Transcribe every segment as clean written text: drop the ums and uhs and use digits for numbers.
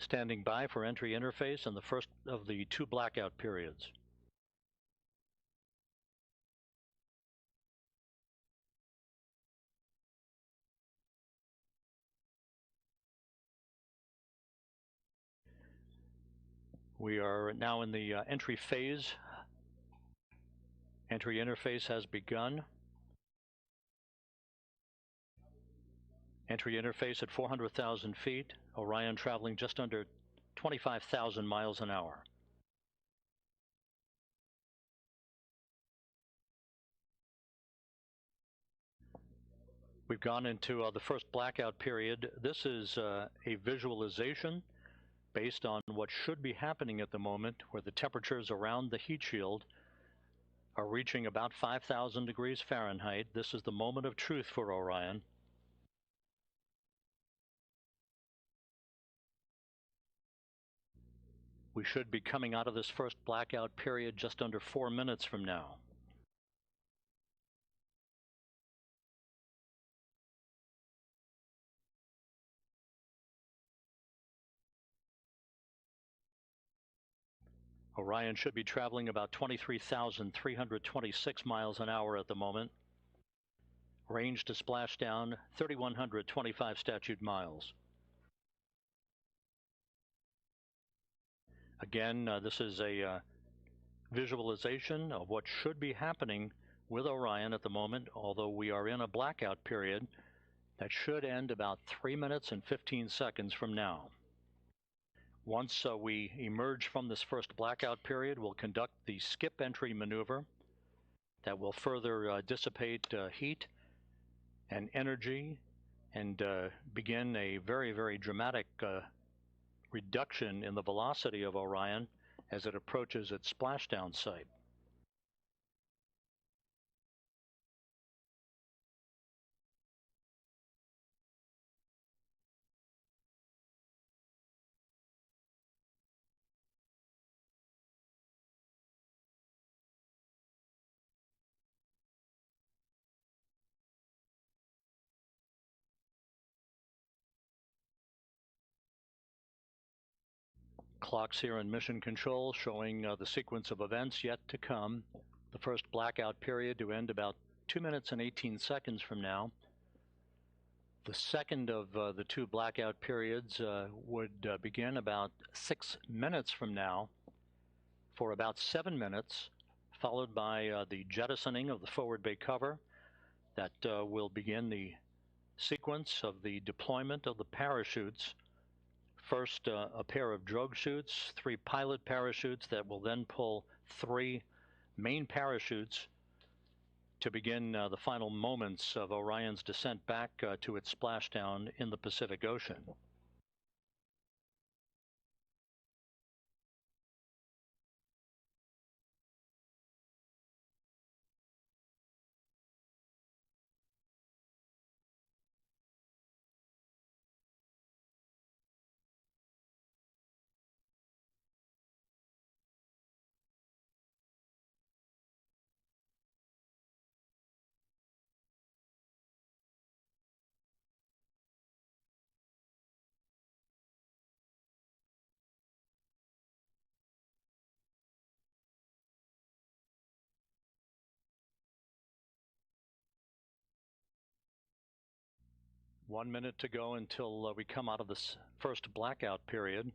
Standing by for entry interface and the first of the two blackout periods. We are now in the entry phase. Entry interface has begun. Entry interface at 400,000 feet. Orion traveling just under 25,000 miles an hour. We've gone into the first blackout period. This is a visualization based on what should be happening at the moment, where the temperatures around the heat shield are reaching about 5,000 degrees Fahrenheit. This is the moment of truth for Orion. We should be coming out of this first blackout period just under 4 minutes from now. Orion should be traveling about 23,326 miles an hour at the moment. Range to splashdown, 3,125 statute miles. Again, this is a visualization of what should be happening with Orion at the moment, although we are in a blackout period that should end about 3 minutes and 15 seconds from now. Once we emerge from this first blackout period, we'll conduct the skip entry maneuver that will further dissipate heat and energy and begin a very, very dramatic reduction in the velocity of Orion as it approaches its splashdown site. Clocks here in mission control showing the sequence of events yet to come. The first blackout period to end about 2 minutes and 18 seconds from now. The second of the two blackout periods would begin about 6 minutes from now for about 7 minutes, followed by the jettisoning of the forward bay cover. That will begin the sequence of the deployment of the parachutes. First, a pair of drogue chutes, 3 pilot parachutes that will then pull 3 main parachutes to begin the final moments of Orion's descent back to its splashdown in the Pacific Ocean. One minute to go until we come out of this first blackout period.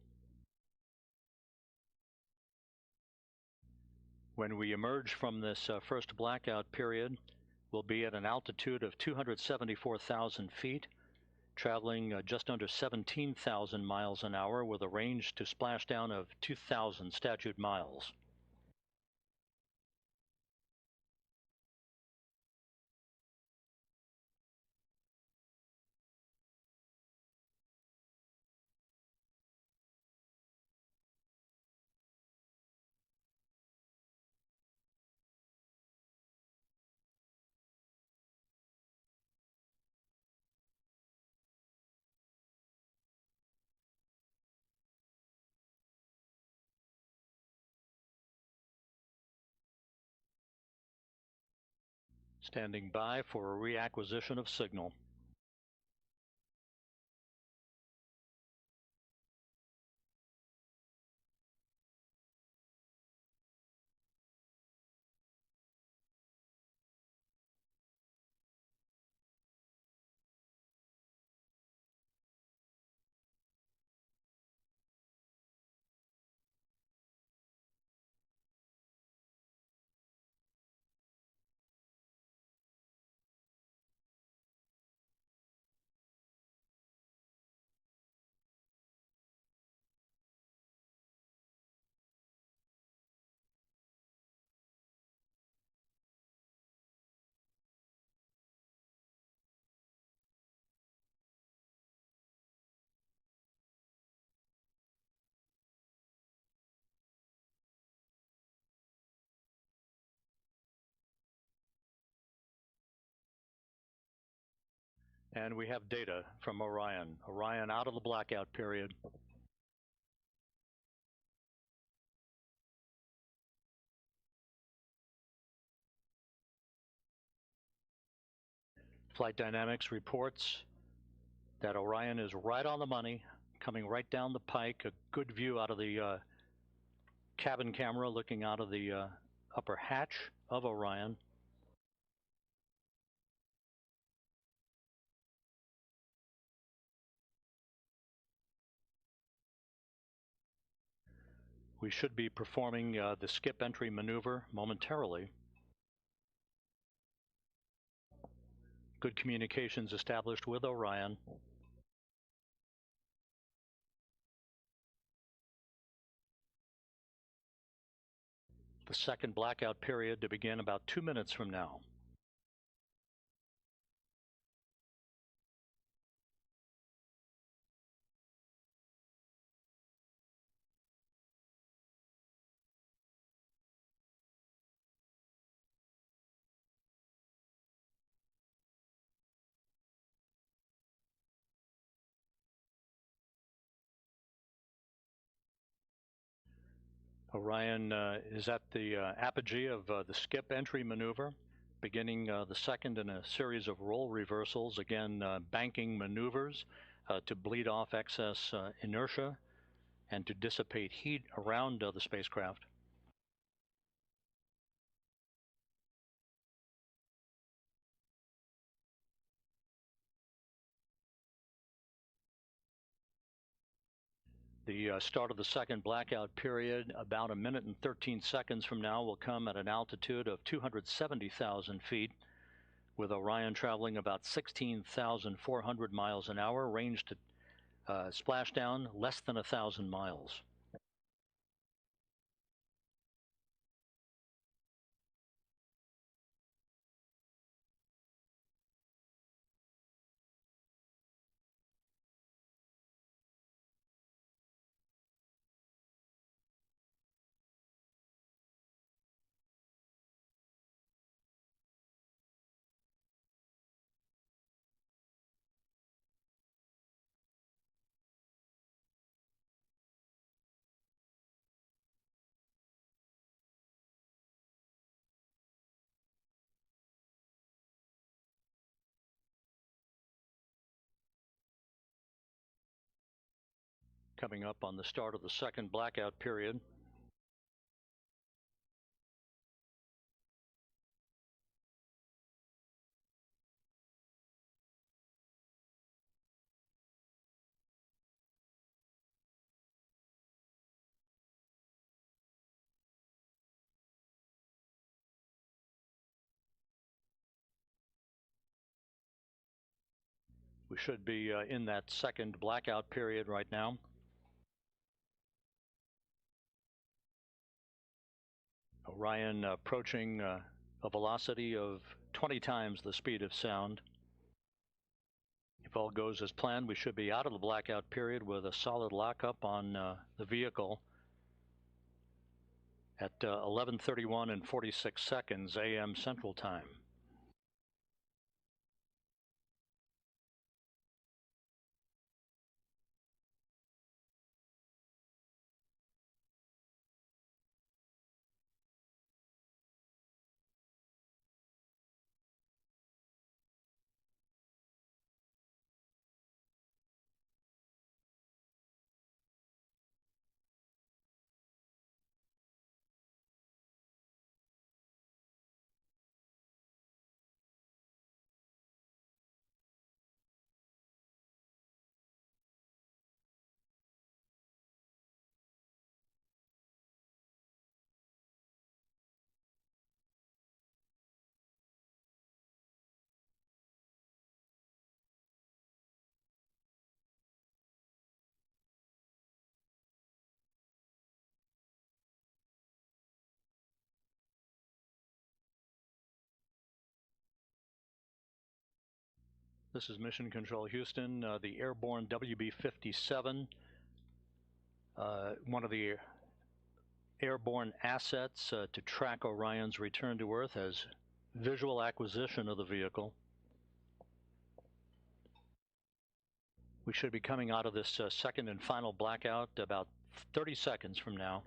When we emerge from this first blackout period, we'll be at an altitude of 274,000 feet, traveling just under 17,000 miles an hour with a range to splashdown of 2,000 statute miles. Standing by for a reacquisition of signal. And we have data from Orion. Orion out of the blackout period. Flight Dynamics reports that Orion is right on the money, coming right down the pike. A good view out of the cabin camera looking out of the upper hatch of Orion. We should be performing the skip entry maneuver momentarily. Good communications established with Orion. The second blackout period to begin about 2 minutes from now. Orion is at the apogee of the skip entry maneuver, beginning the second in a series of roll reversals, again banking maneuvers to bleed off excess inertia and to dissipate heat around the spacecraft. The start of the second blackout period, about 1 minute and 13 seconds from now, will come at an altitude of 270,000 feet, with Orion traveling about 16,400 miles an hour, range to splashdown less than 1,000 miles. Coming up on the start of the second blackout period. We should be in that second blackout period right now. Orion approaching a velocity of 20 times the speed of sound. If all goes as planned, we should be out of the blackout period with a solid lockup on the vehicle at 11:31 and 46 seconds a.m. Central Time. This is Mission Control Houston, the airborne WB-57, one of the airborne assets to track Orion's return to Earth, has visual acquisition of the vehicle. We should be coming out of this second and final blackout about 30 seconds from now.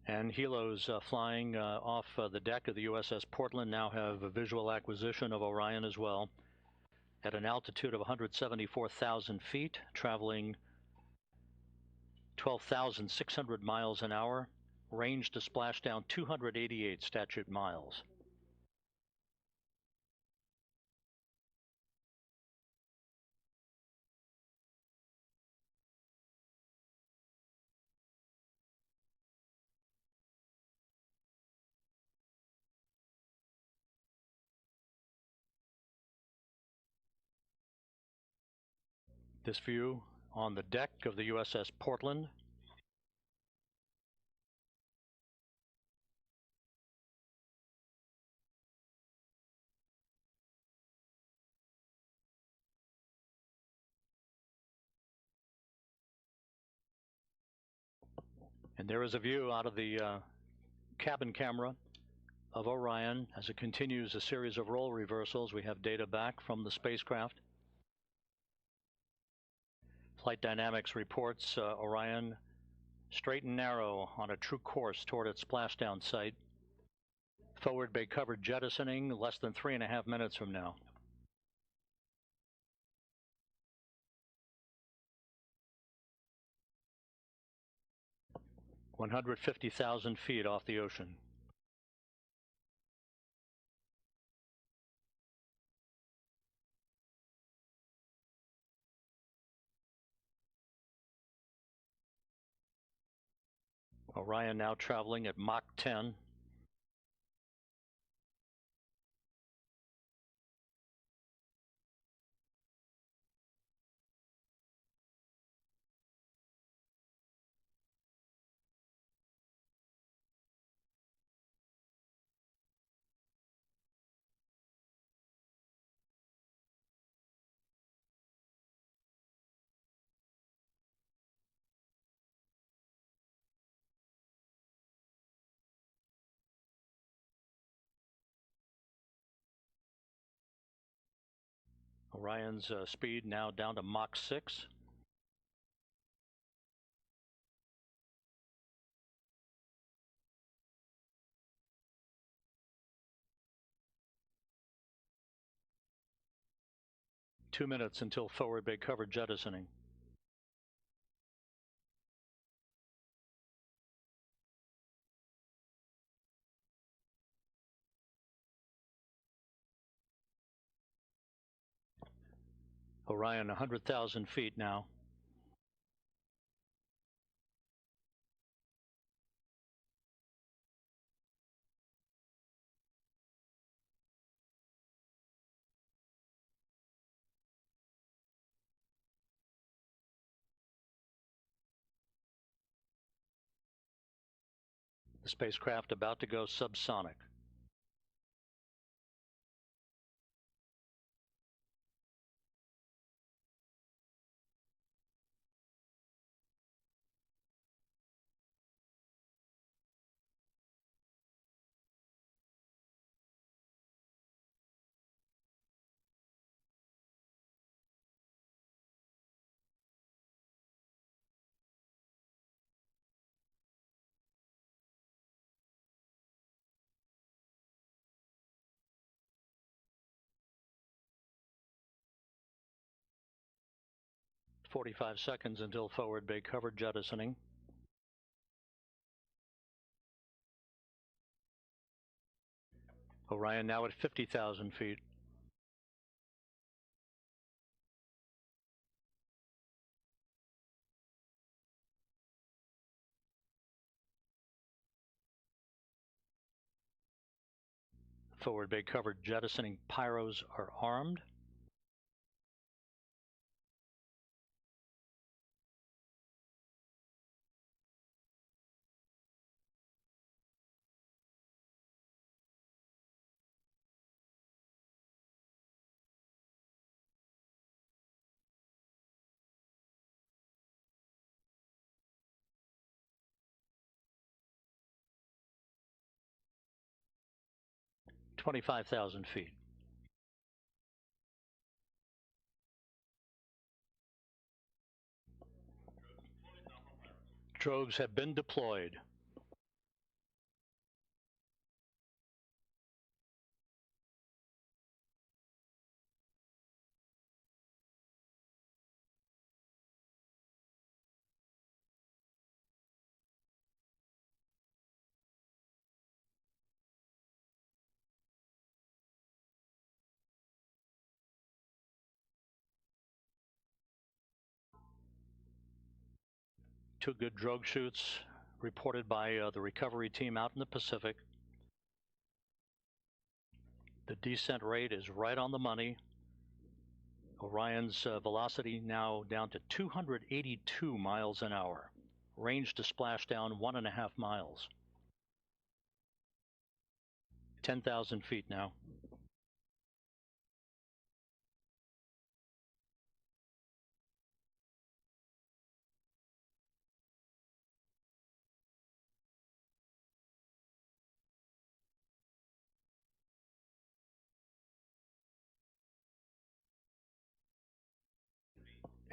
And helos flying off the deck of the USS Portland now have a visual acquisition of Orion as well, at an altitude of 174,000 feet, traveling 12,600 miles an hour, range to splashdown 288 statute miles. This view on the deck of the USS Portland. And there is a view out of the cabin camera of Orion as it continues a series of role reversals. We have data back from the spacecraft. Flight Dynamics reports Orion straight and narrow on a true course toward its splashdown site. Forward bay covered jettisoning less than 3.5 minutes from now. (150,000 feet off the ocean). Orion now traveling at Mach 10. Orion's speed now down to Mach 6. Two minutes until forward bay covered jettisoning. Orion 100,000 feet now. The spacecraft about to go subsonic. (45 seconds until forward bay covered jettisoning. Orion now at 50,000 feet. Forward bay covered jettisoning pyros are armed. 25,000 feet. Drogues have been deployed. Two good drogue shoots reported by the recovery team out in the Pacific. The descent rate is right on the money. Orion's velocity now down to 282 miles an hour. Range to splashdown 1.5 miles. 10,000 feet now.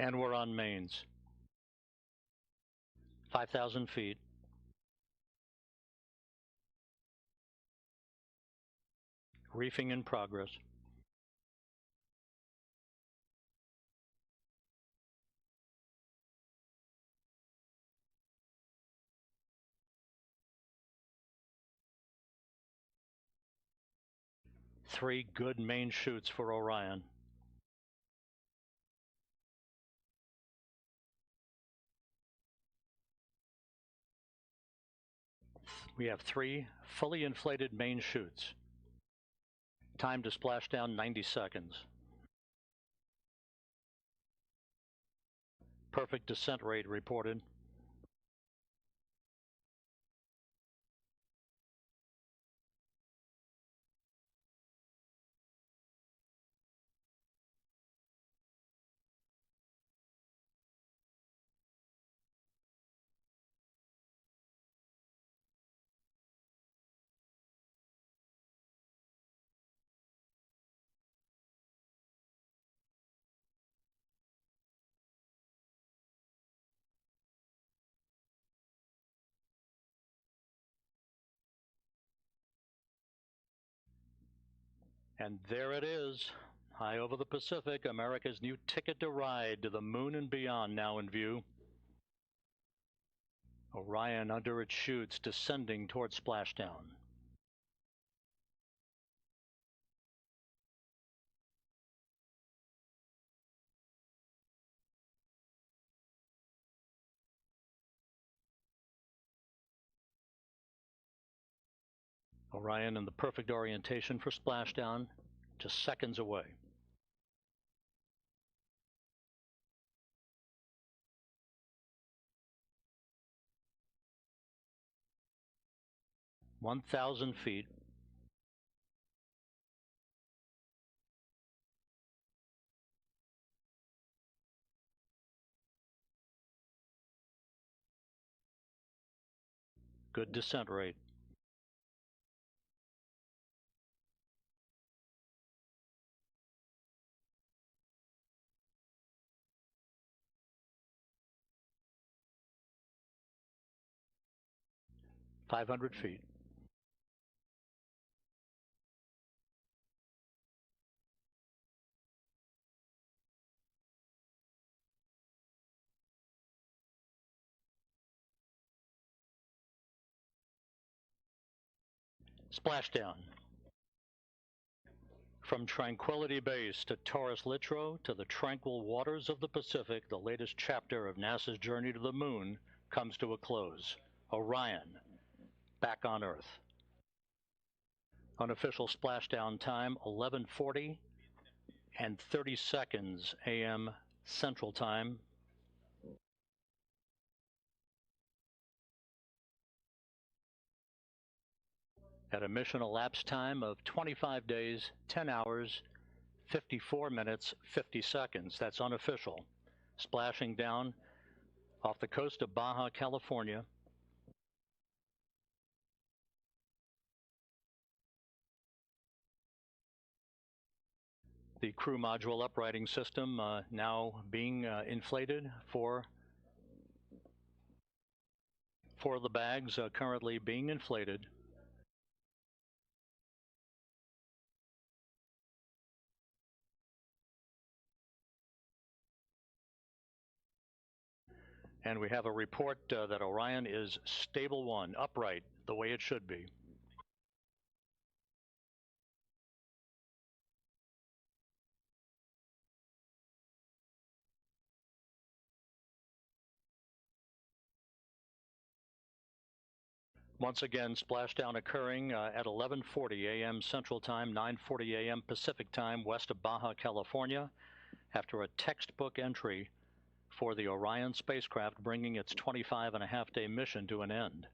And we're on mains. 5,000 feet. Reefing in progress. Three good main shoots for Orion. We have three fully inflated main chutes. Time to splash down 90 seconds. Perfect descent rate reported. And there it is, high over the Pacific, America's new ticket to ride to the moon and beyond now in view. Orion under its chutes descending toward splashdown. Orion in the perfect orientation for splashdown, just seconds away. (1,000 feet). Good descent rate. (500 feet). Splashdown. From Tranquility Base to Taurus Littrow to the tranquil waters of the Pacific, the latest chapter of NASA's journey to the moon comes to a close. Orion, back on Earth. Unofficial splashdown time, 11:40 and 30 seconds a.m. Central Time. At a mission elapsed time of 25 days, 10 hours, 54 minutes, 50 seconds. That's unofficial. Splashing down off the coast of Baja, California. The crew module uprighting system now being inflated for the bags currently being inflated. And we have a report that Orion is stable 1, upright, the way it should be. Once again, splashdown occurring at 11:40 a.m. Central Time, 9:40 a.m. Pacific Time, west of Baja, California, after a textbook entry for the Orion spacecraft bringing its 25-and-a-half-day mission to an end.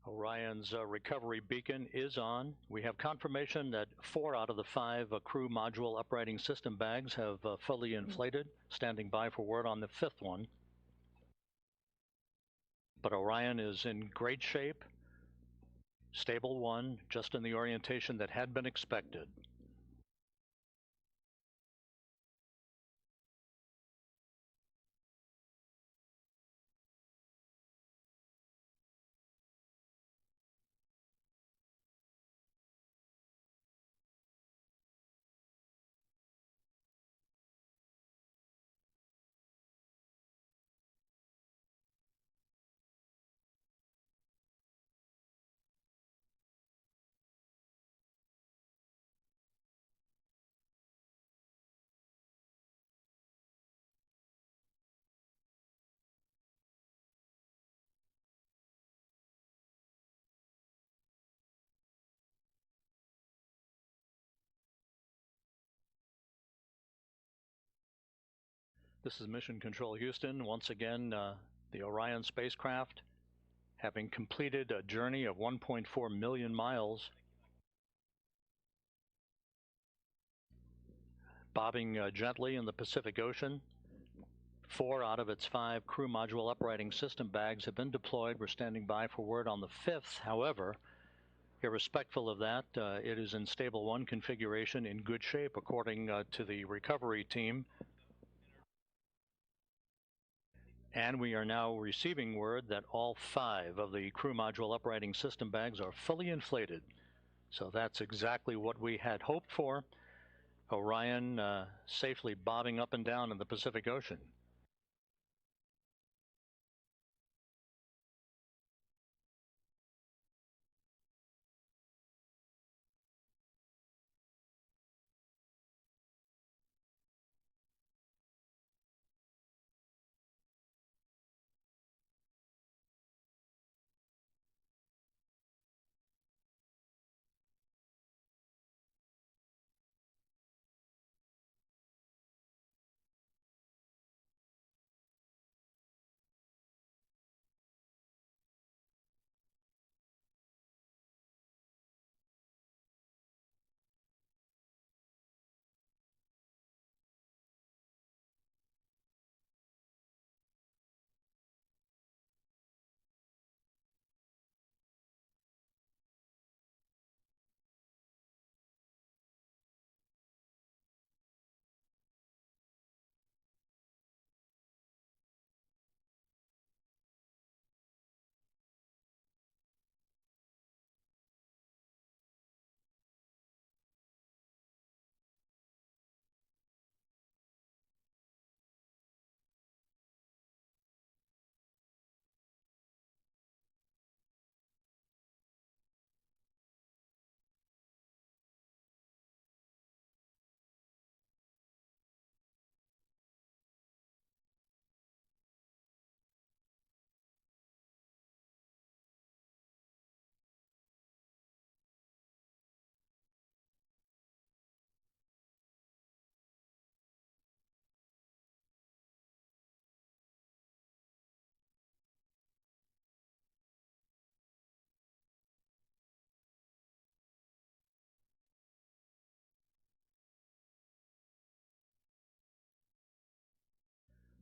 Orion's recovery beacon is on. We have confirmation that 4 out of the 5 crew module uprighting system bags have fully inflated, standing by for word on the 5th one. But Orion is in great shape, stable 1, just in the orientation that had been expected. This is Mission Control Houston. Once again, the Orion spacecraft, having completed a journey of 1.4 million miles, bobbing gently in the Pacific Ocean. 4 out of its 5 crew module uprighting system bags have been deployed. We're standing by for word on the 5th. However, irrespective of that, it is in stable 1 configuration, in good shape according to the recovery team. And we are now receiving word that all 5 of the crew module uprighting system bags are fully inflated. So that's exactly what we had hoped for. Orion safely bobbing up and down in the Pacific Ocean.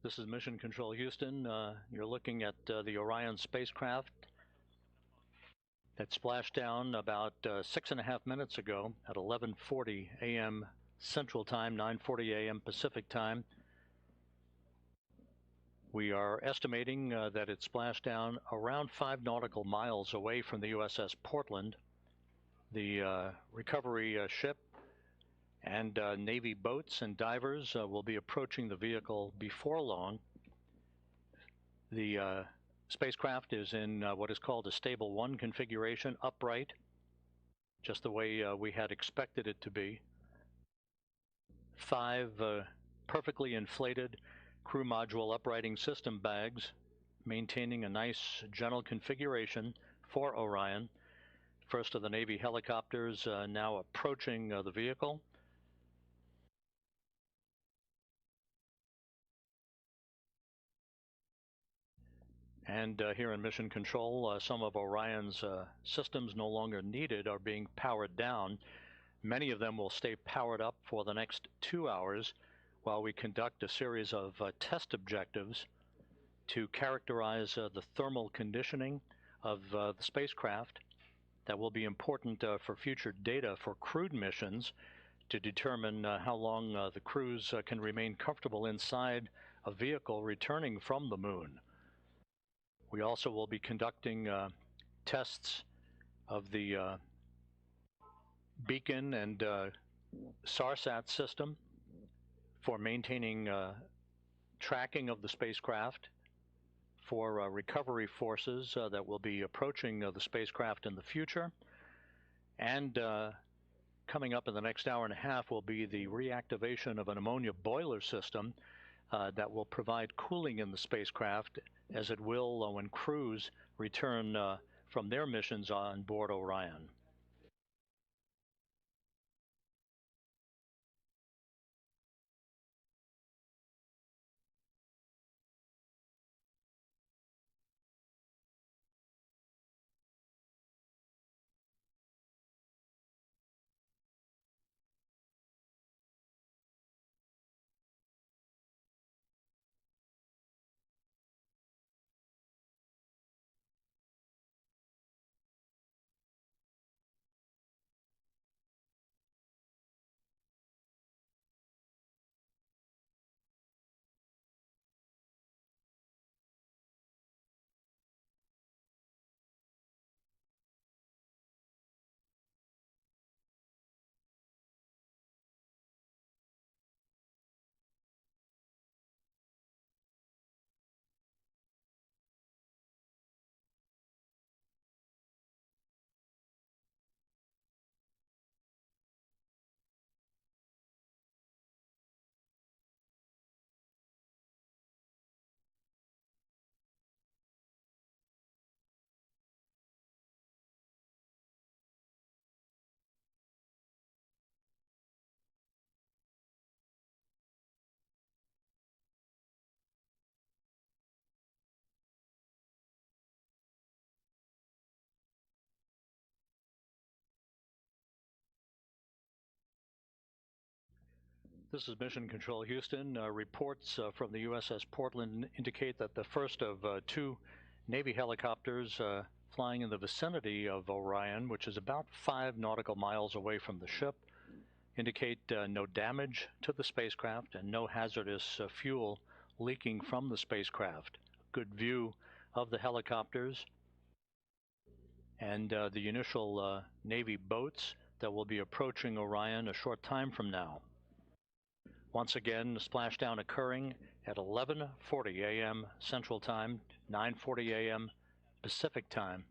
This is Mission Control Houston. You're looking at the Orion spacecraft that splashed down about 6.5 minutes ago at 11:40 a.m. Central Time, 9:40 a.m. Pacific Time. We are estimating that it splashed down around 5 nautical miles away from the USS Portland. The recovery ship and Navy boats and divers will be approaching the vehicle before long. The spacecraft is in what is called a stable 1 configuration, upright, just the way we had expected it to be. 5 perfectly inflated crew module uprighting system bags, maintaining a nice gentle configuration for Orion. First of the Navy helicopters now approaching the vehicle. And here in Mission Control, some of Orion's systems no longer needed are being powered down. Many of them will stay powered up for the next 2 hours while we conduct a series of test objectives to characterize the thermal conditioning of the spacecraft. That will be important for future data for crewed missions to determine how long the crews can remain comfortable inside a vehicle returning from the moon. We also will be conducting tests of the beacon and SARSAT system for maintaining tracking of the spacecraft, for recovery forces that will be approaching the spacecraft in the future. And coming up in the next hour and a half will be the reactivation of an ammonia boiler system that will provide cooling in the spacecraft, as it will when crews return from their missions on board Orion. This is Mission Control Houston. Reports from the USS Portland indicate that the first of 2 Navy helicopters flying in the vicinity of Orion, which is about 5 nautical miles away from the ship, indicate no damage to the spacecraft and no hazardous fuel leaking from the spacecraft. Good view of the helicopters and the initial Navy boats that will be approaching Orion a short time from now. Once again, the splashdown occurring at 11:40 a.m. Central Time, 9:40 a.m. Pacific Time.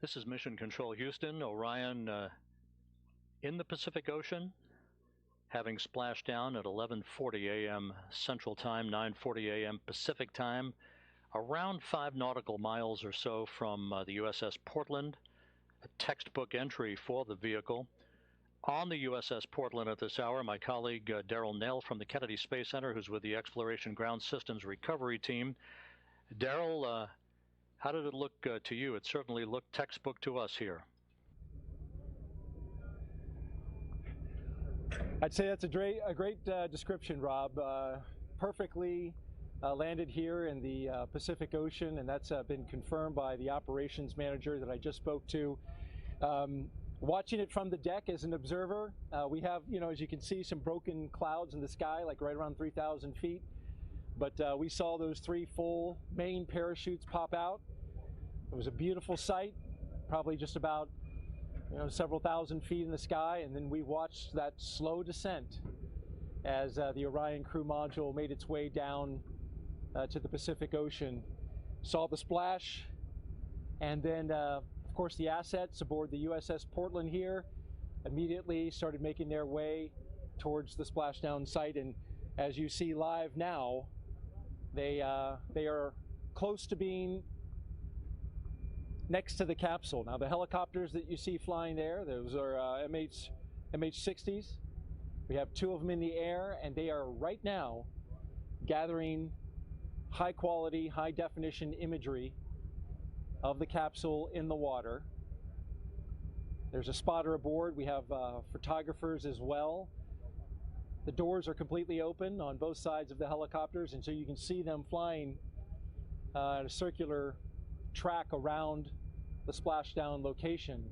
This is Mission Control Houston. Orion in the Pacific Ocean, having splashed down at 11:40 a.m. Central Time, 9:40 a.m. Pacific Time, around 5 nautical miles or so from the USS Portland, a textbook entry for the vehicle. On the USS Portland at this hour, my colleague Darrell Nell from the Kennedy Space Center, who's with the Exploration Ground Systems Recovery Team. Darrell, how did it look to you? It certainly looked textbook to us here. I'd say that's a great description, Rob. Perfectly landed here in the Pacific Ocean, and that's been confirmed by the operations manager that I just spoke to. Watching it from the deck as an observer, we have, as you can see, some broken clouds in the sky, like right around 3,000 feet. But we saw those 3 full main parachutes pop out. It was a beautiful sight, probably just about several thousand feet in the sky, and then we watched that slow descent as the Orion crew module made its way down to the Pacific Ocean. Saw the splash, and then of course the assets aboard the USS Portland here immediately started making their way towards the splashdown site, and as you see live now, they are close to being next to the capsule. Now the helicopters that you see flying there, those are MH-60s. We have 2 of them in the air, and they are right now gathering high quality, high definition imagery of the capsule in the water. There's a spotter aboard. We have photographers as well. The doors are completely open on both sides of the helicopters, and so you can see them flying at a circular track around the splashdown location.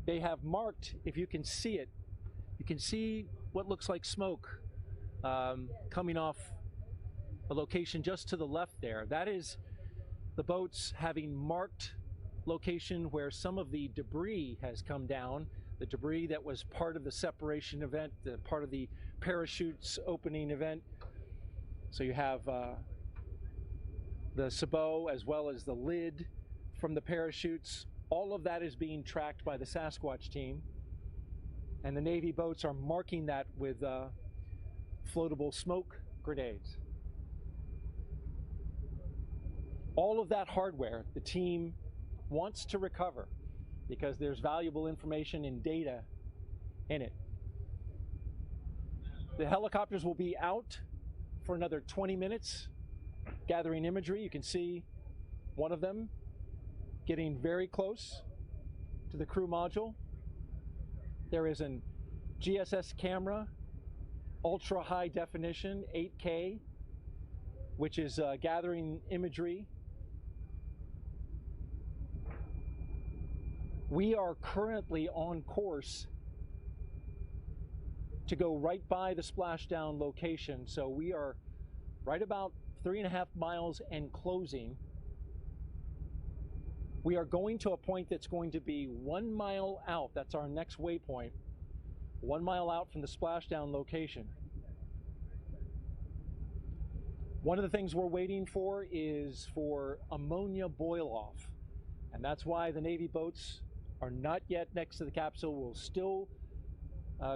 They have marked, if you can see it, you can see what looks like smoke coming off a location just to the left there. That is the boats having marked location where some of the debris has come down, the debris that was part of the separation event, part of the parachutes opening event. So you have the sabot as well as the lid from the parachutes. All of that is being tracked by the Sasquatch team, and the Navy boats are marking that with floatable smoke grenades. All of that hardware the team wants to recover because there's valuable information and data in it. The helicopters will be out for another 20 minutes gathering imagery. You can see one of them getting very close to the crew module. There is an GSS camera, ultra high definition, 8K, which is gathering imagery. We are currently on course to go right by the splashdown location. So we are right about 3.5 miles and closing. We are going to a point that's going to be 1 mile out. That's our next waypoint. 1 mile out from the splashdown location. One of the things we're waiting for is for ammonia boil off. And that's why the Navy boats are not yet next to the capsule. We're still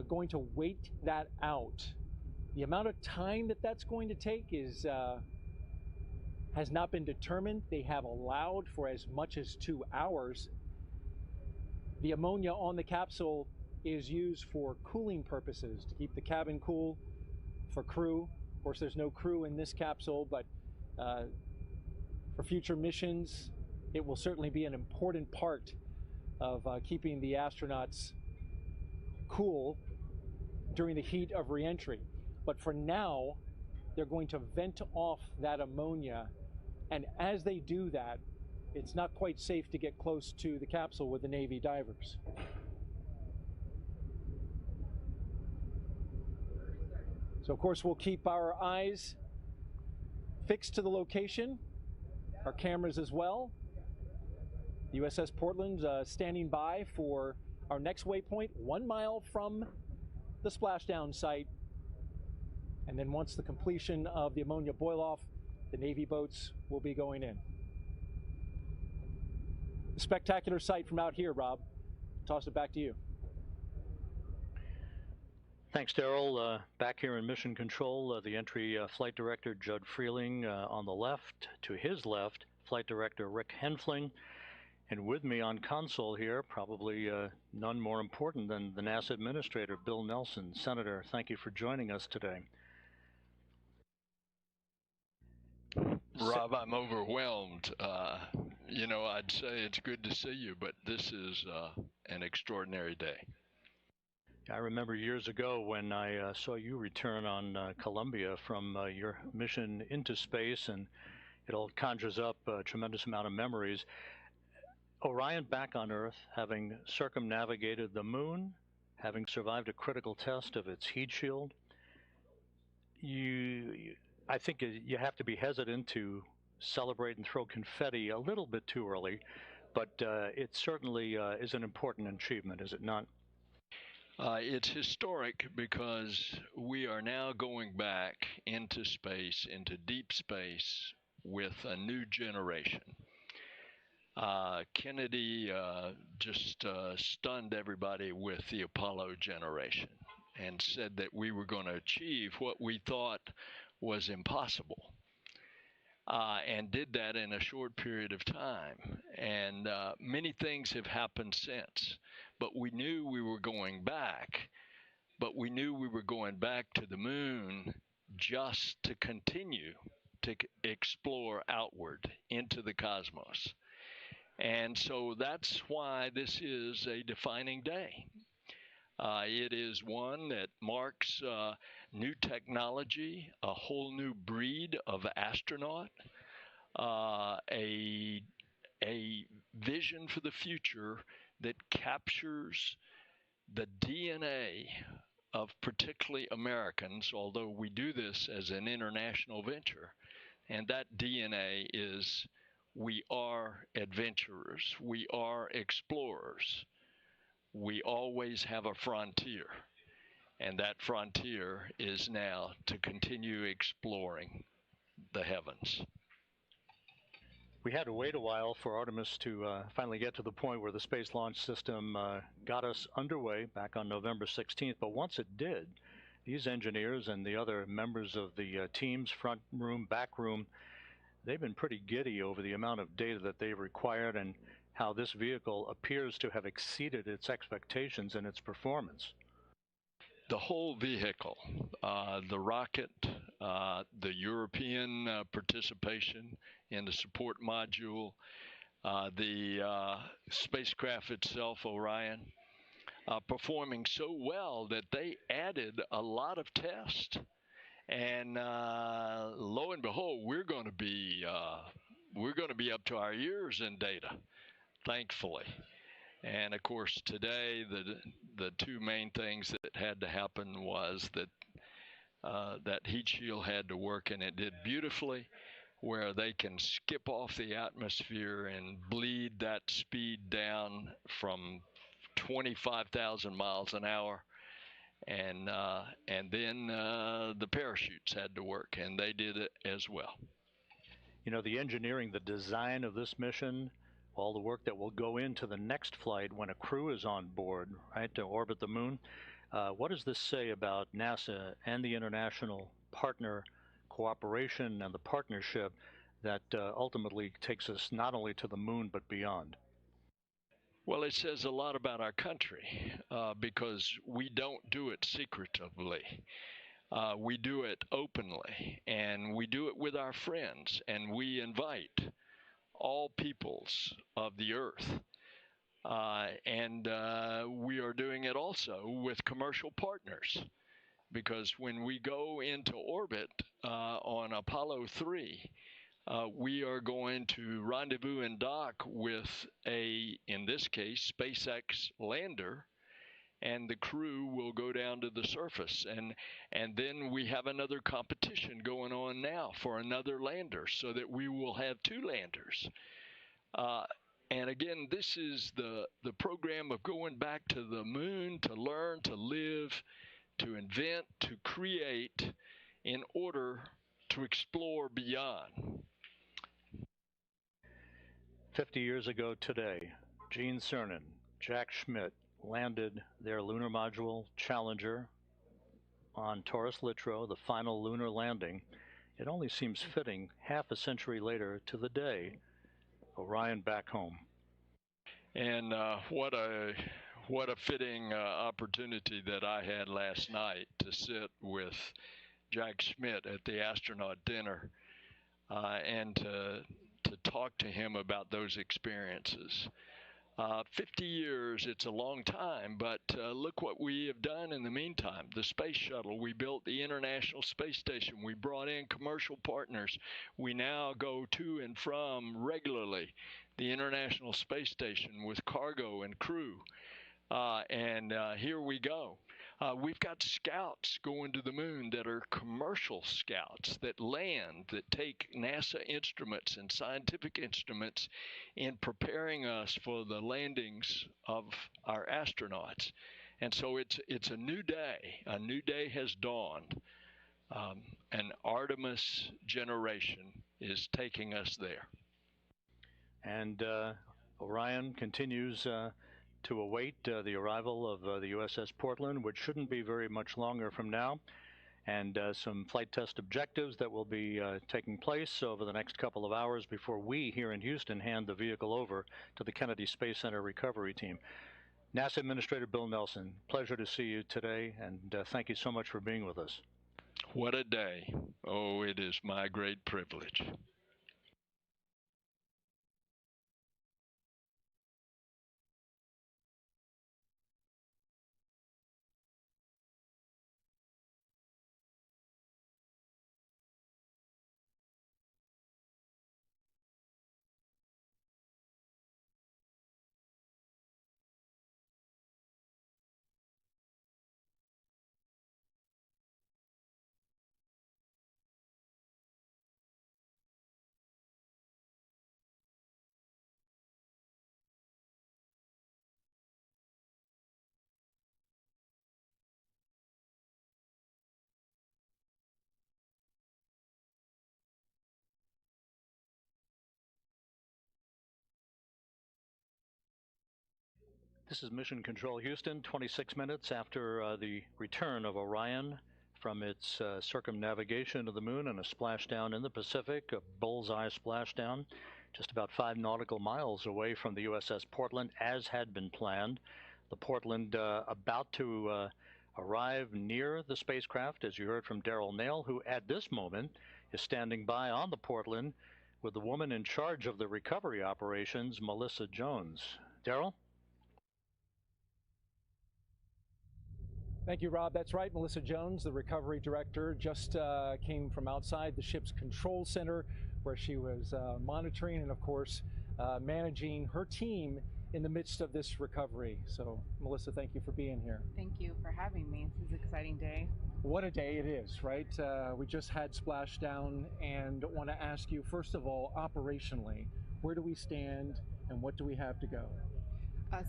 going to wait that out. The amount of time that that's going to take is has not been determined. They have allowed for as much as 2 hours. The ammonia on the capsule is used for cooling purposes, to keep the cabin cool for crew. Of course, there's no crew in this capsule, but for future missions, it will certainly be an important part of keeping the astronauts cool during the heat of reentry. But for now, they're going to vent off that ammonia, and as they do that, it's not quite safe to get close to the capsule with the Navy divers. So of course we'll keep our eyes fixed to the location, our cameras as well. The USS Portland's standing by for our next waypoint, 1 mile from the splashdown site. And then once the completion of the ammonia boil off, the Navy boats will be going in. spectacular sight from out here, Rob. Toss it back to you. Thanks, Daryl. Back here in Mission Control, the entry flight director, Judd Freeling, on the left. To his left, flight director Rick Henfling. And with me on console here, probably none more important than the NASA administrator, Bill Nelson. Senator, thank you for joining us today. Rob, I'm overwhelmed. You know, I'd say it's good to see you, but this is an extraordinary day. I remember years ago when I saw you return on Columbia from your mission into space, and it all conjures up a tremendous amount of memories. Orion back on Earth, having circumnavigated the moon, having survived a critical test of its heat shield, I think you have to be hesitant to celebrate and throw confetti a little bit too early, but it certainly is an important achievement, is it not? It's historic because we are now going back into space, into deep space, with a new generation. Kennedy just stunned everybody with the Apollo generation and said that we were going to achieve what we thought was impossible, and did that in a short period of time. And many things have happened since, but we knew we were going back, but we knew we were going back to the moon just to continue to explore outward into the cosmos. And so that's why this is a defining day. It is one that marks new technology, a whole new breed of astronaut, a vision for the future that captures the DNA of particularly Americans, although we do this as an international venture. And that DNA is we are adventurers, we are explorers. We always have a frontier, and that frontier is now to continue exploring the heavens. We had to wait a while for Artemis to finally get to the point where the Space Launch System got us underway back on November 16th, but once it did, these engineers and the other members of the team's front room, back room, they've been pretty giddy over the amount of data that they've required and how this vehicle appears to have exceeded its expectations in its performance. The whole vehicle, the rocket, the European participation in the support module, the spacecraft itself, Orion, performing so well that they added a lot of tests. And lo and behold, we're going to be up to our ears in data, thankfully. And of course, today the two main things that had to happen was that that heat shield had to work, and it did beautifully, where they can skip off the atmosphere and bleed that speed down from 25,000 miles an hour. And then the parachutes had to work, and they did it as well. You know, the engineering, the design of this mission, all the work that will go into the next flight when a crew is on board, right, to orbit the moon. What does this say about NASA and the international partner cooperation and the partnership that ultimately takes us not only to the moon but beyond? Well, it says a lot about our country because we don't do it secretively. We do it openly, and we do it with our friends, and we invite all peoples of the earth. And we are doing it also with commercial partners, because when we go into orbit on Apollo 3, we are going to rendezvous and dock with in this case, SpaceX lander, and the crew will go down to the surface. And then we have another competition going on now for another lander, so that we will have two landers. And again, this is the program of going back to the moon to learn, to live, to invent, to create in order to explore beyond. 50 years ago today, Gene Cernan, Jack Schmitt landed their lunar module Challenger on Taurus Littrow, the final lunar landing. It only seems fitting half a century later to the day, Orion back home. And what a fitting opportunity that I had last night to sit with Jack Schmitt at the astronaut dinner and to talk to him about those experiences. 50 years, it's a long time, but look what we have done in the meantime. The space shuttle, we built the International Space Station, we brought in commercial partners. We now go to and from regularly the International Space Station with cargo and crew. Here we go. We've got scouts going to the moon that are commercial scouts that land, that take NASA instruments and scientific instruments in preparing us for the landings of our astronauts. And so it's a new day. A new day has dawned. An Artemis generation is taking us there. And Orion continues to await the arrival of the USS Portland, which shouldn't be very much longer from now, and some flight test objectives that will be taking place over the next couple of hours before we here in Houston hand the vehicle over to the Kennedy Space Center recovery team. NASA Administrator Bill Nelson, pleasure to see you today, and thank you so much for being with us. What a day. Oh, it is my great privilege. This is Mission Control Houston, 26 minutes after the return of Orion from its circumnavigation of the moon and a splashdown in the Pacific, a bullseye splashdown, just about 5 nautical miles away from the USS Portland, as had been planned. The Portland about to arrive near the spacecraft, as you heard from Daryl Nail, who at this moment is standing by on the Portland with the woman in charge of the recovery operations, Melissa Jones. Daryl? Thank you, Rob. That's right. Melissa Jones, the recovery director, just came from outside the ship's control center where she was monitoring and, of course, managing her team in the midst of this recovery. So, Melissa, thank you for being here. Thank you for having me. This is an exciting day. What a day it is, right? We just had splashdown, and want to ask you, first of all, operationally, where do we stand and what do we have to go?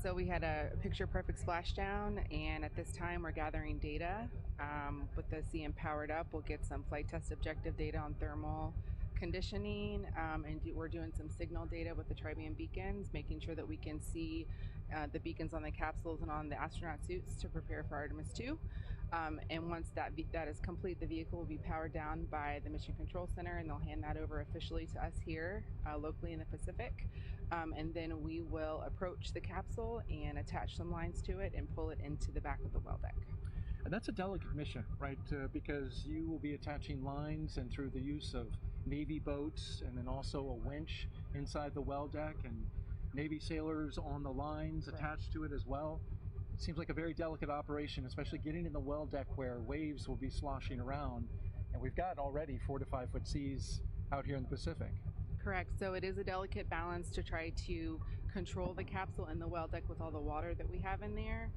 So we had a picture-perfect splashdown, and at this time we're gathering data. With the CM powered up, we'll get some flight test objective data on thermal conditioning, and we're doing some signal data with the tri-band beacons, making sure that we can see the beacons on the capsules and on the astronaut suits to prepare for Artemis II. And once that is complete, the vehicle will be powered down by the Mission Control Center, and they'll hand that over officially to us here locally in the Pacific. And then we will approach the capsule and attach some lines to it and pull it into the back of the well deck. And that's a delicate mission, right? Because you will be attaching lines, and through the use of Navy boats and then also a winch inside the well deck, and Navy sailors on the lines attached to it as well. It seems like a very delicate operation, especially getting in the well deck where waves will be sloshing around. And we've got already 4 to 5 foot seas out here in the Pacific. Correct. So it is a delicate balance to try to control the capsule in the well deck with all the water that we have in there,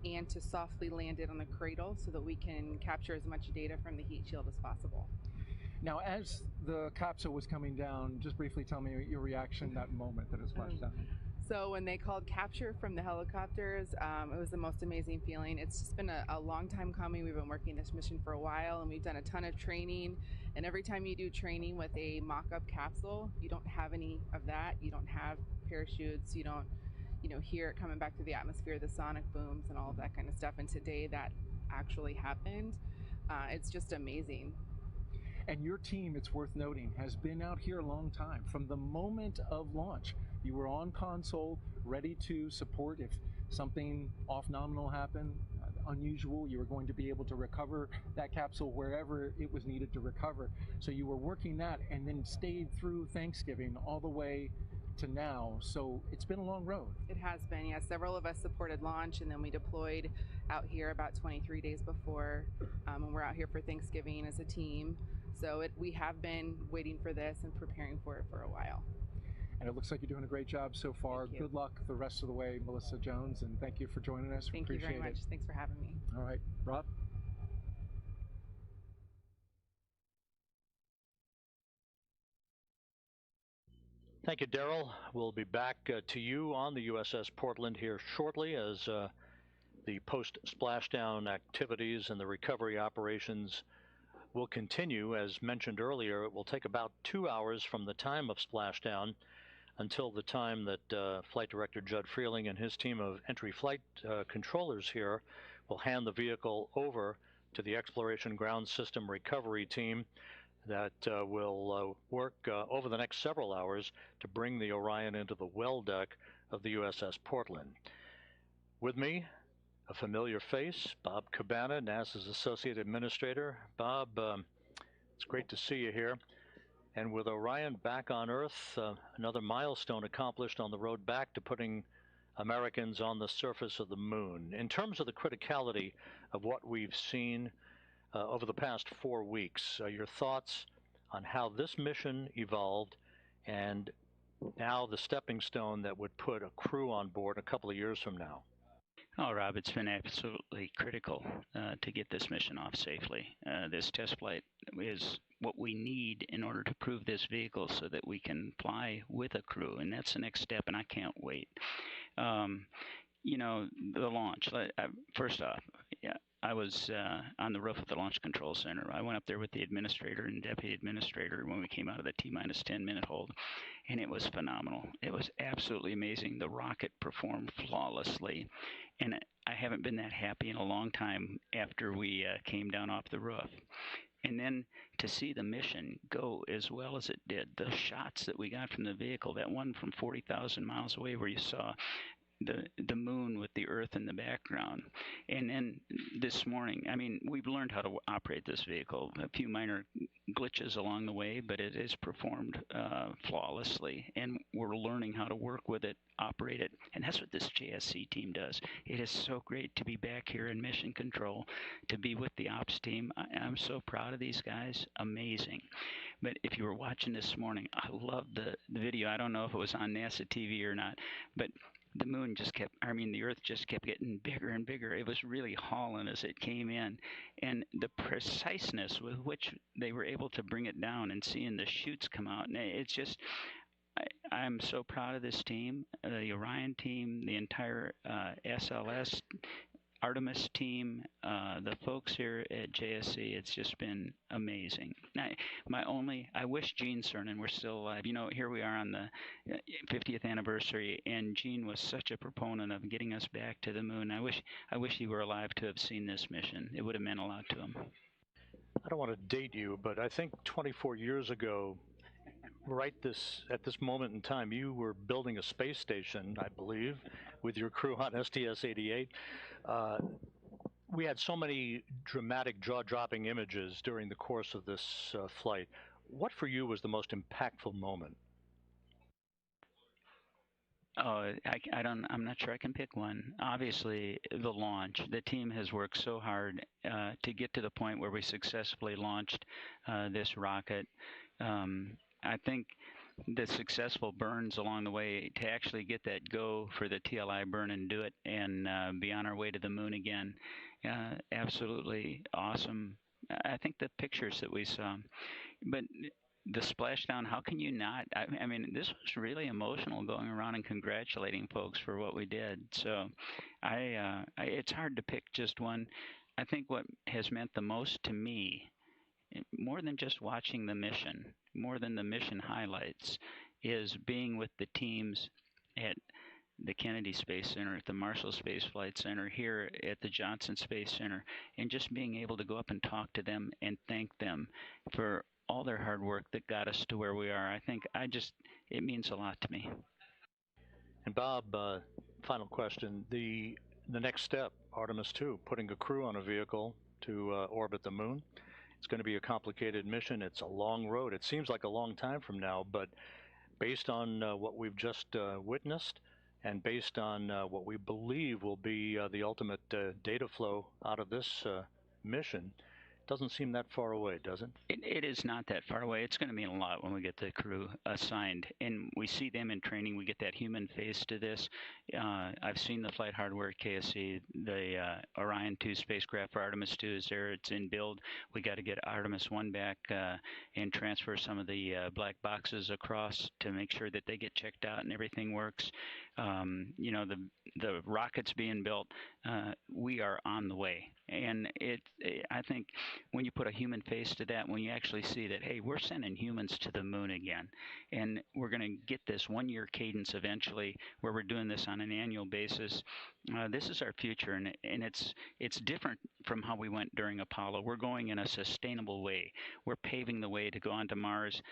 and to softly land it on the cradle so that we can capture as much data from the heat shield as possible. Now, as the capsule was coming down, just briefly tell me your reaction that moment that it splashed down. So when they called capture from the helicopters, it was the most amazing feeling. It's just been a long time coming. We've been working this mission for a while, and we've done a ton of training. And every time you do training with a mock-up capsule, you don't have any of that. You don't have parachutes. You don't, hear it coming back through the atmosphere, the sonic booms and all of that kind of stuff. And today that actually happened. It's just amazing. And your team, it's worth noting, has been out here a long time. From the moment of launch, you were on console, ready to support if something off-nominal happened, unusual. You were going to be able to recover that capsule wherever it was needed to recover. So you were working that and then stayed through Thanksgiving all the way to now. So it's been a long road. It has been, yeah. Several of us supported launch, and then we deployed out here about 23 days before, and we're out here for Thanksgiving as a team. So we have been waiting for this and preparing for it for a while. And it looks like you're doing a great job so far. Good luck the rest of the way, Melissa Jones, and thank you for joining us. Thank you very much. Thanks for having me. All right, Rob? Thank you, Daryl. We'll be back to you on the USS Portland here shortly as the post-splashdown activities and the recovery operations will continue. As mentioned earlier, it will take about 2 hours from the time of splashdown until the time that Flight Director Judd Freeling and his team of entry flight controllers here will hand the vehicle over to the Exploration Ground System Recovery Team that will work over the next several hours to bring the Orion into the well deck of the USS Portland. With me, a familiar face, Bob Cabana, NASA's Associate Administrator. Bob, it's great to see you here. And with Orion back on Earth, another milestone accomplished on the road back to putting Americans on the surface of the moon. In terms of the criticality of what we've seen over the past 4 weeks, your thoughts on how this mission evolved and now the stepping stone that would put a crew on board a couple of years from now? Oh, Rob, it's been absolutely critical to get this mission off safely. This test flight is what we need in order to prove this vehicle so that we can fly with a crew, and that's the next step, and I can't wait. The launch, first off, yeah, I was on the roof of the Launch Control Center. I went up there with the administrator and deputy administrator when we came out of the T-minus 10-minute hold, and it was phenomenal. It was absolutely amazing. The rocket performed flawlessly, and I haven't been that happy in a long time after we came down off the roof. And then to see the mission go as well as it did, the shots that we got from the vehicle, that one from 40,000 miles away where you saw the moon with the Earth in the background. And then this morning, I mean, we've learned how to operate this vehicle. A few minor glitches along the way, but it is performed flawlessly. And we're learning how to work with it, operate it. And that's what this JSC team does. It is so great to be back here in mission control, to be with the ops team. I'm so proud of these guys. Amazing. But if you were watching this morning, I loved the video. I don't know if it was on NASA TV or not, but the moon the Earth just kept getting bigger and bigger. It was really hauling as it came in. And the preciseness with which they were able to bring it down and seeing the chutes come out, and it's just, I'm so proud of this team, the Orion team, the entire SLS, Artemis team, the folks here at JSC. It's just been amazing. I wish Gene Cernan were still alive. Here we are on the 50th anniversary, and Gene was such a proponent of getting us back to the moon. I wish he were alive to have seen this mission. It would have meant a lot to him. I don't want to date you, but I think 24 years ago, at this moment in time, you were building a space station, I believe, with your crew on STS-88. We had so many dramatic, jaw-dropping images during the course of this flight. What for you was the most impactful moment? Oh, I'm not sure I can pick one. Obviously, the launch. The team has worked so hard to get to the point where we successfully launched this rocket. I think the successful burns along the way to actually get that go for the TLI burn and do it and be on our way to the moon again. Absolutely awesome. I think the pictures that we saw. But the splashdown, how can you not? I mean, this was really emotional going around and congratulating folks for what we did. So it's hard to pick just one. I think what has meant the most to me, more than just watching the mission, more than the mission highlights, is being with the teams at the Kennedy Space Center, at the Marshall Space Flight Center, here at the Johnson Space Center, and just being able to go up and talk to them and thank them for all their hard work that got us to where we are. I think it means a lot to me. And Bob, final question. The next step, Artemis II, putting a crew on a vehicle to orbit the moon. It's going to be a complicated mission. It's a long road. It seems like a long time from now, but based on what we've just witnessed and based on what we believe will be the ultimate data flow out of this mission, doesn't seem that far away, does it? It is not that far away. It's going to mean a lot when we get the crew assigned, and we see them in training. We get that human face to this. I've seen the flight hardware at KSC. The Orion 2 spacecraft for Artemis 2 is there. It's in build. We got to get Artemis 1 back and transfer some of the black boxes across to make sure that they get checked out and everything works. You know, the rockets being built, we are on the way. And I think when you put a human face to that, when you actually see that, hey, we're sending humans to the moon again, and we're going to get this one-year cadence eventually where we're doing this on an annual basis. This is our future, and it's different from how we went during Apollo. We're going in a sustainable way. We're paving the way to go onto Mars,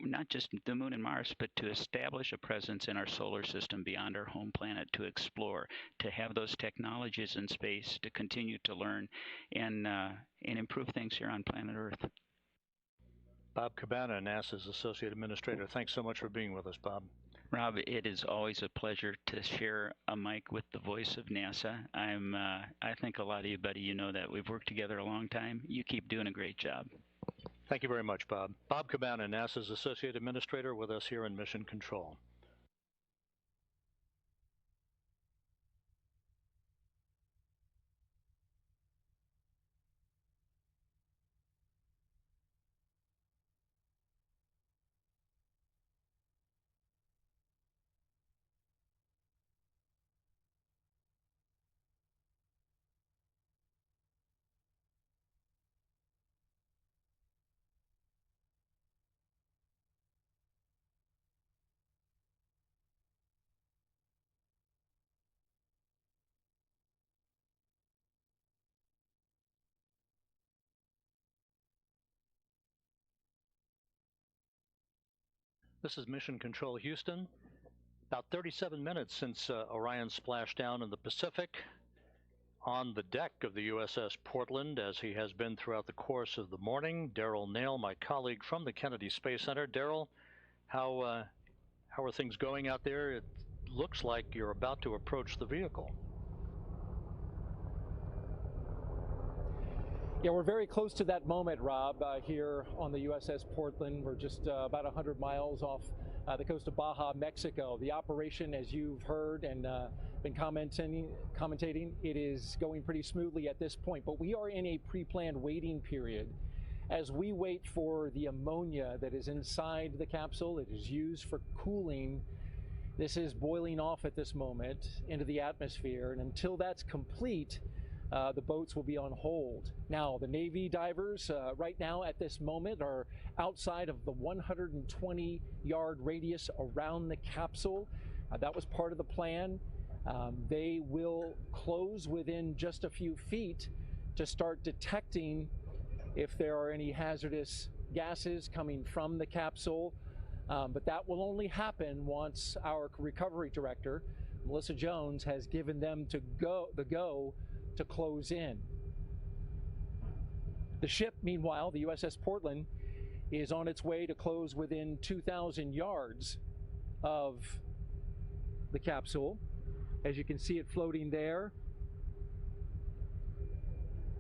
not just the moon and Mars, but to establish a presence in our solar system beyond our home planet, to explore, to have those technologies in space, to continue to learn and improve things here on planet Earth. Bob Cabana, NASA's Associate Administrator. Thanks so much for being with us, Bob. Rob, it is always a pleasure to share a mic with the voice of NASA. I think a lot of you, buddy, you know that. We've worked together a long time. You keep doing a great job. Thank you very much, Bob. Bob Cabana, NASA's Associate Administrator, with us here in Mission Control. This is Mission Control Houston. About 37 minutes since Orion splashed down in the Pacific. On the deck of the USS Portland, as he has been throughout the course of the morning, Darrell Nail, my colleague from the Kennedy Space Center. Darrell, how are things going out there? It looks like you're about to approach the vehicle. Yeah, we're very close to that moment, Rob, here on the USS Portland. We're just about 100 miles off the coast of Baja, Mexico. The operation, as you've heard and been commentating, it is going pretty smoothly at this point. But we are in a pre-planned waiting period as we wait for the ammonia that is inside the capsule. It is used for cooling. This is boiling off at this moment into the atmosphere, and until that's complete, the boats will be on hold. Now, the Navy divers right now at this moment are outside of the 120-yard radius around the capsule. That was part of the plan. They will close within just a few feet to start detecting if there are any hazardous gases coming from the capsule. But that will only happen once our recovery director, Melissa Jones, has given them the go to close in. The ship, meanwhile, the USS Portland, is on its way to close within 2,000 yards of the capsule. As you can see it floating there,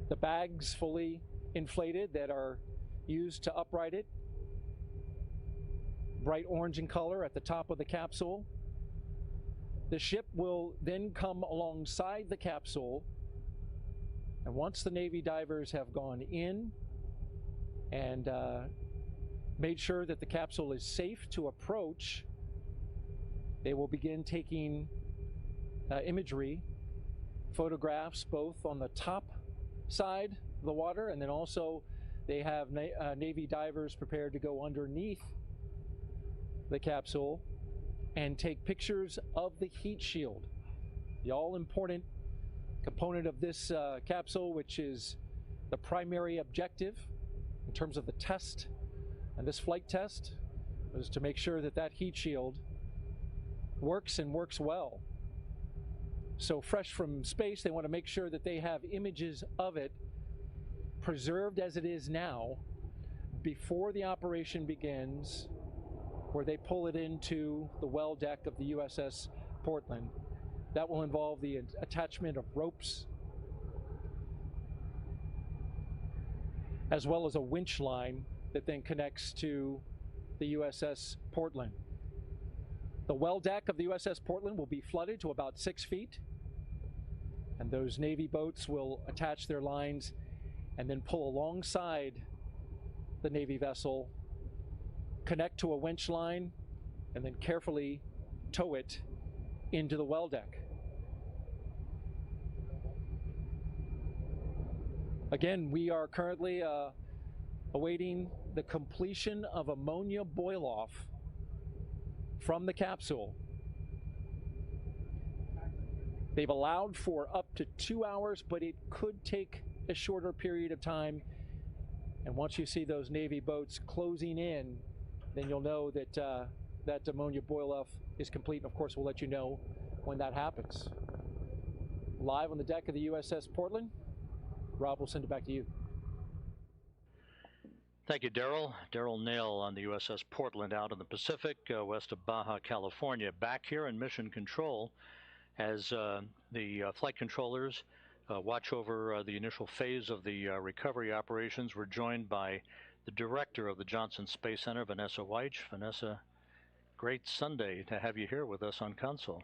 the bags fully inflated that are used to upright it, bright orange in color at the top of the capsule. The ship will then come alongside the capsule, and once the Navy divers have gone in and made sure that the capsule is safe to approach, they will begin taking imagery, photographs both on the top side of the water, and then also they have Navy divers prepared to go underneath the capsule and take pictures of the heat shield, the all-important component of this capsule, which is the primary objective in terms of the test and this flight test, is to make sure that that heat shield works and works well. So fresh from space, they want to make sure that they have images of it preserved as it is now before the operation begins, where they pull it into the well deck of the USS Portland. That will involve the attachment of ropes, as well as a winch line that then connects to the USS Portland. The well deck of the USS Portland will be flooded to about 6 feet, and those Navy boats will attach their lines and then pull alongside the Navy vessel, connect to a winch line, and then carefully tow it into the well deck. Again, we are currently awaiting the completion of ammonia boil-off from the capsule. They've allowed for up to 2 hours, but it could take a shorter period of time. And once you see those Navy boats closing in, then you'll know that that ammonia boil-off is complete. And of course, we'll let you know when that happens. Live on the deck of the USS Portland, Rob, we'll send it back to you. Thank you, Daryl. Daryl Nail on the USS Portland out in the Pacific, west of Baja, California. Back here in Mission Control as the flight controllers watch over the initial phase of the recovery operations. We're joined by the director of the Johnson Space Center, Vanessa Weich. Vanessa, great Sunday to have you here with us on console.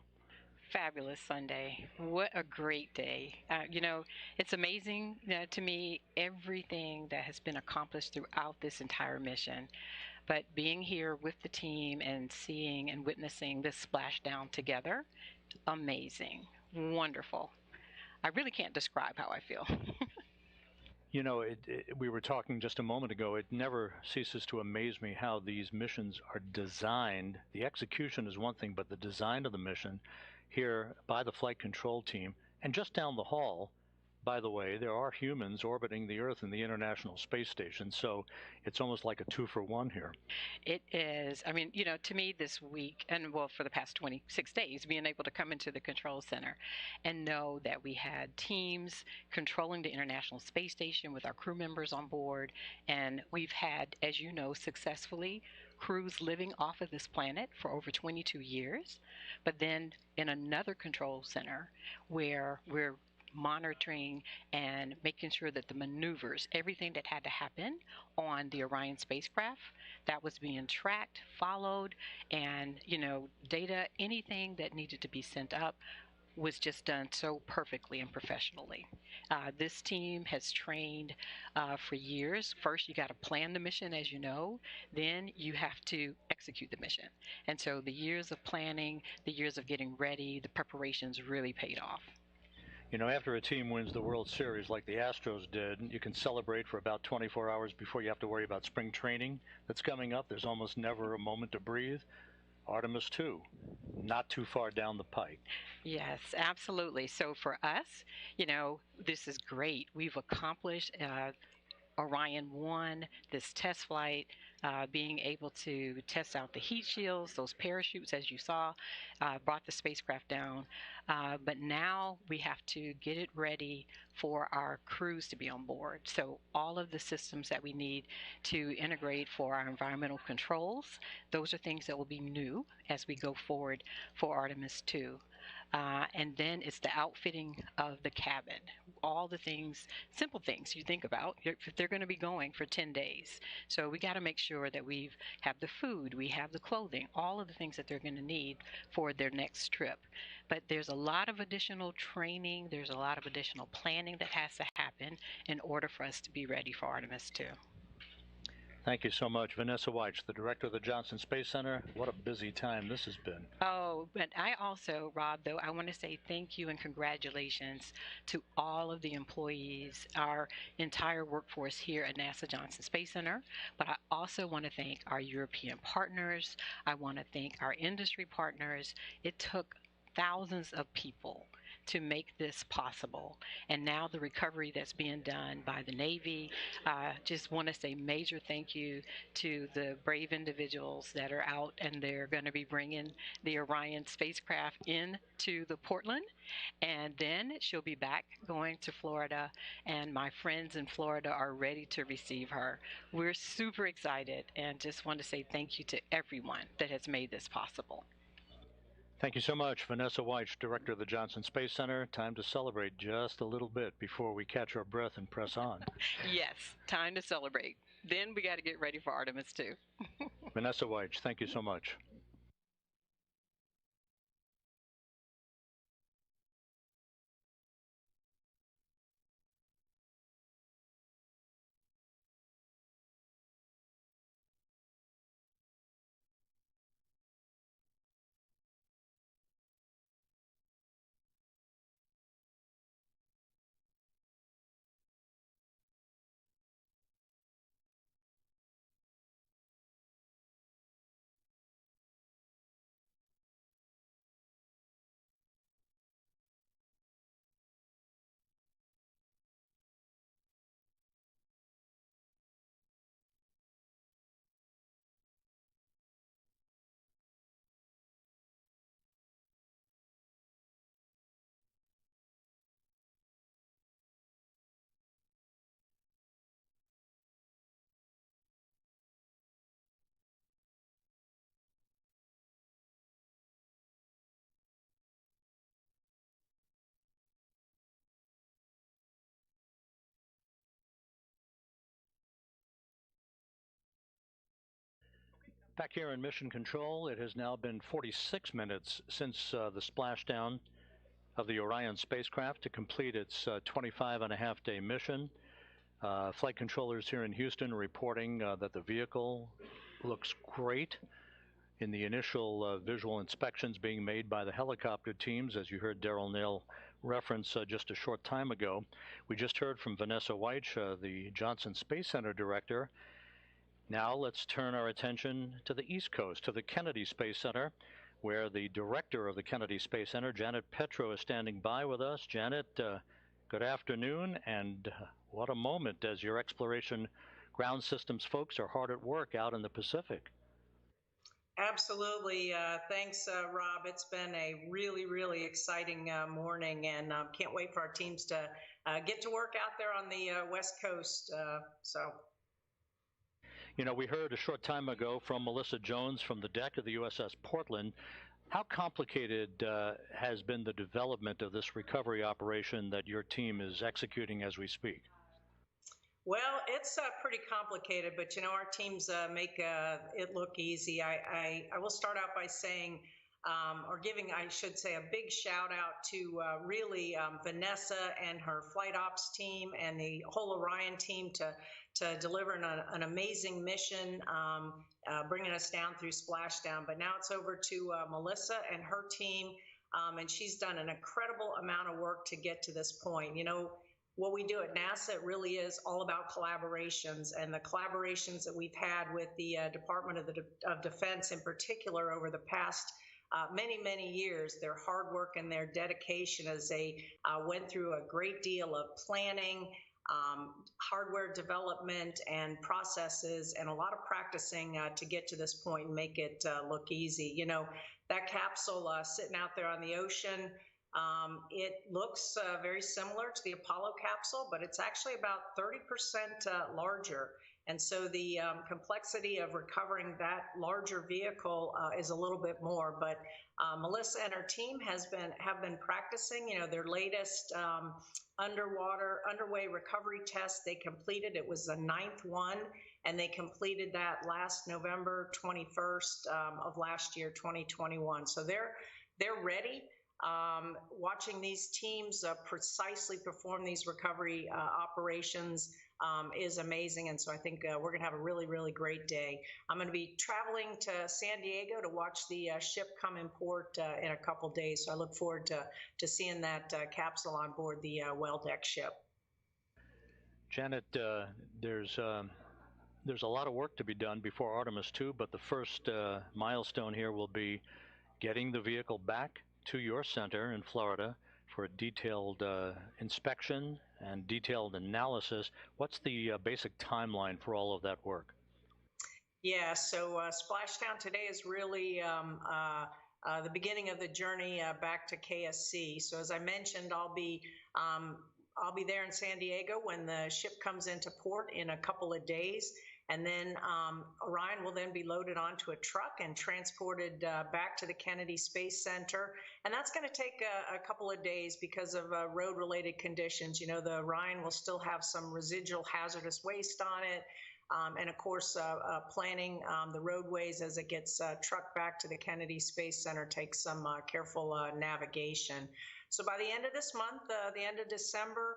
Fabulous Sunday. What a great day. You know, it's amazing to me everything that has been accomplished throughout this entire mission. But being here with the team and seeing and witnessing this splashdown together, amazing, wonderful. I really can't describe how I feel. You know, we were talking just a moment ago, it never ceases to amaze me how these missions are designed. The execution is one thing, but the design of the mission here by the flight control team, and just down the hall, by the way, there are humans orbiting the Earth in the International Space Station, so it's almost like a 2-for-1 here. It is. I mean, you know, to me this week, and well, for the past 26 days, being able to come into the control center and know that we had teams controlling the International Space Station with our crew members on board, and we've had, as you know, successfully crews living off of this planet for over 22 years, but then in another control center where we're monitoring and making sure that the maneuvers, everything that had to happen on the Orion spacecraft, that was being tracked, followed, and, you know, data, anything that needed to be sent up was just done so perfectly and professionally. This team has trained for years. First, you got to plan the mission, as you know. Then you have to execute the mission. And so the years of planning, the years of getting ready, the preparations really paid off. You know, after a team wins the World Series like the Astros did, you can celebrate for about 24 hours before you have to worry about spring training that's coming up. There's almost never a moment to breathe. Artemis II, not too far down the pike. Yes, absolutely. So for us, you know, this is great. We've accomplished Orion 1, this test flight, being able to test out the heat shields, those parachutes, as you saw, brought the spacecraft down. But now we have to get it ready for our crews to be on board. So all of the systems that we need to integrate for our environmental controls, those are things that will be new as we go forward for Artemis II. And then it's the outfitting of the cabin. All the things, simple things you think about, if they're going to be going for 10 days. So we got to make sure that we have the food, we have the clothing, all of the things that they're going to need for their next trip. But there's a lot of additional training, there's a lot of additional planning that has to happen in order for us to be ready for Artemis II. Thank you so much. Vanessa Weich, the director of the Johnson Space Center. What a busy time this has been. Oh, but I also, Rob, though, I want to say thank you and congratulations to all of the employees, our entire workforce here at NASA Johnson Space Center. But I also want to thank our European partners. I want to thank our industry partners. It took thousands of people to make this possible. And now the recovery that's being done by the Navy, just want to say major thank you to the brave individuals that are out, and they're going to be bringing the Orion spacecraft into the Portland, and then she'll be back going to Florida, and my friends in Florida are ready to receive her. We're super excited and just want to say thank you to everyone that has made this possible. Thank you so much, Vanessa Weich, director of the Johnson Space Center. Time to celebrate just a little bit before we catch our breath and press on. Yes, time to celebrate. Then we got to get ready for Artemis II. Vanessa Weich, thank you so much. Back here in Mission Control, it has now been 46 minutes since the splashdown of the Orion spacecraft to complete its 25-and-a-half-day mission. Flight controllers here in Houston are reporting that the vehicle looks great in the initial visual inspections being made by the helicopter teams, as you heard Daryl Nail reference just a short time ago. We just heard from Vanessa Weich, the Johnson Space Center director. Now let's turn our attention to the East Coast, to the Kennedy Space Center, where the director of the Kennedy Space Center, Janet Petro, is standing by with us. Janet, good afternoon, and what a moment as your exploration ground systems folks are hard at work out in the Pacific. Absolutely. Thanks, Rob. It's been a really, really exciting morning, and can't wait for our teams to get to work out there on the West Coast. You know, we heard a short time ago from Melissa Jones from the deck of the USS Portland. How complicated has been the development of this recovery operation that your team is executing as we speak? Well, it's pretty complicated, but you know, our teams make it look easy. I will start out by saying, or giving, I should say, a big shout out to really Vanessa and her flight ops team and the whole Orion team to deliver an amazing mission, bringing us down through splashdown. But now it's over to Melissa and her team, and she's done an incredible amount of work to get to this point. You know, what we do at NASA, it really is all about collaborations, and the collaborations that we've had with the Department of Defense in particular over the past many, many years, their hard work and their dedication as they went through a great deal of planning, hardware development and processes, and a lot of practicing to get to this point and make it look easy. You know, that capsule sitting out there on the ocean, it looks very similar to the Apollo capsule, but it's actually about 30% larger. And so the complexity of recovering that larger vehicle is a little bit more. But Melissa and her team have been practicing, you know, their latest underway recovery test. They completed, it was the 9th one, and they completed that last November 21st of last year, 2021. So they're ready. Watching these teams precisely perform these recovery operations is amazing. And so I think we're going to have a really, really great day. I'm going to be traveling to San Diego to watch the ship come in port in a couple days. So I look forward to seeing that capsule on board the well-deck ship. Janet, there's a lot of work to be done before Artemis II, but the first milestone here will be getting the vehicle back to your center in Florida for a detailed inspection and detailed analysis. What's the basic timeline for all of that work? Yeah, so Splashdown today is really the beginning of the journey back to KSC. So as I mentioned, I'll be there in San Diego when the ship comes into port in a couple of days. And then Orion will then be loaded onto a truck and transported back to the Kennedy Space Center. And that's going to take a couple of days because of road-related conditions. You know, the Orion will still have some residual hazardous waste on it. And of course, planning the roadways as it gets trucked back to the Kennedy Space Center takes some careful navigation. So by the end of this month, the end of December,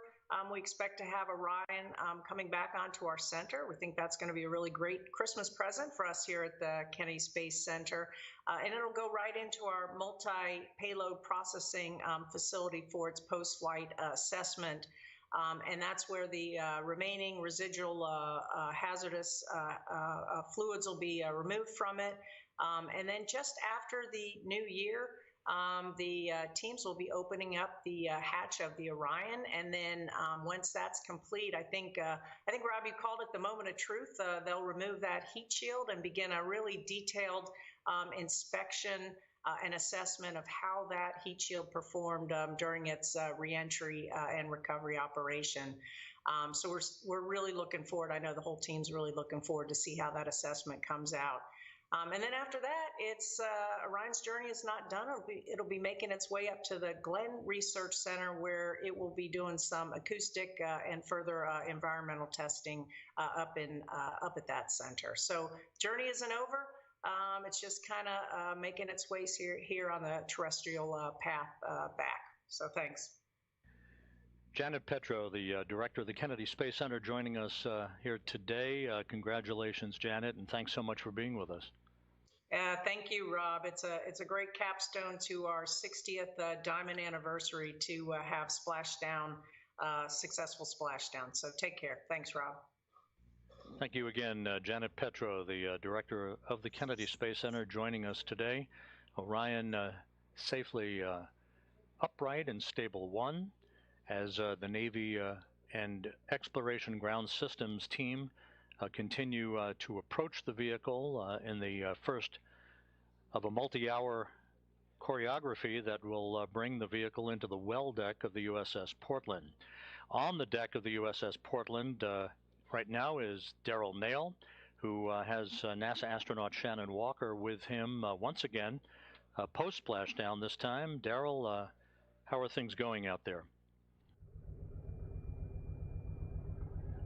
we expect to have Orion coming back onto our center. We think that's going to be a really great Christmas present for us here at the Kennedy Space Center. And it'll go right into our multi-payload processing facility for its post-flight assessment. And that's where the remaining residual hazardous fluids will be removed from it. And then just after the new year, the teams will be opening up the hatch of the Orion, and then once that's complete, I think Rob, you called it the moment of truth. They'll remove that heat shield and begin a really detailed inspection and assessment of how that heat shield performed during its reentry and recovery operation. So we're really looking forward. I know the whole team's really looking forward to see how that assessment comes out. And then after that, it's Orion's journey is not done. It'll be making its way up to the Glenn Research Center, where it will be doing some acoustic and further environmental testing up at that center. So journey isn't over. It's just kind of making its way here on the terrestrial path back. So thanks. Janet Petro, the director of the Kennedy Space Center, joining us here today. Congratulations, Janet, and thanks so much for being with us. Thank you, Rob. It's a great capstone to our 60th diamond anniversary to have Splashdown, successful Splashdown. So take care. Thanks, Rob. Thank you again, Janet Petro, the director of the Kennedy Space Center, joining us today. Orion safely upright and stable one, as the Navy and Exploration Ground Systems team continue to approach the vehicle in the first of a multi-hour choreography that will bring the vehicle into the well deck of the USS Portland. On the deck of the USS Portland right now is Darrell Nail, who has NASA astronaut Shannon Walker with him once again, post-splashdown this time. Darrell, how are things going out there?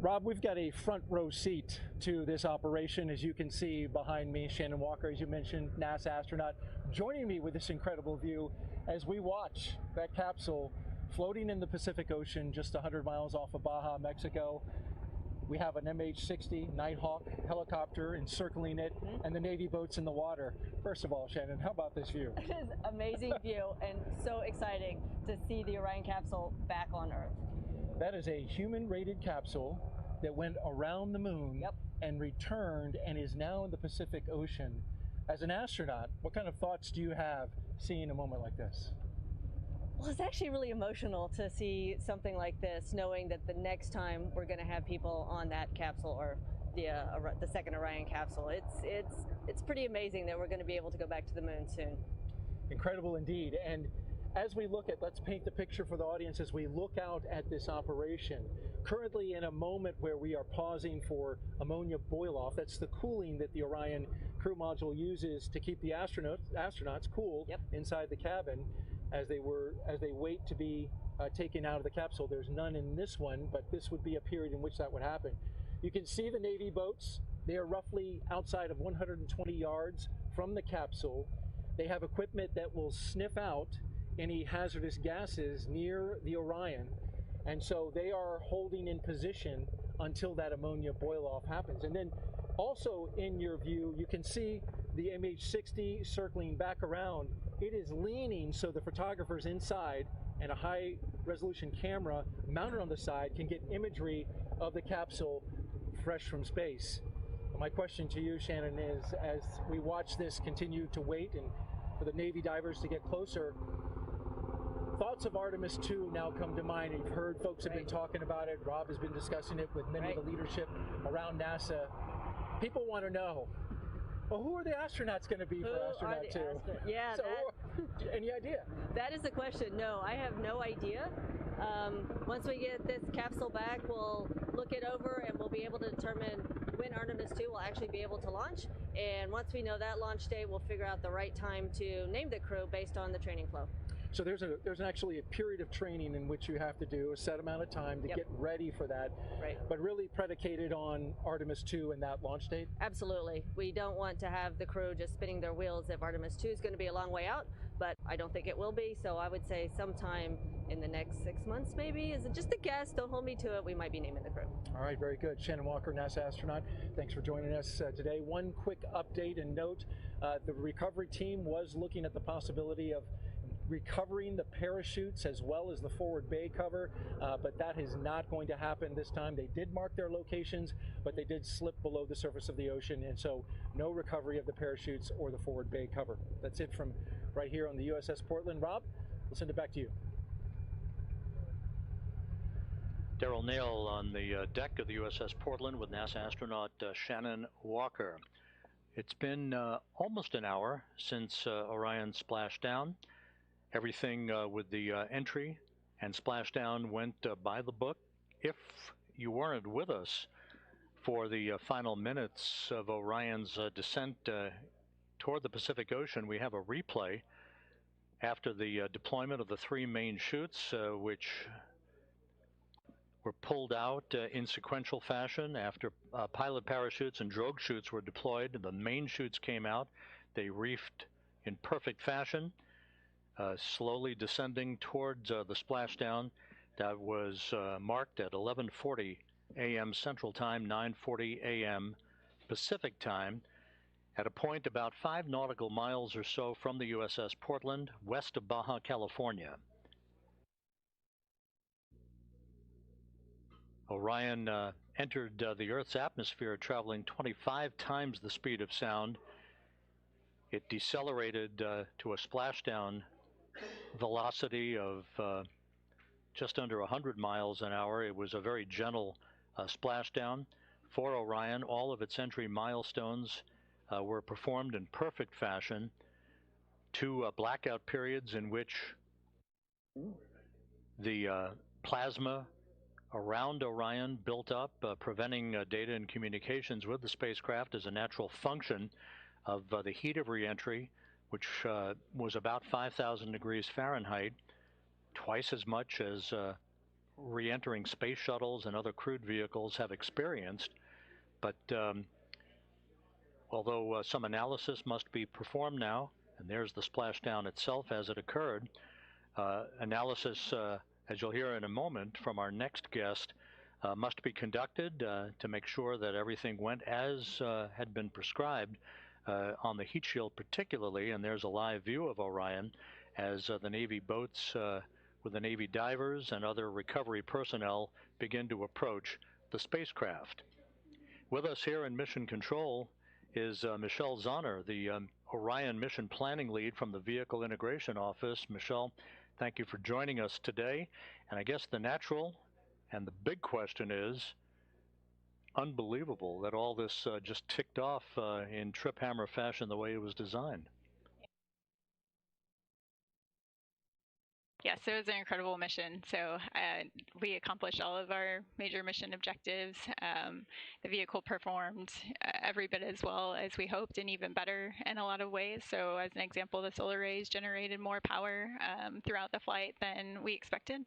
Rob, we've got a front row seat to this operation. As you can see behind me, Shannon Walker, as you mentioned, NASA astronaut, joining me with this incredible view as we watch that capsule floating in the Pacific Ocean just 100 miles off of Baja, Mexico. We have an MH-60 Nighthawk helicopter encircling it and the Navy boats in the water. First of all, Shannon, how about this view? It is an amazing view and so exciting to see the Orion capsule back on Earth. That is a human-rated capsule that went around the moon and returned and is now in the Pacific Ocean. As an astronaut, what kind of thoughts do you have seeing a moment like this? Well, it's actually really emotional to see something like this, knowing that the next time we're going to have people on that capsule, or the second Orion capsule. It's pretty amazing that we're going to be able to go back to the moon soon. Incredible indeed. And as we look at, let's paint the picture for the audience as we look out at this operation. Currently in a moment where we are pausing for ammonia boil-off. That's the cooling that the Orion crew module uses to keep the astronauts cool inside the cabin as they wait to be taken out of the capsule. There's none in this one, but this would be a period in which that would happen. You can see the Navy boats. They are roughly outside of 120 yards from the capsule. They have equipment that will sniff out any hazardous gases near the Orion. And so they are holding in position until that ammonia boil off happens. And then also in your view, you can see the MH60 circling back around. It is leaning so the photographers inside and a high resolution camera mounted on the side can get imagery of the capsule fresh from space. My question to you, Shannon, is as we watch this continue to wait and for the Navy divers to get closer, thoughts of Artemis II now come to mind. You've heard folks have been talking about it. Rob has been discussing it with many of the leadership around NASA. People want to know, well, who are the astronauts going to be for Astronaut 2? Yeah. So, any idea? That is the question. No, I have no idea. Once we get this capsule back, we'll look it over and we'll be able to determine when Artemis 2 will actually be able to launch. And once we know that launch date, we'll figure out the right time to name the crew based on the training flow. So there's actually a period of training in which you have to do a set amount of time to get ready for that, but really predicated on Artemis 2 and that launch date? Absolutely. We don't want to have the crew just spinning their wheels if Artemis 2 is going to be a long way out, but I don't think it will be, so I would say sometime in the next 6 months maybe. Is it just a guess? Don't hold me to it. We might be naming the crew. All right, very good. Shannon Walker, NASA astronaut, thanks for joining us today. One quick update and note, the recovery team was looking at the possibility of recovering the parachutes as well as the forward bay cover, but that is not going to happen this time. They did mark their locations, but they did slip below the surface of the ocean, and so no recovery of the parachutes or the forward bay cover. That's it from right here on the USS Portland. Rob, we'll send it back to you. Daryl Nail on the deck of the USS Portland with NASA astronaut Shannon Walker. It's been almost an hour since Orion splashed down. Everything with the entry and splashdown went by the book. If you weren't with us for the final minutes of Orion's descent toward the Pacific Ocean, we have a replay after the deployment of the three main chutes, which were pulled out in sequential fashion after pilot parachutes and drogue chutes were deployed. The main chutes came out. They reefed in perfect fashion. Slowly descending towards the splashdown that was marked at 11:40 a.m. Central Time, 9:40 a.m. Pacific Time, at a point about 5 nautical miles or so from the USS Portland, west of Baja, California. Orion entered the Earth's atmosphere traveling 25 times the speed of sound. It decelerated to a splashdown velocity of just under 100 miles an hour. It was a very gentle splashdown for Orion. All of its entry milestones were performed in perfect fashion. 2 blackout periods in which the plasma around Orion built up, preventing data and communications with the spacecraft as a natural function of the heat of reentry, which was about 5,000 degrees Fahrenheit, twice as much as re-entering space shuttles and other crewed vehicles have experienced. But although some analysis must be performed now, and there's the splashdown itself as it occurred, analysis, as you'll hear in a moment from our next guest, must be conducted to make sure that everything went as had been prescribed. On the heat shield particularly, and there's a live view of Orion as the Navy boats with the Navy divers and other recovery personnel begin to approach the spacecraft. With us here in Mission Control is Michelle Zahner, the Orion Mission Planning Lead from the Vehicle Integration Office. Michelle, thank you for joining us today. And I guess the natural and the big question is, unbelievable that all this just ticked off in trip hammer fashion the way it was designed. Yes, it was an incredible mission. So we accomplished all of our major mission objectives. The vehicle performed every bit as well as we hoped, and even better in a lot of ways. So as an example, the solar rays generated more power throughout the flight than we expected.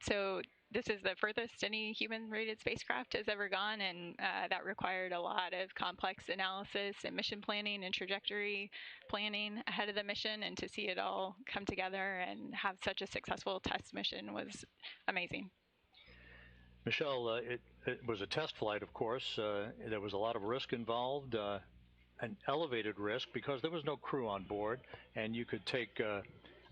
So this is the furthest any human-rated spacecraft has ever gone, and that required a lot of complex analysis and mission planning and trajectory planning ahead of the mission, and to see it all come together and have such a successful test mission was amazing. Michelle, it was a test flight, of course. There was a lot of risk involved, an elevated risk because there was no crew on board, and you could take,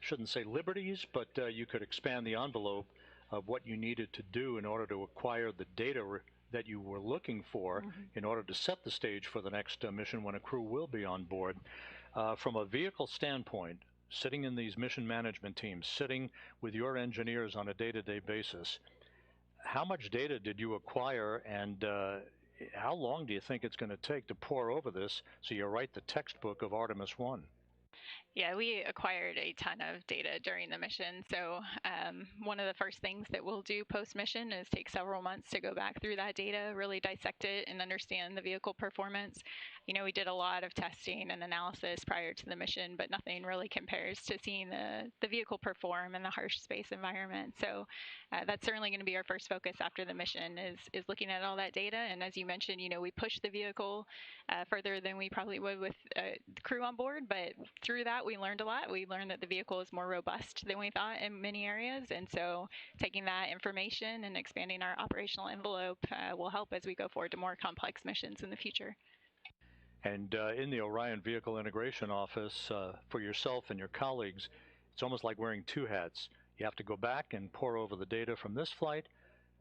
shouldn't say liberties, but you could expand the envelope of what you needed to do in order to acquire the data that you were looking for in order to set the stage for the next mission when a crew will be on board. From a vehicle standpoint, sitting in these mission management teams, sitting with your engineers on a day-to-day basis, how much data did you acquire, and how long do you think it's going to take to pore over this so you write the textbook of Artemis I? Yeah, we acquired a ton of data during the mission. So one of the first things that we'll do post-mission is take several months to go back through that data, really dissect it, and understand the vehicle performance. You know, we did a lot of testing and analysis prior to the mission, but nothing really compares to seeing the vehicle perform in the harsh space environment. So that's certainly going to be our first focus after the mission is looking at all that data. And as you mentioned, you know, we pushed the vehicle further than we probably would with the crew on board, but through that, we learned a lot. We learned that the vehicle is more robust than we thought in many areas. And so taking that information and expanding our operational envelope will help as we go forward to more complex missions in the future. And in the Orion Vehicle Integration Office, for yourself and your colleagues, it's almost like wearing two hats. You have to go back and pore over the data from this flight,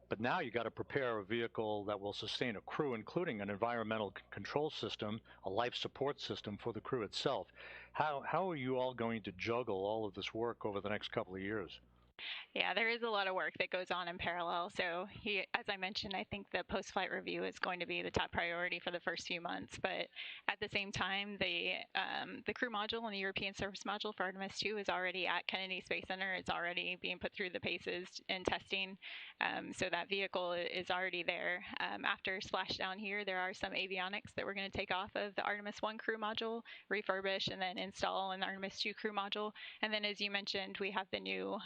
but now you got to prepare a vehicle that will sustain a crew, including an environmental control system, a life support system for the crew itself. How are you all going to juggle all of this work over the next couple of years? Yeah, there is a lot of work that goes on in parallel. So as I mentioned, I think the post-flight review is going to be the top priority for the first few months. But at the same time, the crew module and the European Service Module for Artemis II is already at Kennedy Space Center. It's already being put through the paces and testing. So that vehicle is already there. After splashdown here, there are some avionics that we're going to take off of the Artemis I crew module, refurbish, and then install in the Artemis II crew module. And then, as you mentioned, we have the new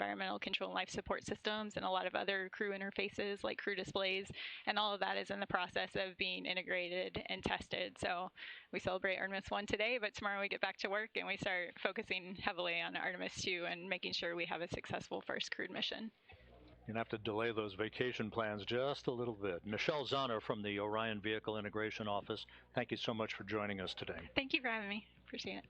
environmental control and life support systems and a lot of other crew interfaces like crew displays, and all of that is in the process of being integrated and tested. So we celebrate Artemis I today, but tomorrow we get back to work and we start focusing heavily on Artemis II and making sure we have a successful first crewed mission. You're going to have to delay those vacation plans just a little bit. Michelle Zahner from the Orion Vehicle Integration Office, thank you so much for joining us today. Thank you for having me. Appreciate it.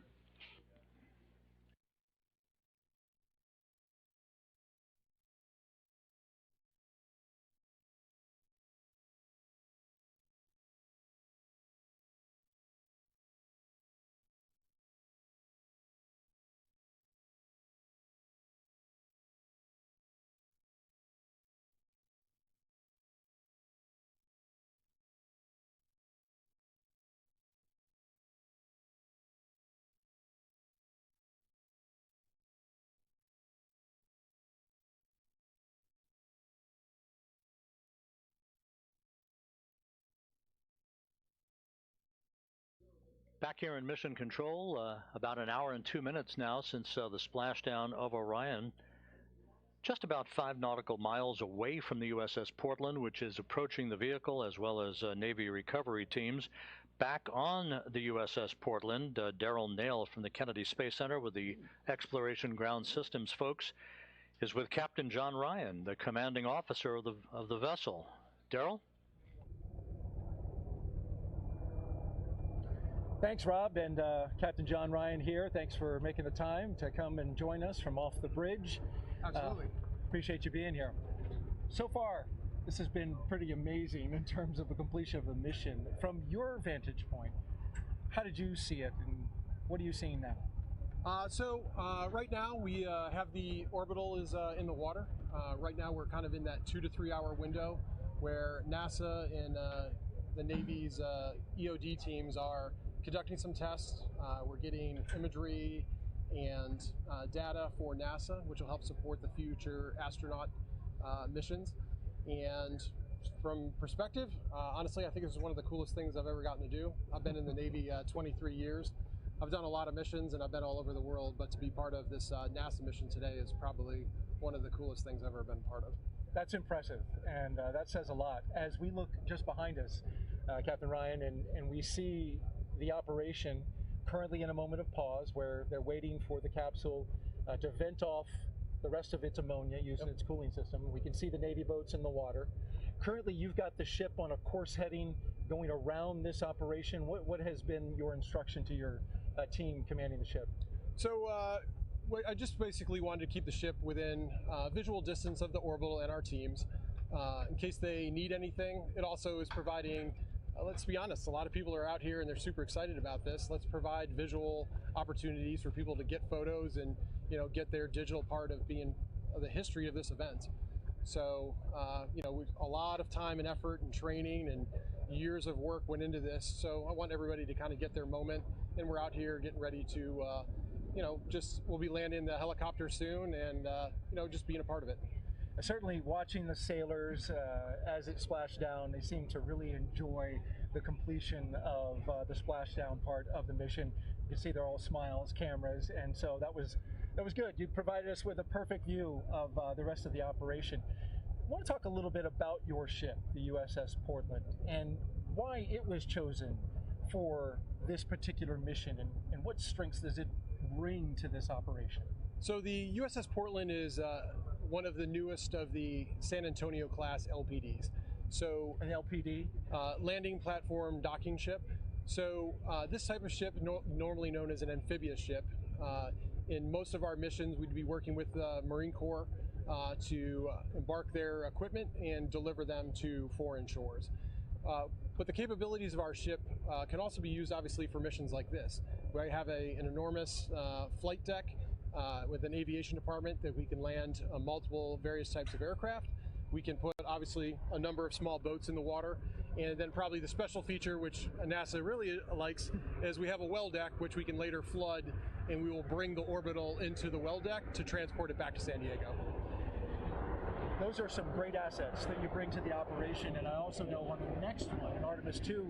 Back here in Mission Control, about an hour and 2 minutes now since the splashdown of Orion. Just about 5 nautical miles away from the USS Portland, which is approaching the vehicle, as well as Navy recovery teams. Back on the USS Portland, Daryl Nail from the Kennedy Space Center with the Exploration Ground Systems folks is with Captain John Ryan, the commanding officer of the vessel. Daryl? Thanks, Rob, and Captain John Ryan here. Thanks for making the time to come and join us from off the bridge. Absolutely. Appreciate you being here. So far, this has been pretty amazing in terms of the completion of the mission. From your vantage point, how did you see it, and what are you seeing now? Right now we have the orbital is in the water. Right now we're kind of in that 2 to 3 hour window where NASA and the Navy's EOD teams are conducting some tests. We're getting imagery and data for NASA, which will help support the future astronaut missions. And from perspective, honestly, I think this is one of the coolest things I've ever gotten to do. I've been in the Navy 23 years. I've done a lot of missions and I've been all over the world, but to be part of this NASA mission today is probably one of the coolest things I've ever been part of. That's impressive, and that says a lot. As we look just behind us, Captain Ryan, and we see the operation currently in a moment of pause where they're waiting for the capsule to vent off the rest of its ammonia using its cooling system. We can see the Navy boats in the water. Currently, you've got the ship on a course heading going around this operation. What has been your instruction to your team commanding the ship? So I just basically wanted to keep the ship within visual distance of the orbital and our teams in case they need anything. It also is providing, let's be honest, a lot of people are out here and they're super excited about this. Let's provide visual opportunities for people to get photos and, you know, get their digital part of being the history of this event. So, you know, a lot of time and effort and training and years of work went into this. So I want everybody to kind of get their moment, and we're out here getting ready to, you know, we'll be landing the helicopter soon and, you know, just being a part of it. Certainly watching the sailors as it splashed down, they seem to really enjoy the completion of the splashdown part of the mission. You can see they're all smiles, cameras, and so that was good. You provided us with a perfect view of the rest of the operation. I want to talk a little bit about your ship, the USS Portland, and why it was chosen for this particular mission, and what strengths does it bring to this operation? So the USS Portland is one of the newest of the San Antonio class LPDs. So an LPD? Landing platform docking ship. So this type of ship, normally known as an amphibious ship, in most of our missions we'd be working with the Marine Corps to embark their equipment and deliver them to foreign shores. But the capabilities of our ship can also be used obviously for missions like this. We have an enormous flight deck with an aviation department that we can land multiple various types of aircraft. We can put obviously a number of small boats in the water, and then probably the special feature which NASA really likes is we have a well deck which we can later flood, and we will bring the orbital into the well deck to transport it back to San Diego. Those are some great assets that you bring to the operation, and I also know on the next one, in Artemis II,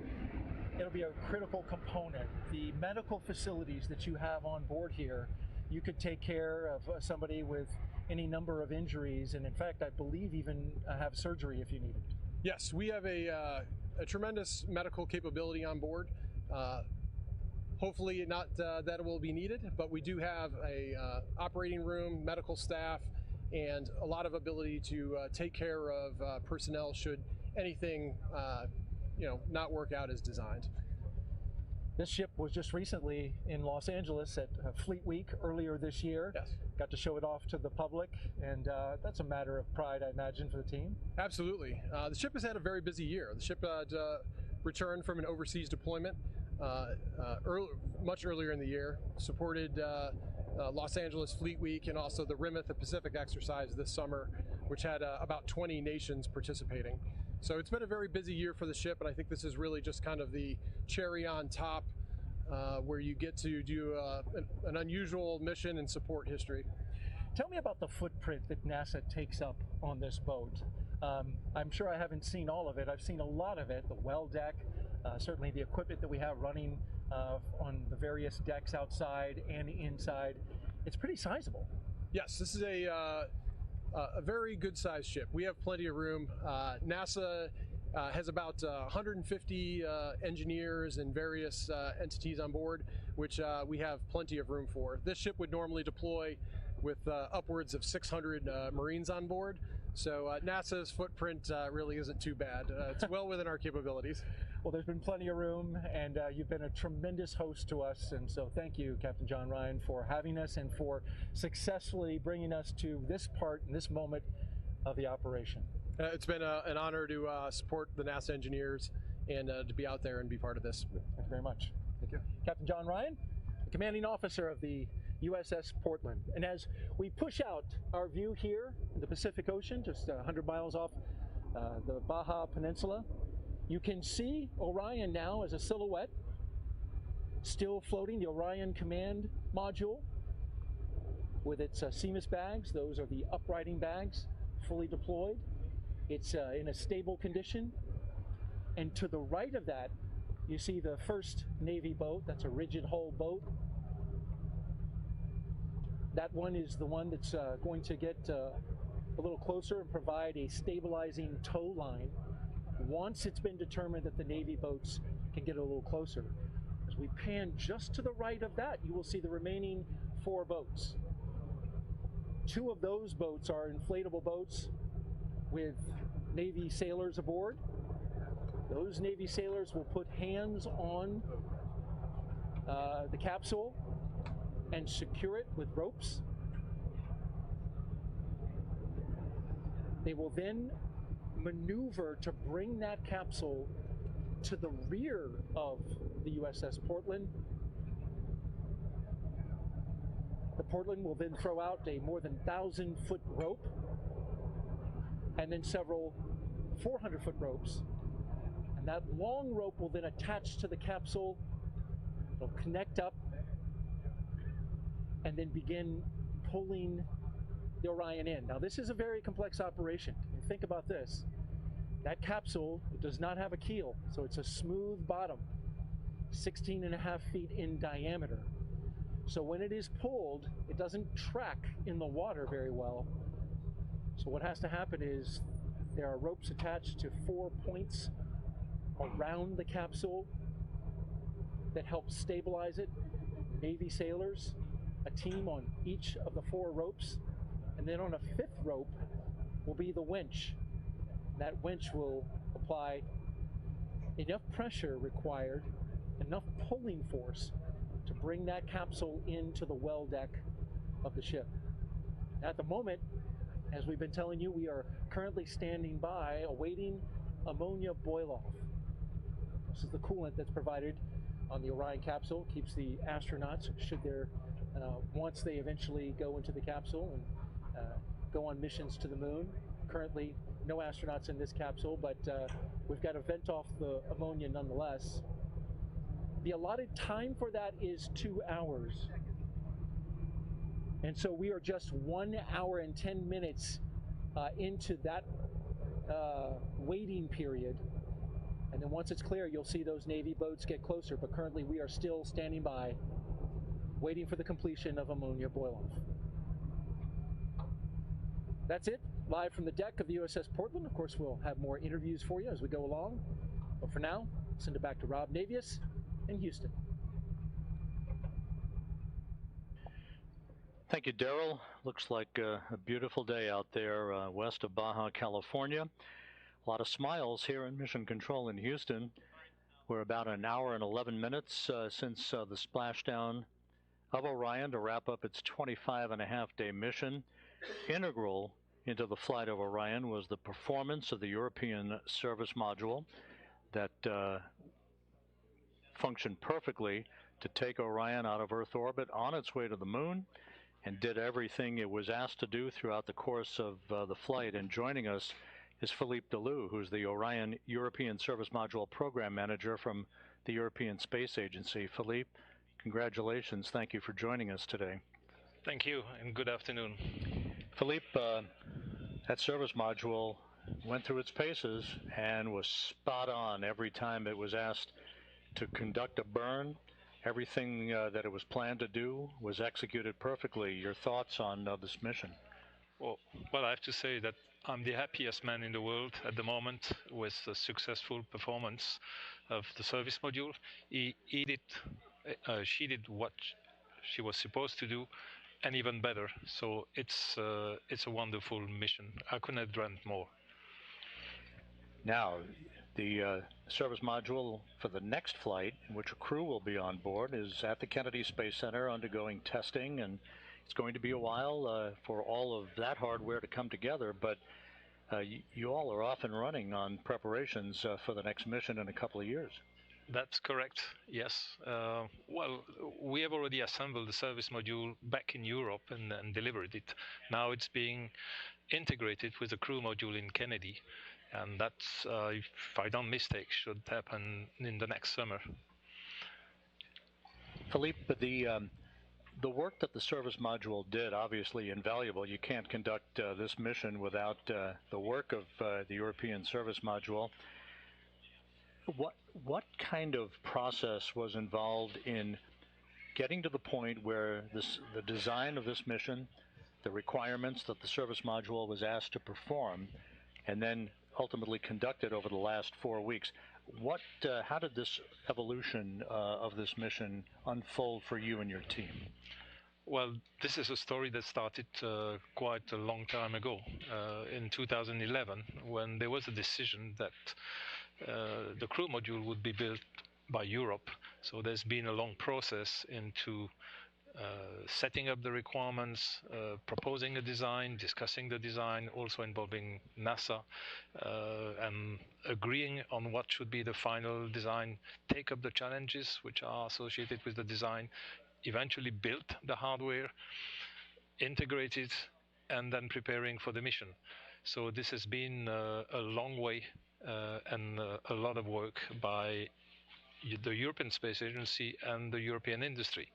it'll be a critical component. The medical facilities that you have on board here, you could take care of somebody with any number of injuries, and in fact, I believe even have surgery if you need it. Yes, we have a tremendous medical capability on board. Hopefully not that it will be needed, but we do have a operating room, medical staff, and a lot of ability to take care of personnel should anything you know, not work out as designed. This ship was just recently in Los Angeles at Fleet Week earlier this year. Yes. Got to show it off to the public, and that's a matter of pride, I imagine, for the team. Absolutely. The ship has had a very busy year. The ship returned from an overseas deployment much earlier in the year, supported Los Angeles Fleet Week and also the Rim of the Pacific exercise this summer, which had about 20 nations participating. So it's been a very busy year for the ship, and I think this is really just kind of the cherry on top where you get to do an unusual mission and support history. Tell me about the footprint that NASA takes up on this boat. I'm sure I haven't seen all of it. I've seen a lot of it, the well deck, certainly the equipment that we have running on the various decks outside and inside. It's pretty sizable. Yes, this is a very good sized ship. We have plenty of room. NASA has about 150 engineers and various entities on board, which we have plenty of room for. This ship would normally deploy with upwards of 600 Marines on board. So NASA's footprint really isn't too bad. It's well within our capabilities. Well, there's been plenty of room, and you've been a tremendous host to us, and so thank you, Captain John Ryan, for having us and for successfully bringing us to this part and this moment of the operation. It's been an honor to support the NASA engineers and to be out there and be part of this. Thank you very much. Thank you. Captain John Ryan, the commanding officer of the USS Portland. And as we push out our view here in the Pacific Ocean, just 100 miles off the Baja Peninsula, you can see Orion now as a silhouette, still floating, the Orion Command Module with its CMIS bags. Those are the uprighting bags, fully deployed. It's in a stable condition. And to the right of that, you see the first Navy boat. That's a rigid hull boat. That one is the one that's going to get a little closer and provide a stabilizing tow line once it's been determined that the Navy boats can get a little closer. As we pan just to the right of that, you will see the remaining 4 boats. 2 of those boats are inflatable boats with Navy sailors aboard. Those Navy sailors will put hands on the capsule and secure it with ropes. They will then maneuver to bring that capsule to the rear of the USS Portland. The Portland will then throw out a more than 1,000-foot rope and then several 400-foot ropes. And that long rope will then attach to the capsule. It'll connect up and then begin pulling the Orion in. Now, this is a very complex operation. And think about this. That capsule does not have a keel, so it's a smooth bottom, 16.5 feet in diameter. So when it is pulled, it doesn't track in the water very well. So what has to happen is there are ropes attached to 4 points around the capsule that help stabilize it. Navy sailors, a team on each of the 4 ropes, and then on a 5th rope will be the winch. That winch will apply enough pressure required, enough pulling force to bring that capsule into the well deck of the ship. At the moment, as we've been telling you, we are currently standing by awaiting ammonia boil-off. This is the coolant that's provided on the Orion capsule, keeps the astronauts, once they eventually go into the capsule and go on missions to the moon. Currently, no astronauts in this capsule, but we've got to vent off the ammonia nonetheless. The allotted time for that is 2 hours. And so we are just 1 hour and 10 minutes into that waiting period. And then once it's clear, you'll see those Navy boats get closer. But currently, we are still standing by, waiting for the completion of ammonia boil-off. That's it. Live from the deck of the USS Portland. Of course, we'll have more interviews for you as we go along. But for now, send it back to Rob Navius in Houston. Thank you, Daryl. Looks like a beautiful day out there west of Baja, California. A lot of smiles here in Mission Control in Houston. We're about an hour and 11 minutes since the splashdown of Orion to wrap up its 25.5-day mission. Integral into the flight of Orion was the performance of the European service module that functioned perfectly to take Orion out of Earth orbit on its way to the moon, and did everything it was asked to do throughout the course of the flight. And joining us is Philippe Delou, who's the Orion European Service Module Program Manager from the European Space Agency. Philippe, congratulations. Thank you for joining us today. Thank you, and good afternoon. Philippe, that service module went through its paces and was spot on every time it was asked to conduct a burn. Everything that it was planned to do was executed perfectly. Your thoughts on this mission? Well, I have to say that I'm the happiest man in the world at the moment with the successful performance of the service module. She did what she was supposed to do, and even better. So it's a wonderful mission. I couldn't have dreamt more. Now, the service module for the next flight, in which a crew will be on board, is at the Kennedy Space Center undergoing testing, and it's going to be a while for all of that hardware to come together, but you all are off and running on preparations for the next mission in a couple of years. That's correct, yes. Well, we have already assembled the service module back in Europe and delivered it. Now it's being integrated with the crew module in Kennedy. And that's, if I don't mistake, should happen in the next summer. Philippe, the work that the service module did, obviously invaluable. You can't conduct this mission without the work of the European service module. What kind of process was involved in getting to the point where the design of this mission, the requirements that the service module was asked to perform, and then ultimately conducted over the last 4 weeks? How did this evolution of this mission unfold for you and your team? Well, this is a story that started quite a long time ago, in 2011, when there was a decision that the crew module would be built by Europe. So there's been a long process into setting up the requirements, proposing a design, discussing the design, also involving NASA, and agreeing on what should be the final design, take up the challenges which are associated with the design, eventually build the hardware, integrate it, and then preparing for the mission. So this has been a long way and a lot of work by the European Space Agency and the European industry.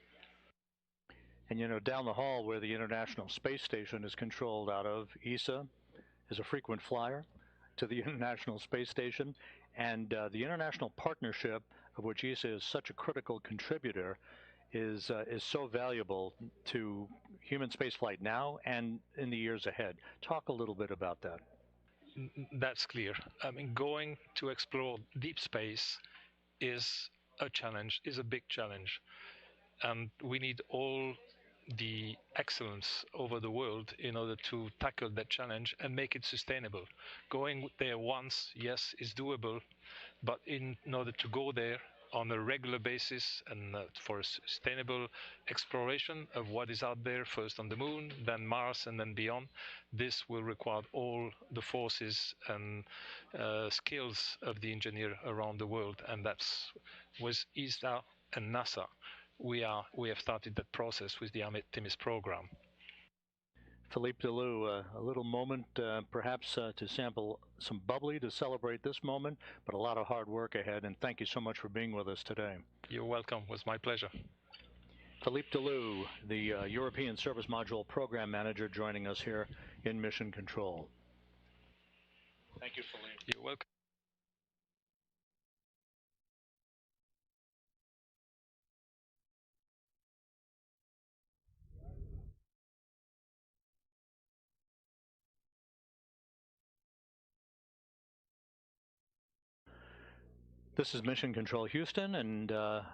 And you know, down the hall where the International Space Station is controlled out of, ESA is a frequent flyer to the International Space Station, and the international partnership, of which ESA is such a critical contributor, is so valuable to human spaceflight now and in the years ahead. Talk a little bit about that. That's clear. I mean, going to explore deep space is a challenge, is a big challenge. And we need all the excellence over the world in order to tackle that challenge and make it sustainable. Going there once, yes, is doable, but in order to go there on a regular basis and for a sustainable exploration of what is out there, first on the moon, then Mars, and then beyond, this will require all the forces and skills of the engineer around the world, and that's with ESA and NASA. We have started that process with the Artemis program. Philippe Delou, a little moment perhaps to sample some bubbly to celebrate this moment, but a lot of hard work ahead, and thank you so much for being with us today. You're welcome. It was my pleasure. Philippe Delou, the European Service Module Program Manager, joining us here in Mission Control. Thank you, Philippe. You're welcome. This is Mission Control Houston, and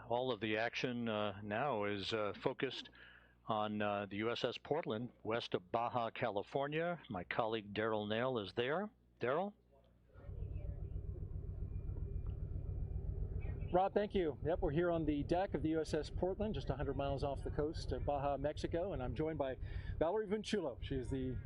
all of the action now is focused on the USS Portland, west of Baja, California. My colleague Daryl Nail is there. Daryl? Rob, thank you. Yep, we're here on the deck of the USS Portland, just 100 miles off the coast of Baja, Mexico, and I'm joined by Valerie Vinchulo. She is the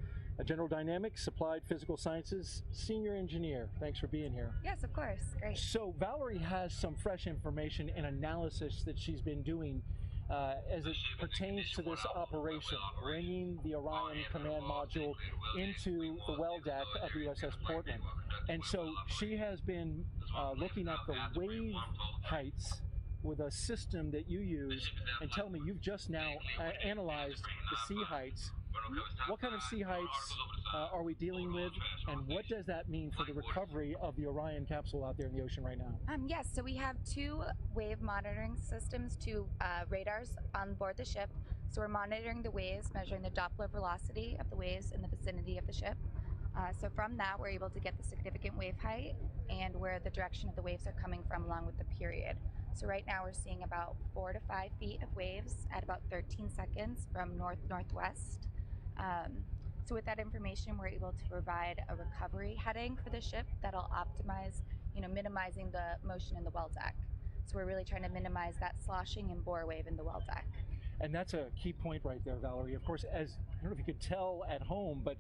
General Dynamics Applied Physical Sciences Senior Engineer. Thanks for being here. Yes, of course. Great. So Valerie has some fresh information and analysis that she's been doing as it pertains to this operation, bringing the Orion command module into the well deck of the USS Portland. And so she has been looking at the wave heights with a system that you use, and tell me, you've just now analyzed the sea heights. What kind of sea heights are we dealing with, and what does that mean for the recovery of the Orion capsule out there in the ocean right now? Yes, so we have two wave monitoring systems, two radars on board the ship. So we're monitoring the waves, measuring the Doppler velocity of the waves in the vicinity of the ship. So from that, we're able to get the significant wave height and where the direction of the waves are coming from along with the period. So right now we're seeing about 4 to 5 feet of waves at about 13 seconds from north-northwest. So with that information, we're able to provide a recovery heading for the ship that'll optimize, minimizing the motion in the well deck. So we're really trying to minimize that sloshing and bore wave in the well deck. And that's a key point right there, Valerie. Of course, as I don't know if you could tell at home, but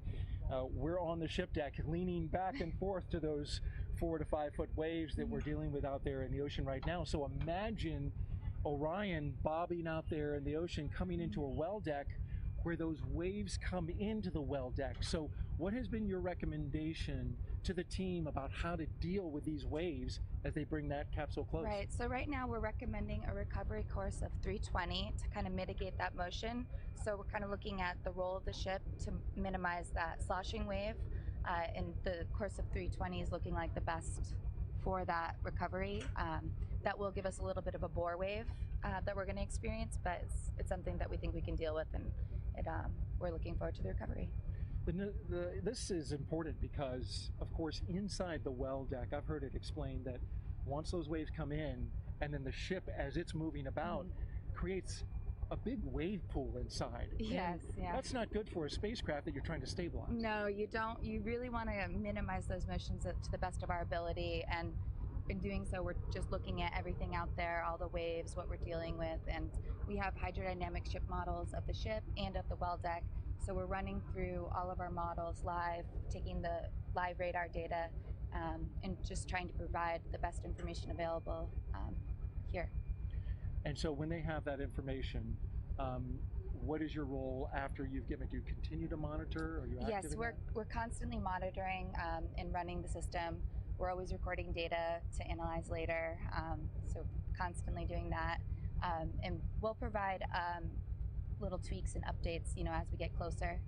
we're on the ship deck leaning back and forth to those 4 to 5 foot waves that we're dealing with out there in the ocean right now. So imagine Orion bobbing out there in the ocean, coming into a well deck where those waves come into the well deck. So what has been your recommendation to the team about how to deal with these waves as they bring that capsule close? Right, so right now we're recommending a recovery course of 320 to kind of mitigate that motion. So we're kind of looking at the roll of the ship to minimize that sloshing wave, and the course of 320 is looking like the best for that recovery. That will give us a little bit of a bore wave that we're going to experience, but it's something that we think we can deal with, and we're looking forward to the recovery. This is important because, of course, inside the well deck, I've heard it explained that once those waves come in, and then the ship, as it's moving about, creates a big wave pool inside. Yes, yeah. That's not good for a spacecraft that you're trying to stabilize. No, you don't. You really want to minimize those motions to the best of our ability, and in doing so, we're just looking at everything out there, all the waves, what we're dealing with, and we have hydrodynamic ship models of the ship and of the well deck. So we're running through all of our models live, taking the live radar data, and just trying to provide the best information available here. And so when they have that information, what is your role after you've given it? Do you continue to monitor? Are you active? Yes, we're constantly monitoring and running the system. We're always recording data to analyze later, so constantly doing that. And we'll provide little tweaks and updates, as we get closer.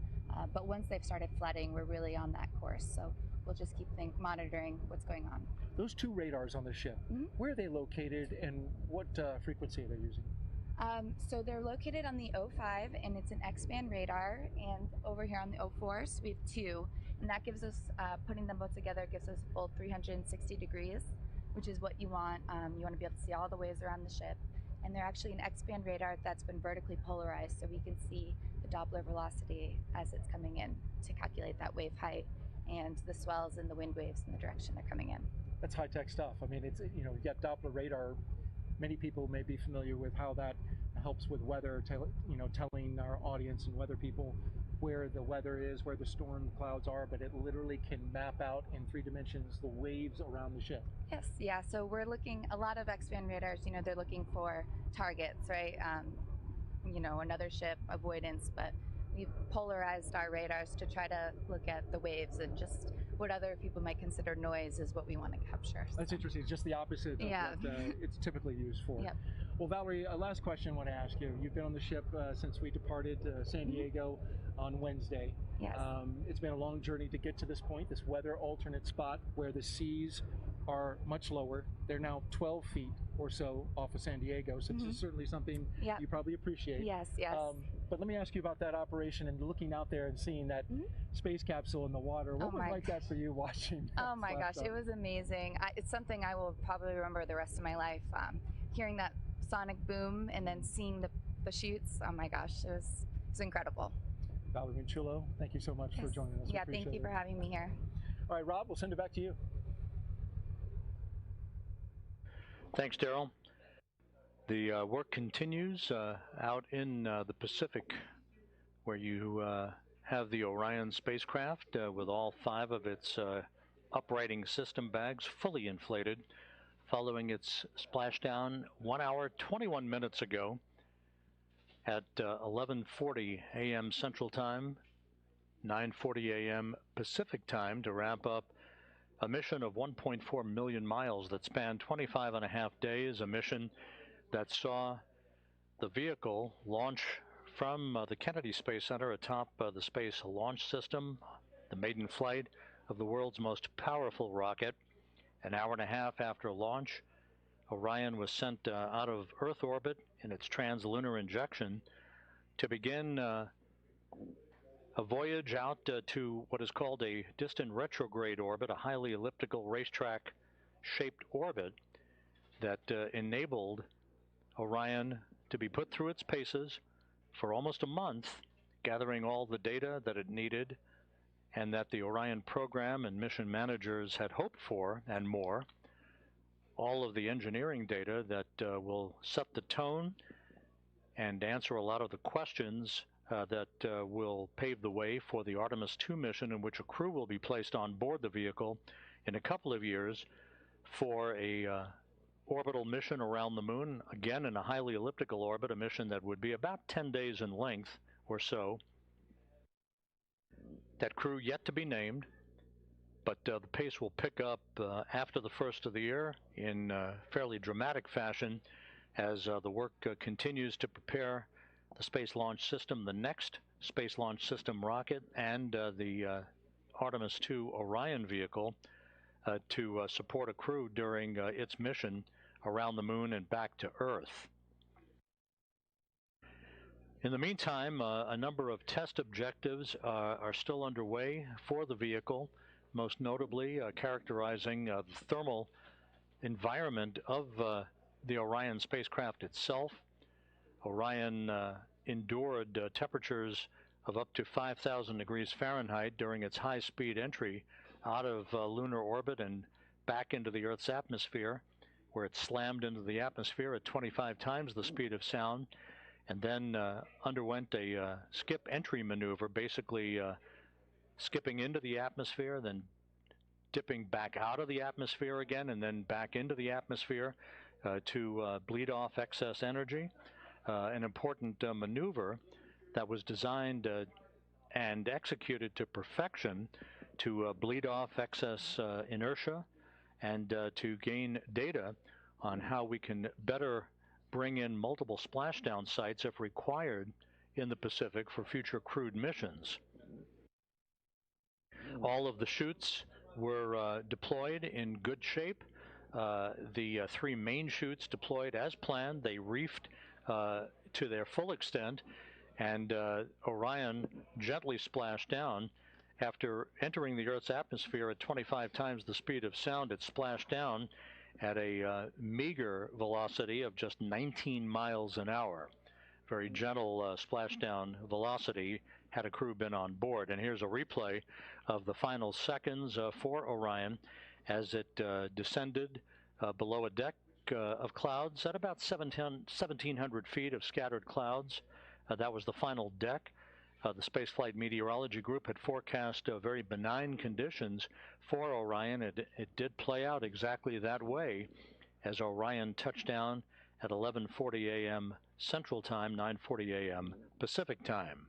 But once they've started flooding, we're really on that course. So we'll just keep monitoring what's going on. Those two radars on the ship, where are they located and what frequency are they using? So they're located on the 05, and it's an X-band radar, and over here on the 04, so we have two, and that gives us, putting them both together, gives us a full 360 degrees, which is what you want. You want to be able to see all the waves around the ship, and they're actually an X-band radar that's been vertically polarized, so we can see the Doppler velocity as it's coming in to calculate that wave height and the swells and the wind waves in the direction they're coming in. That's high-tech stuff. I mean, it's, you got Doppler radar. Many people may be familiar with how that helps with weather, telling our audience and weather people where the weather is, where the storm clouds are, but it literally can map out in 3 dimensions the waves around the ship. Yes, yeah, so we're looking, a lot of X-band radars, they're looking for targets, right? Another ship, avoidance, but we've polarized our radars to try to look at the waves, and just what other people might consider noise is what we want to capture. So. That's interesting. It's just the opposite of what it's typically used for. Yep. Well, Valerie, a last question I want to ask you. You've been on the ship since we departed San Diego on Wednesday. Yes. It's been a long journey to get to this point, this weather alternate spot where the seas are much lower. They're now 12 feet or so off of San Diego, so this is certainly something you probably appreciate. Yes, yes. But let me ask you about that operation and looking out there and seeing that space capsule in the water. What was like that for you watching? Oh my gosh, it was amazing. It's something I will probably remember the rest of my life. Hearing that sonic boom and then seeing the chutes, oh my gosh, it was incredible. Valerie Minchulo, thank you so much for joining us. Yeah, thank you for having me here. All right, Rob, we'll send it back to you. Thanks, Daryl. The work continues out in the Pacific, where you have the Orion spacecraft with all 5 of its uprighting system bags fully inflated, following its splashdown 1 hour, 21 minutes ago at 11:40 a.m. Central Time, 9:40 a.m. Pacific Time, to wrap up a mission of 1.4 million miles that spanned 25 and a half days, a mission that saw the vehicle launch from the Kennedy Space Center atop the Space Launch System, the maiden flight of the world's most powerful rocket. An hour and a half after launch, Orion was sent out of Earth orbit in its translunar injection to begin a voyage out to what is called a distant retrograde orbit, a highly elliptical racetrack-shaped orbit that enabled Orion to be put through its paces for almost a month, gathering all the data that it needed and that the Orion program and mission managers had hoped for, and more. All of the engineering data that will set the tone and answer a lot of the questions that will pave the way for the Artemis II mission, in which a crew will be placed on board the vehicle in a couple of years for a orbital mission around the moon, again in a highly elliptical orbit, a mission that would be about 10 days in length or so. That crew yet to be named, but the pace will pick up after the first of the year in fairly dramatic fashion as the work continues to prepare the Space Launch System, the next Space Launch System rocket, and the Artemis II Orion vehicle to support a crew during its mission around the moon and back to Earth. In the meantime, a number of test objectives are still underway for the vehicle, most notably characterizing the thermal environment of the Orion spacecraft itself. Orion endured temperatures of up to 5,000 degrees Fahrenheit during its high-speed entry out of lunar orbit and back into the Earth's atmosphere, where it slammed into the atmosphere at 25 times the speed of sound, and then underwent a skip entry maneuver, basically skipping into the atmosphere, then dipping back out of the atmosphere again, and then back into the atmosphere to bleed off excess energy. An important maneuver that was designed and executed to perfection to bleed off excess inertia and to gain data on how we can better bring in multiple splashdown sites if required in the Pacific for future crewed missions. All of the chutes were deployed in good shape. The three main chutes deployed as planned. They reefed to their full extent, and Orion gently splashed down. After entering the Earth's atmosphere at 25 times the speed of sound, it splashed down at a meager velocity of just 19 miles an hour. Very gentle splashdown velocity had a crew been on board. And here's a replay of the final seconds for Orion as it descended below a deck of clouds at about 1,700 feet of scattered clouds. That was the final deck. The Spaceflight Meteorology Group had forecast very benign conditions for Orion. It did play out exactly that way as Orion touched down at 11:40 a.m. Central Time, 9:40 a.m. Pacific Time.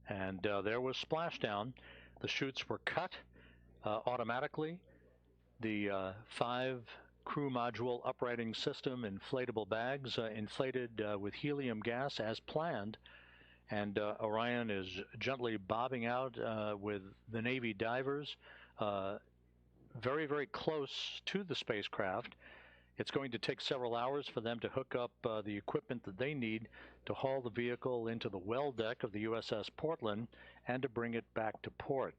And there was splashdown. The chutes were cut automatically. The 5 crew module uprighting system inflatable bags inflated with helium gas as planned, and Orion is gently bobbing out with the Navy divers very, very close to the spacecraft. It's going to take several hours for them to hook up the equipment that they need to haul the vehicle into the well deck of the USS Portland and to bring it back to port.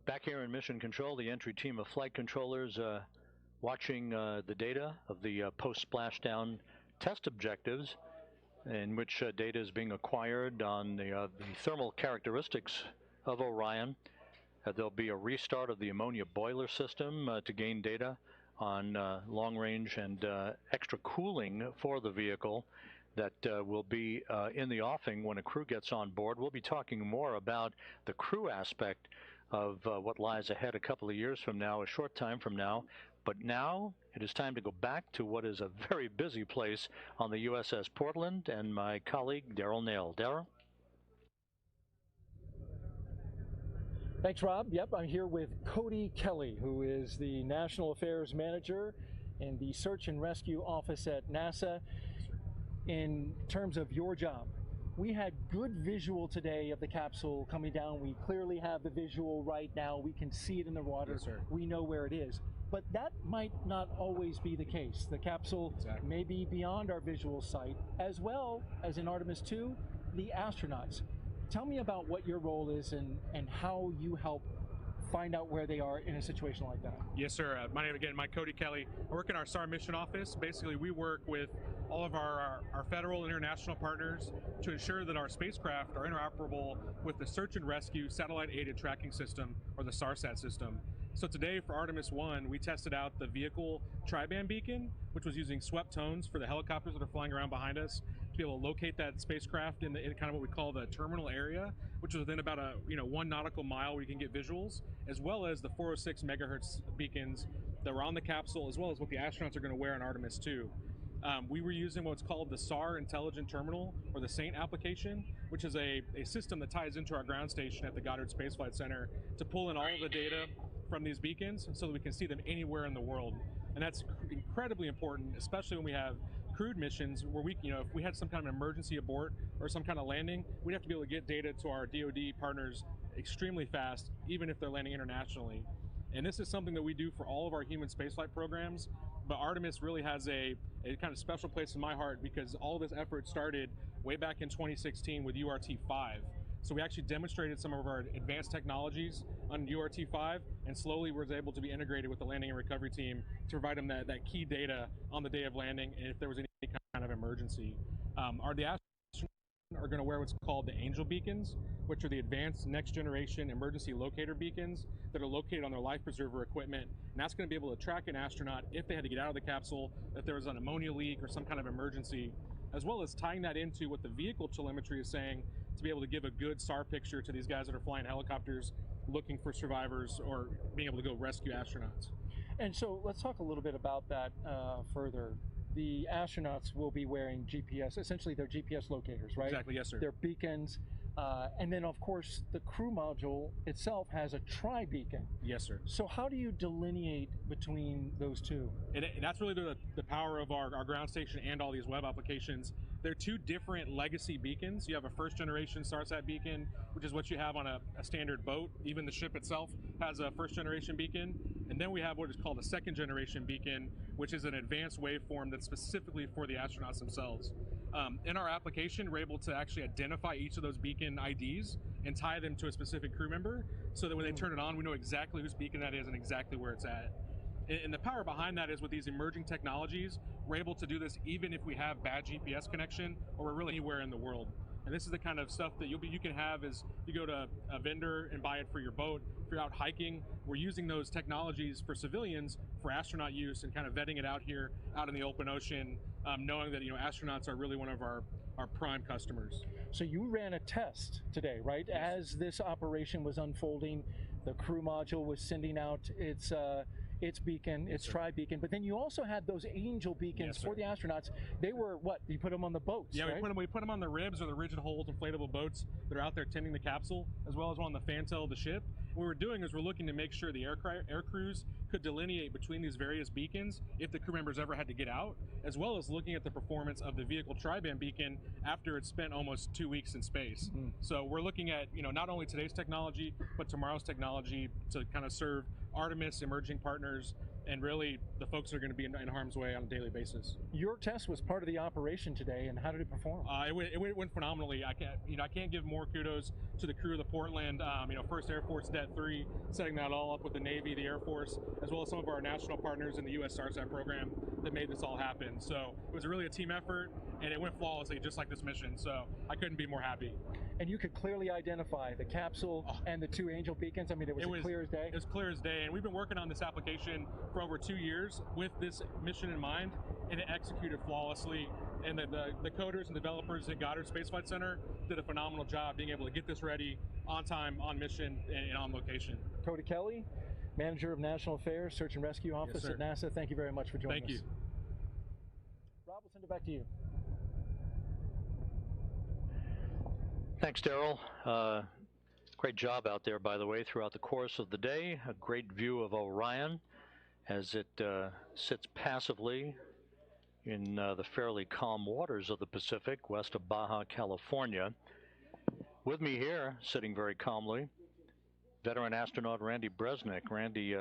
Back here in Mission Control, the entry team of flight controllers watching the data of the post-splashdown test objectives, in which data is being acquired on the thermal characteristics of Orion. There'll be a restart of the ammonia boiler system to gain data on long range and extra cooling for the vehicle. that will be in the offing when a crew gets on board. We'll be talking more about the crew aspect of what lies ahead a couple of years from now, a short time from now. But now it is time to go back to what is a very busy place on the USS Portland and my colleague, Daryl Nail. Daryl? Thanks, Rob. Yep, I'm here with Cody Kelly, who is the National Affairs Manager in the Search and Rescue Office at NASA. In terms of your job, we had good visual today of the capsule coming down. We clearly have the visual right now. We can see it in the water. Yes, sir. We know where it is. But that might not always be the case. The capsule may be beyond our visual sight, as well as in Artemis II, the astronauts. Tell me about what your role is and how you help find out where they are in a situation like that. Yes, sir. My name again, Mike Cody Kelly. I work in our SAR mission office. Basically, we work with all of our federal and international partners to ensure that our spacecraft are interoperable with the Search and Rescue Satellite-Aided Tracking System, or the SARSAT system. So today for Artemis I, we tested out the vehicle tri-band beacon, which was using swept tones for the helicopters that are flying around behind us to be able to locate that spacecraft in kind of what we call the terminal area, which is within about 1 nautical mile where you can get visuals, as well as the 406 megahertz beacons that were on the capsule, as well as what the astronauts are going to wear on Artemis II. We were using what's called the SAR Intelligent Terminal, or the SAINT application, which is a system that ties into our ground station at the Goddard Space Flight Center to pull in all of the data from these beacons so that we can see them anywhere in the world. And that's incredibly important, especially when we have crewed missions where if we had some kind of emergency abort or some kind of landing, we'd have to be able to get data to our DoD partners extremely fast, even if they're landing internationally. And this is something that we do for all of our human spaceflight programs, but Artemis really has a kind of special place in my heart because all of this effort started way back in 2016 with URT-5. So we actually demonstrated some of our advanced technologies on URT-5 and slowly was able to be integrated with the landing and recovery team to provide them that key data on the day of landing and if there was any kind of emergency. The astronauts are going to wear what's called the Angel beacons, which are the advanced next generation emergency locator beacons that are located on their life preserver equipment. And that's going to be able to track an astronaut if they had to get out of the capsule, if there was an ammonia leak or some kind of emergency, as well as tying that into what the vehicle telemetry is saying to be able to give a good SAR picture to these guys that are flying helicopters looking for survivors or being able to go rescue astronauts. And so let's talk a little bit about that further. The astronauts will be wearing GPS, essentially they're GPS locators, right? Exactly, yes, sir. They're beacons. And then, of course, the crew module itself has a tri-beacon. Yes, sir. So how do you delineate between those two? And that's really the power of our ground station and all these web applications. They're two different legacy beacons. You have a first-generation SARSAT beacon, which is what you have on a standard boat. Even the ship itself has a first-generation beacon. And then we have what is called a second-generation beacon, which is an advanced waveform that's specifically for the astronauts themselves. In our application, we're able to actually identify each of those beacon IDs and tie them to a specific crew member so that when they turn it on, we know exactly whose beacon that is and exactly where it's at. And the power behind that is with these emerging technologies, we're able to do this even if we have bad GPS connection or we're really anywhere in the world. And this is the kind of stuff that you can have as you go to a vendor and buy it for your boat. If you're out hiking, we're using those technologies for civilians for astronaut use and kind of vetting it out here out in the open ocean, knowing that astronauts are really one of our prime customers. So you ran a test today, right? Yes. As this operation was unfolding, the crew module was sending out its beacon, its tri-beacon, but then you also had those Angel beacons for the astronauts. They were what? You put them on the boats, yeah, right? we put them on the ribs or the rigid hold inflatable boats that are out there tending the capsule, as well as on the fantail of the ship. What we're doing is we're looking to make sure the air crews could delineate between these various beacons if the crew members ever had to get out, as well as looking at the performance of the vehicle tri-band beacon after it's spent almost 2 weeks in space. Mm-hmm. So we're looking at not only today's technology, but tomorrow's technology to kind of serve Artemis emerging partners and really the folks that are going to be in harm's way on a daily basis. Your test was part of the operation today, and how did it perform? It went phenomenally. I can't give more kudos to the crew of the Portland, First Air Force Det 3, setting that all up with the Navy, the Air Force, as well as some of our national partners in the U.S. SARSAT program that made this all happen. So it was really a team effort, and it went flawlessly, just like this mission. So I couldn't be more happy. And you could clearly identify the capsule and the two Angel beacons. I mean, it was clear as day. It was clear as day, and we've been working on this application for over 2 years with this mission in mind, and it executed flawlessly. and the coders and developers at Goddard Space Flight Center did a phenomenal job being able to get this ready on time, on mission, and on location. Cody Kelly, Manager of National Affairs, Search and Rescue Office at NASA. Thank you very much for joining us. Thank you. Rob, we'll send it back to you. Thanks, Daryl. Great job out there, by the way, throughout the course of the day. A great view of Orion as it sits passively in the fairly calm waters of the Pacific west of Baja, California. With me here, sitting very calmly, veteran astronaut Randy Bresnik. Randy,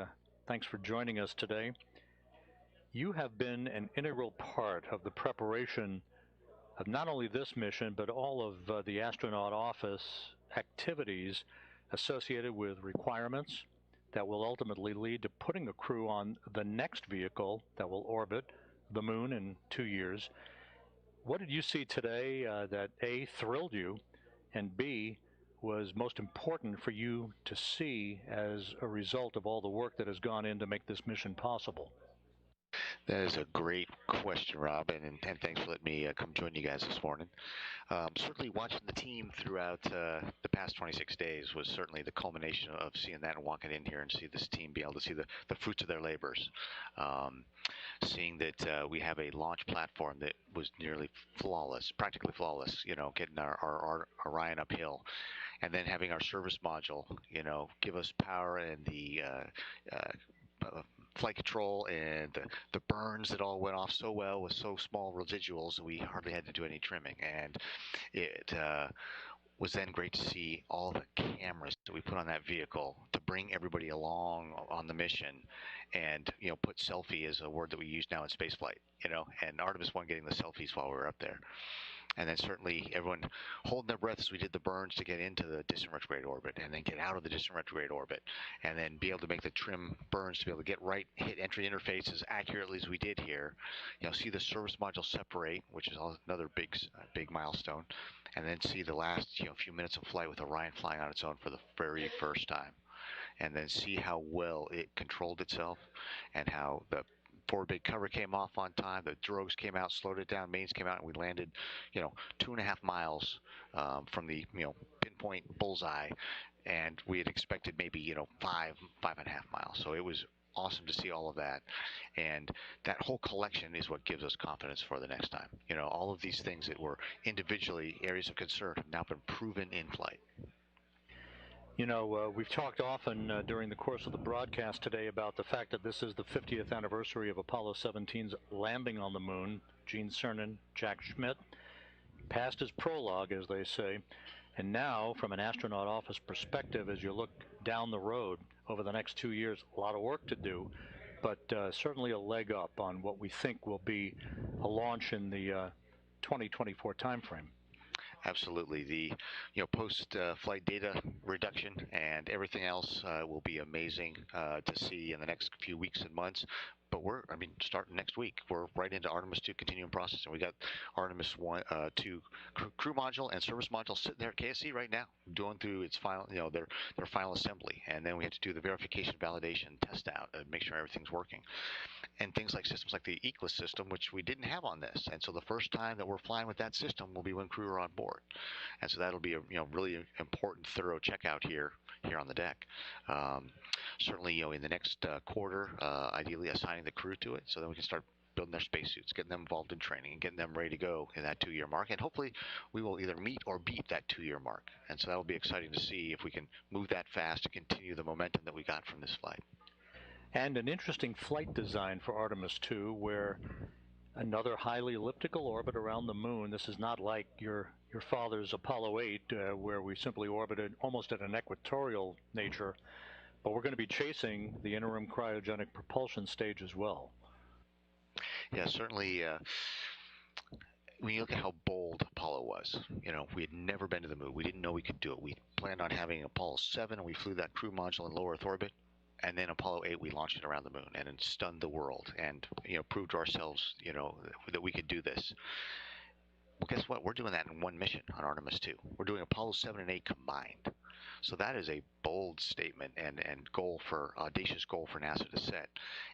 thanks for joining us today. You have been an integral part of the preparation of not only this mission, but all of the astronaut office activities associated with requirements that will ultimately lead to putting a crew on the next vehicle that will orbit the moon in 2 years. What did you see today that A, thrilled you, and B, was most important for you to see as a result of all the work that has gone in to make this mission possible? That is a great question, Rob, and thanks for letting me come join you guys this morning. Certainly watching the team throughout the past 26 days was certainly the culmination of seeing that and walking in here and see this team be able to see the fruits of their labors. Seeing that we have a launch platform that was nearly flawless, practically flawless, getting our Orion uphill. And then having our service module, give us power and the flight control and the burns that all went off so well with so small residuals, we hardly had to do any trimming. And it was then great to see all the cameras that we put on that vehicle to bring everybody along on the mission, and put selfie as a word that we use now in spaceflight, and Artemis 1 getting the selfies while we were up there. And then certainly everyone holding their breath as we did the burns to get into the distant retrograde orbit, and then get out of the distant retrograde orbit, and then be able to make the trim burns to be able to get right, hit entry interface as accurately as we did here. See the service module separate, which is another big milestone, and then see the last few minutes of flight with Orion flying on its own for the very first time, and then see how well it controlled itself, and how the forward big cover came off on time, the drogues came out, slowed it down, mains came out, and we landed 2.5 miles from the pinpoint bullseye, and we had expected maybe 5.5 miles. So it was awesome to see all of that, and that whole collection is what gives us confidence for the next time. All of these things that were individually areas of concern have now been proven in flight. We've talked often during the course of the broadcast today about the fact that this is the 50th anniversary of Apollo 17's landing on the moon. Gene Cernan, Jack Schmitt, past his prologue, as they say. And now, from an astronaut office perspective, as you look down the road over the next 2 years, a lot of work to do, but certainly a leg up on what we think will be a launch in the 2024 timeframe. Absolutely. The post-flight data reduction and everything else will be amazing to see in the next few weeks and months. But starting next week, we're right into Artemis 2 continuum processing. We got Artemis 2 crew module and service module sitting there at KSC right now, doing through its final, their final assembly, and then we have to do the verification, validation, test out, and make sure everything's working. And things like systems like the ECLIS system, which we didn't have on this, and so the first time that we're flying with that system will be when crew are on board, and so that'll be a really important, thorough checkout here on the deck. Certainly, in the next quarter, ideally assigning the crew to it, so then we can start building their spacesuits, getting them involved in training, and getting them ready to go in that 2-year mark. And hopefully, we will either meet or beat that 2-year mark. And so that will be exciting to see if we can move that fast to continue the momentum that we got from this flight. And an interesting flight design for Artemis 2, where another highly elliptical orbit around the moon. This is not like your father's Apollo 8, where we simply orbited almost at an equatorial nature, but we're going to be chasing the interim cryogenic propulsion stage as well. Yeah, certainly. When you look at how bold Apollo was, we had never been to the moon. We didn't know we could do it. We planned on having Apollo 7, and we flew that crew module in low Earth orbit. And then Apollo 8, we launched it around the moon and it stunned the world and, proved to ourselves, that we could do this. Well, guess what? We're doing that in one mission on Artemis 2. We're doing Apollo 7 and 8 combined. So that is a bold statement and audacious goal for NASA to set.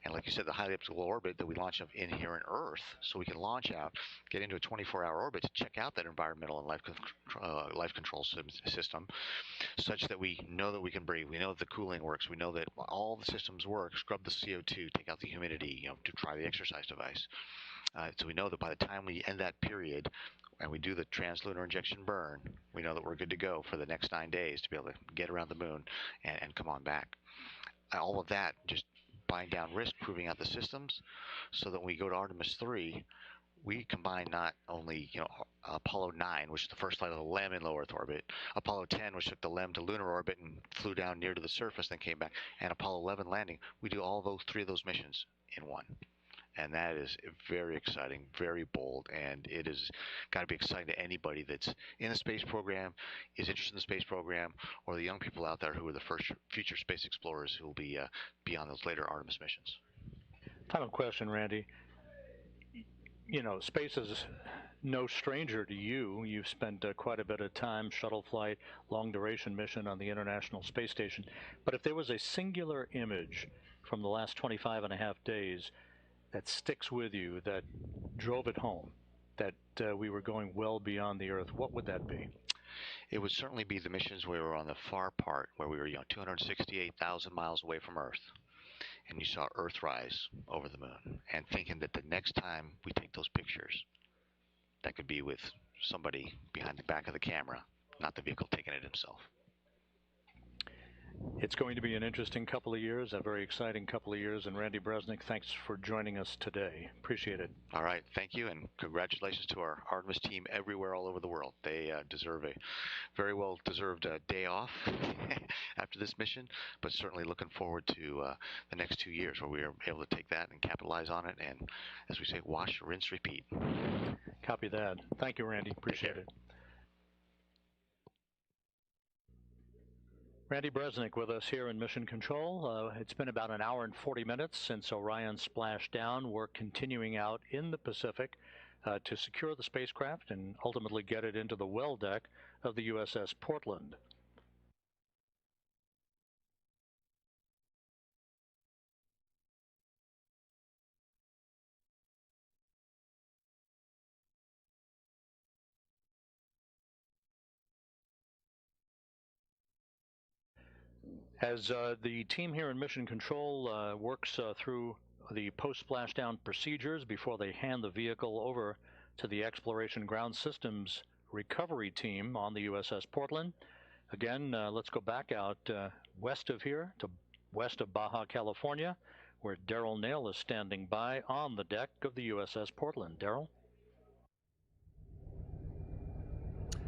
And like you said, the highly elliptical orbit that we launch up in here in Earth, so we can launch out, get into a 24-hour orbit to check out that environmental and life control system, such that we know that we can breathe, we know that the cooling works, we know that all the systems work, scrub the CO2, take out the humidity, to try the exercise device. So we know that by the time we end that period and we do the translunar injection burn, we know that we're good to go for the next 9 days to be able to get around the moon and come on back. All of that just buying down risk, proving out the systems, so that when we go to Artemis III, we combine not only Apollo 9, which is the first flight of the LEM in low Earth orbit, Apollo 10, which took the LEM to lunar orbit and flew down near to the surface, then came back, and Apollo 11 landing. We do all those 3 of those missions in one. And that is very exciting, very bold, and it has got to be exciting to anybody that's in the space program, is interested in the space program, or the young people out there who are the first future space explorers who will be on those later Artemis missions. Final question, Randy. Space is no stranger to you. You've spent quite a bit of time, shuttle flight, long-duration mission on the International Space Station. But if there was a singular image from the last 25 and a half days that sticks with you, that drove it home, that we were going well beyond the Earth, what would that be? It would certainly be the missions where we were on the far part, where we were 268,000 miles away from Earth, and you saw Earthrise over the moon, and thinking that the next time we take those pictures, that could be with somebody behind the back of the camera, not the vehicle taking it himself. It's going to be an interesting couple of years, a very exciting couple of years, and Randy Bresnik, thanks for joining us today. Appreciate it. All right, thank you, and congratulations to our Artemis team everywhere all over the world. They deserve a very well-deserved day off after this mission, but certainly looking forward to the next 2 years where we are able to take that and capitalize on it, and, as we say, wash, rinse, repeat. Copy that. Thank you, Randy. Appreciate it. Randy Bresnik with us here in Mission Control. It's been about an hour and 40 minutes since Orion splashed down. We're continuing out in the Pacific to secure the spacecraft and ultimately get it into the well deck of the USS Portland. As the team here in Mission Control works through the post-splashdown procedures before they hand the vehicle over to the Exploration Ground Systems recovery team on the USS Portland. Again, let's go back out west of here to west of Baja, California, where Daryl Nail is standing by on the deck of the USS Portland. Daryl?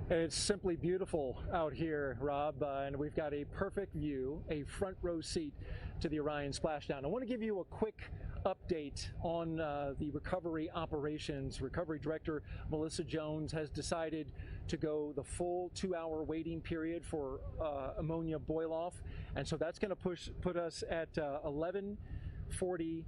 It's simply beautiful out here, Rob, and we've got a perfect view, a front row seat to the Orion splashdown. I want to give you a quick update on the recovery operations. Recovery Director Melissa Jones has decided to go the full 2-hour waiting period for ammonia boil-off, and so that's going to put us at 11:40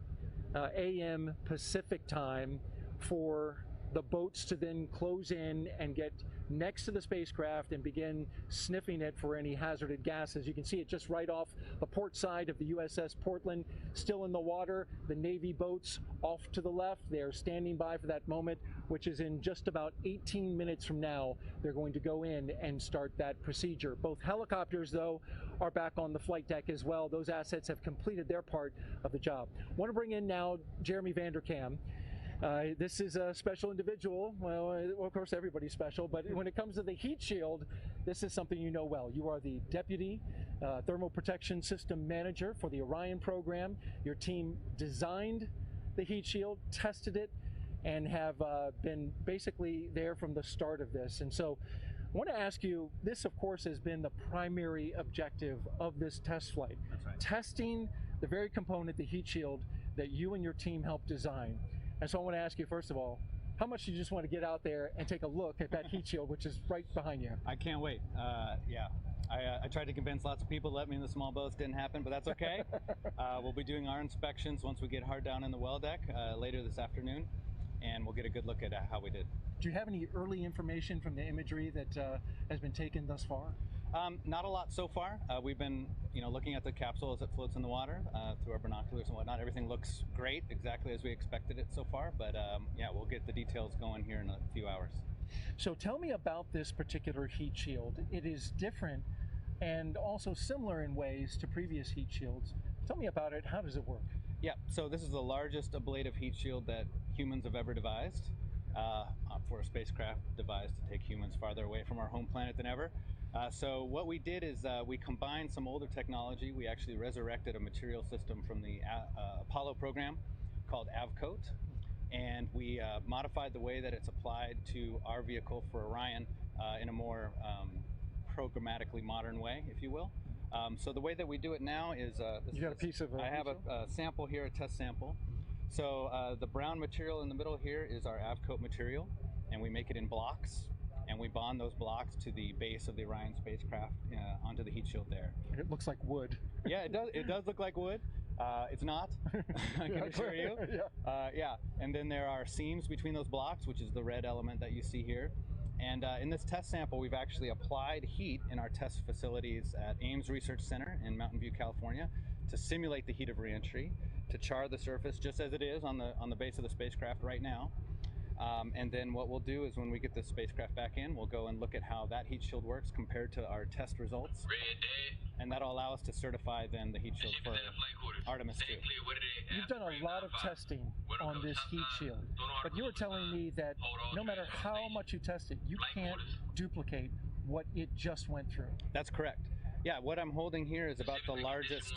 a.m. Pacific time for the boats to then close in and get next to the spacecraft and begin sniffing it for any hazardous gases. You can see it just right off the port side of the USS Portland, still in the water. The Navy boats off to the left, they're standing by for that moment, which is in just about 18 minutes from now. They're going to go in and start that procedure. Both helicopters, though, are back on the flight deck as well. Those assets have completed their part of the job. I want to bring in now Jeremy Vanderkam. This is a special individual. Well, of course, everybody's special, but when it comes to the heat shield, this is something you know well. You are the Deputy Thermal Protection System Manager for the Orion program. Your team designed the heat shield, tested it, and have been basically there from the start of this. And so I want to ask you, this, of course, has been the primary objective of this test flight. That's right. Testing the very component, the heat shield, that you and your team helped design. And so I want to ask you, first of all, how much do you just want to get out there and take a look at that heat shield, which is right behind you? I can't wait. Yeah, I tried to convince lots of people to let me in the small boats. Didn't happen, but that's okay. We'll be doing our inspections once we get hard down in the well deck later this afternoon, and we'll get a good look at how we did. Do you have any early information from the imagery that has been taken thus far? Not a lot so far. We've been, looking at the capsule as it floats in the water through our binoculars and whatnot. Everything looks great, exactly as we expected it so far. But yeah, we'll get the details going here in a few hours. So tell me about this particular heat shield. It is different and also similar in ways to previous heat shields. Tell me about it. How does it work? Yeah, so this is the largest ablative heat shield that humans have ever devised for a spacecraft devised to take humans farther away from our home planet than ever. So what we did is we combined some older technology. We actually resurrected a material system from the Apollo program called AVCOAT, and we modified the way that it's applied to our vehicle for Orion in a more programmatically modern way, if you will. So the way that we do it now is you got a piece of I have a sample here, a test sample. So the brown material in the middle here is our AVCOAT material, and we make it in blocks, and we bond those blocks to the base of the Orion spacecraft onto the heat shield there. It looks like wood. Yeah, it does. It does look like wood. It's not. I can assure you. Yeah. And then there are seams between those blocks, which is the red element that you see here. And in this test sample, we've actually applied heat in our test facilities at Ames Research Center in Mountain View, California, to simulate the heat of reentry, to char the surface just as it is on the base of the spacecraft right now. And then what we'll do is when we get the spacecraft back in, we'll go and look at how that heat shield works compared to our test results. And that'll allow us to certify then the heat shield for Artemis II. You've done a lot of testing on this heat shield, but you were telling me that no matter how much you test it, you can't duplicate what it just went through. That's correct. Yeah, what I'm holding here is about the largest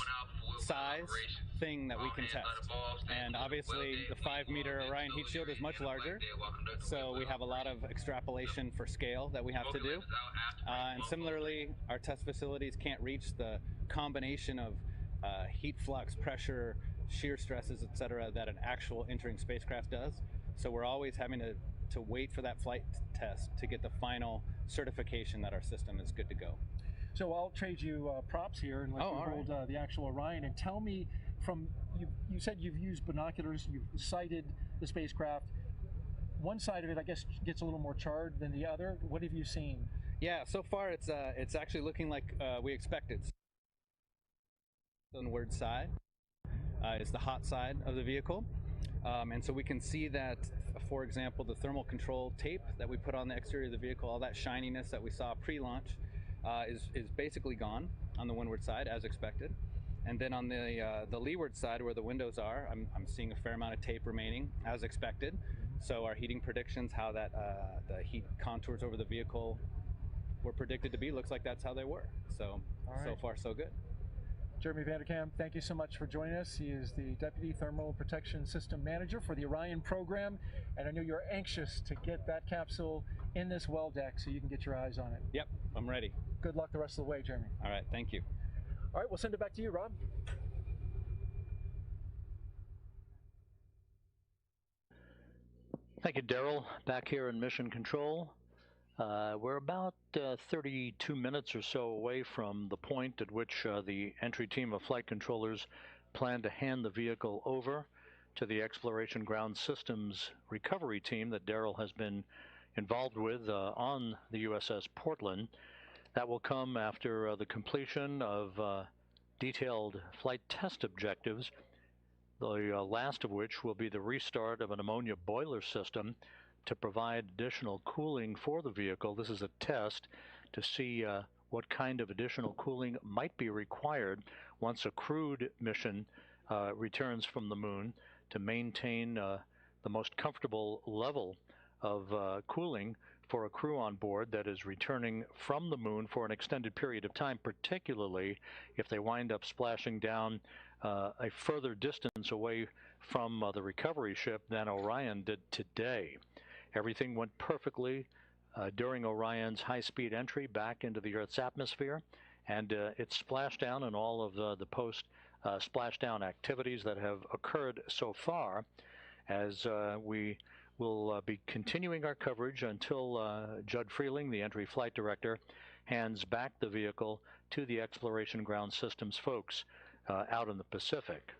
size thing that we can test. And obviously the 5-meter Orion heat shield is much larger, so we have a lot of extrapolation for scale that we have to do. And similarly, our test facilities can't reach the combination of heat flux, pressure, shear stresses, etc., that an actual entering spacecraft does. So we're always having to wait for that flight test to get the final certification that our system is good to go. So I'll trade you props here and let you hold the actual Orion, and tell me you said you've used binoculars, you've sighted the spacecraft. One side of it, I guess, gets a little more charred than the other. What have you seen? Yeah, so far it's actually looking like we expected. The onward side is the hot side of the vehicle. And so we can see that, for example, the thermal control tape that we put on the exterior of the vehicle, all that shininess that we saw pre-launch is basically gone on the windward side as expected. And then on the leeward side where the windows are, I'm seeing a fair amount of tape remaining as expected. So our heating predictions, how that the heat contours over the vehicle were predicted to be, looks like that's how they were. So, so far so good. Jeremy Vanderkam, thank you so much for joining us. He is the Deputy Thermal Protection System Manager for the Orion program, and I know you're anxious to get that capsule in this well deck so you can get your eyes on it. Yep, I'm ready. Good luck the rest of the way, Jeremy. All right, thank you. All right, we'll send it back to you, Rob. Thank you, Daryl. Back here in Mission Control. We're about 32 minutes or so away from the point at which the entry team of flight controllers plan to hand the vehicle over to the Exploration Ground Systems recovery team that Daryl has been involved with on the USS Portland. That will come after the completion of detailed flight test objectives, the last of which will be the restart of an ammonia boiler system to provide additional cooling for the vehicle. This is a test to see what kind of additional cooling might be required once a crewed mission returns from the moon to maintain the most comfortable level of cooling for a crew on board that is returning from the moon for an extended period of time, particularly if they wind up splashing down a further distance away from the recovery ship than Orion did today. Everything went perfectly during Orion's high-speed entry back into the Earth's atmosphere, and it splashed down and all of the post-splashdown activities that have occurred so far, as we will be continuing our coverage until Judd Freeling, the entry flight director, hands back the vehicle to the Exploration Ground Systems folks out in the Pacific.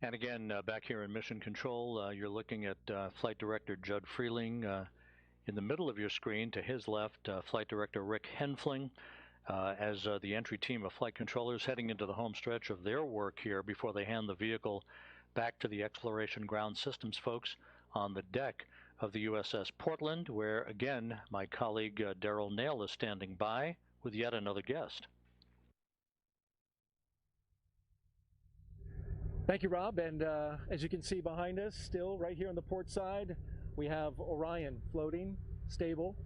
And again, back here in Mission Control, you're looking at Flight Director Judd Freeling. In the middle of your screen, to his left, Flight Director Rick Henfling, as the entry team of flight controllers heading into the home stretch of their work here before they hand the vehicle back to the Exploration Ground Systems folks on the deck of the USS Portland, where, again, my colleague Daryl Nail is standing by with yet another guest. Thank you, Rob. And as you can see behind us, still right here on the port side, we have Orion floating, stable,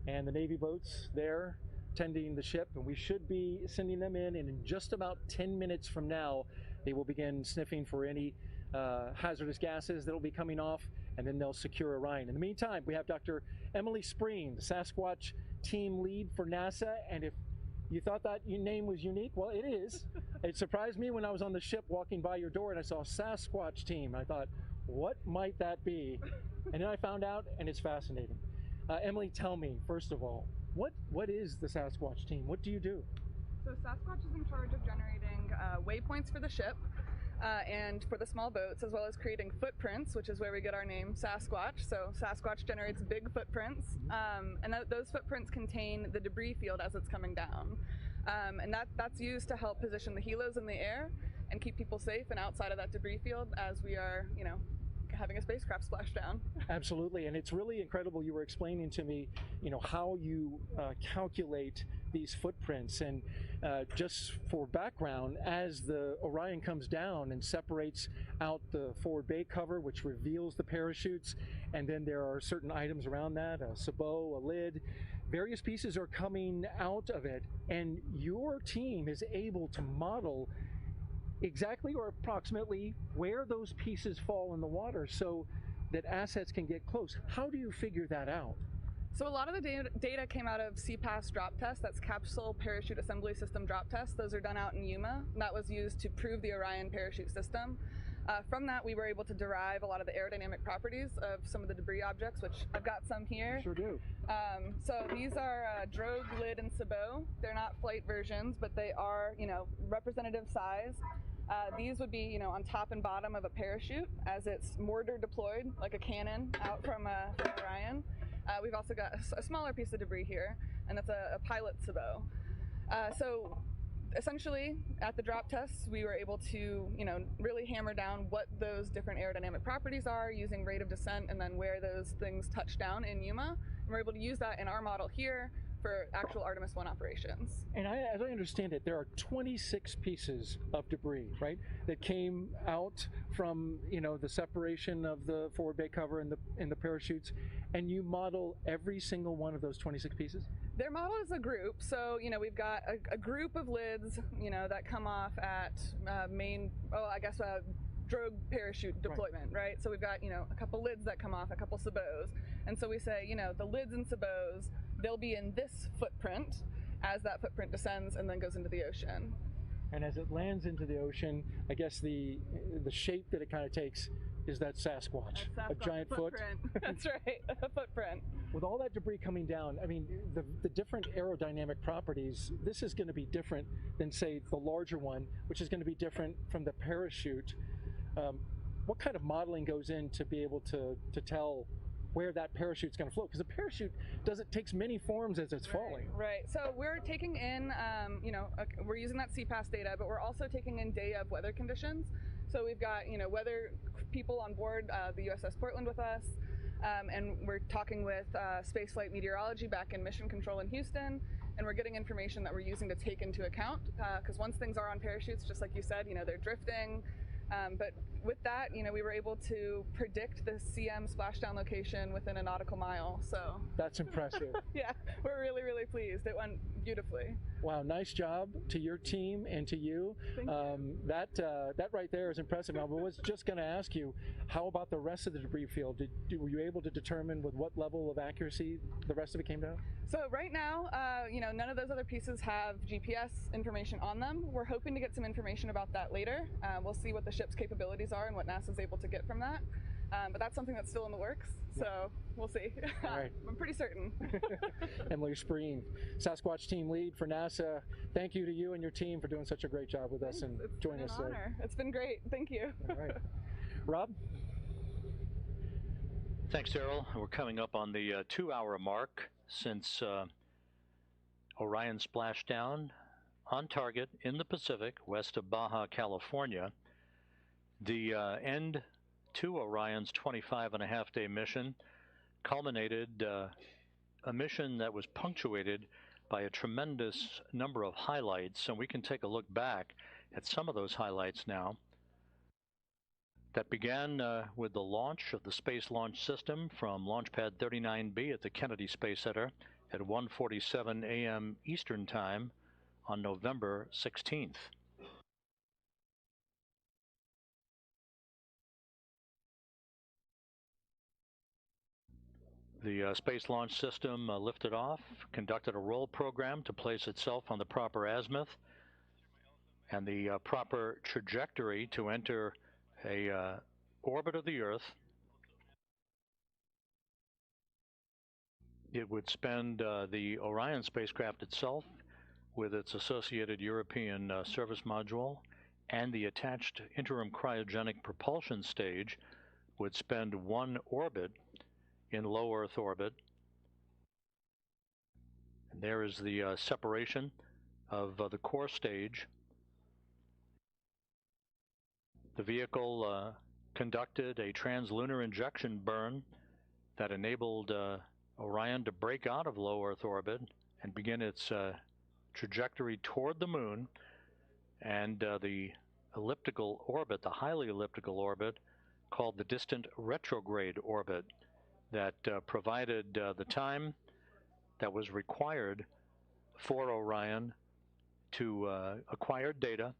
and the Navy boats there tending the ship. And we should be sending them in, and in just about 10 minutes from now, they will begin sniffing for any hazardous gases that will be coming off, and then they'll secure Orion. In the meantime, we have Dr. Emily Spreen, the Sasquatch team lead for NASA. And if you thought that your name was unique, well, it is. It surprised me when I was on the ship walking by your door and I saw Sasquatch team. I thought, what might that be? And then I found out, and it's fascinating. Emily, tell me, first of all, what is the Sasquatch team? What do you do? So Sasquatch is in charge of generating waypoints for the ship and for the small boats, as well as creating footprints, which is where we get our name Sasquatch. So Sasquatch generates big footprints, and those footprints contain the debris field as it's coming down. And that's used to help position the helos in the air and keep people safe and outside of that debris field as we are, having a spacecraft splash down. Absolutely, and it's really incredible. You were explaining to me, how you calculate these footprints. And just for background, as the Orion comes down and separates out the forward bay cover, which reveals the parachutes, and then there are certain items around that, a sabot, a lid, various pieces are coming out of it, and your team is able to model exactly or approximately where those pieces fall in the water so that assets can get close. How do you figure that out? So a lot of the data came out of CPAS drop test, that's Capsule Parachute Assembly System drop test. Those are done out in Yuma. That was used to prove the Orion parachute system. From that, we were able to derive a lot of the aerodynamic properties of some of the debris objects, which I've got some here. Sure do. So these are drogue, lid, and sabot. They're not flight versions, but they are, representative size. These would be, on top and bottom of a parachute as it's mortar deployed, like a cannon out from Orion. We've also got a smaller piece of debris here, and that's a pilot sabot. So essentially, at the drop tests, we were able to, really hammer down what those different aerodynamic properties are using rate of descent and then where those things touch down in Yuma. And we're able to use that in our model here for actual Artemis I operations. And as I understand it, there are 26 pieces of debris, right, that came out from, the separation of the forward bay cover and the parachutes, and you model every single one of those 26 pieces? Their model is a group, so we've got a group of lids, that come off at drogue parachute deployment, right? So we've got a couple lids that come off, a couple sabots, and so we say the lids and sabots, they'll be in this footprint as that footprint descends and then goes into the ocean. And as it lands into the ocean, I guess the shape that it kind of takes is that Sasquatch, a giant footprint. That's right, a footprint. With all that debris coming down, I mean, the different aerodynamic properties, this is going to be different than, say, the larger one, which is going to be different from the parachute. What kind of modeling goes in to be able to tell where that parachute's going to float? Because a parachute takes many forms as it's falling. Right. So we're taking in, we're using that CPAS data, but we're also taking in day of weather conditions. So we've got, weather people on board the USS Portland with us, and we're talking with spaceflight meteorology back in Mission Control in Houston, and we're getting information that we're using to take into account, because once things are on parachutes, just like you said, they're drifting. But with that, we were able to predict the CM splashdown location within a nautical mile. So that's impressive. Yeah, we're really, really pleased. It went beautifully. Wow, nice job to your team and to you. Thank you. That right there is impressive. Now, I was just going to ask you, how about the rest of the debris field? Were you able to determine with what level of accuracy the rest of it came down? So right now, none of those other pieces have GPS information on them. We're hoping to get some information about that later. We'll see what the ship's capabilities are and what NASA's able to get from that. but that's something that's still in the works. So we'll see. All right. I'm pretty certain. Emily Spreen, Sasquatch team lead for NASA. Thank you to you and your team for doing such a great job with us and joining us. It's been an honor. It's been great. Thank you. All right. Rob? Thanks, Daryl. We're coming up on the 2-hour mark since Orion splashed down on target in the Pacific west of Baja, California. The end to Orion's 25-and-a-half-day mission culminated a mission that was punctuated by a tremendous number of highlights, and we can take a look back at some of those highlights now. That began with the launch of the Space Launch System from Launch Pad 39B at the Kennedy Space Center at 1:47 a.m. Eastern Time on November 16th. The Space Launch System lifted off, conducted a roll program to place itself on the proper azimuth and the proper trajectory to enter a orbit of the Earth. It would spend the Orion spacecraft itself with its associated European service module and the attached interim cryogenic propulsion stage would spend one orbit in low Earth orbit. And there is the separation of the core stage. The vehicle conducted a translunar injection burn that enabled Orion to break out of low Earth orbit and begin its trajectory toward the moon, and the elliptical orbit, the highly elliptical orbit, called the distant retrograde orbit, that provided the time that was required for Orion to acquire data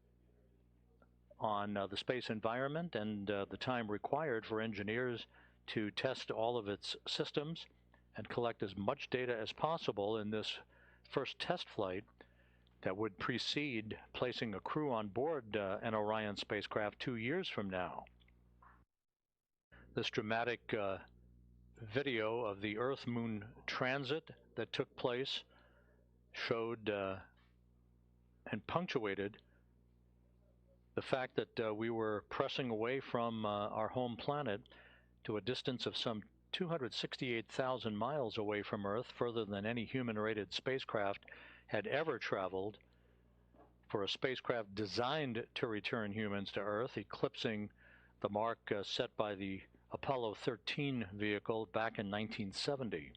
on the space environment and the time required for engineers to test all of its systems and collect as much data as possible in this first test flight that would precede placing a crew on board an Orion spacecraft 2 years from now. This dramatic video of the Earth-Moon transit that took place showed and punctuated the fact that we were pressing away from our home planet to a distance of some 268,000 miles away from Earth, further than any human-rated spacecraft had ever traveled, for a spacecraft designed to return humans to Earth, eclipsing the mark set by the Apollo 13 vehicle back in 1970.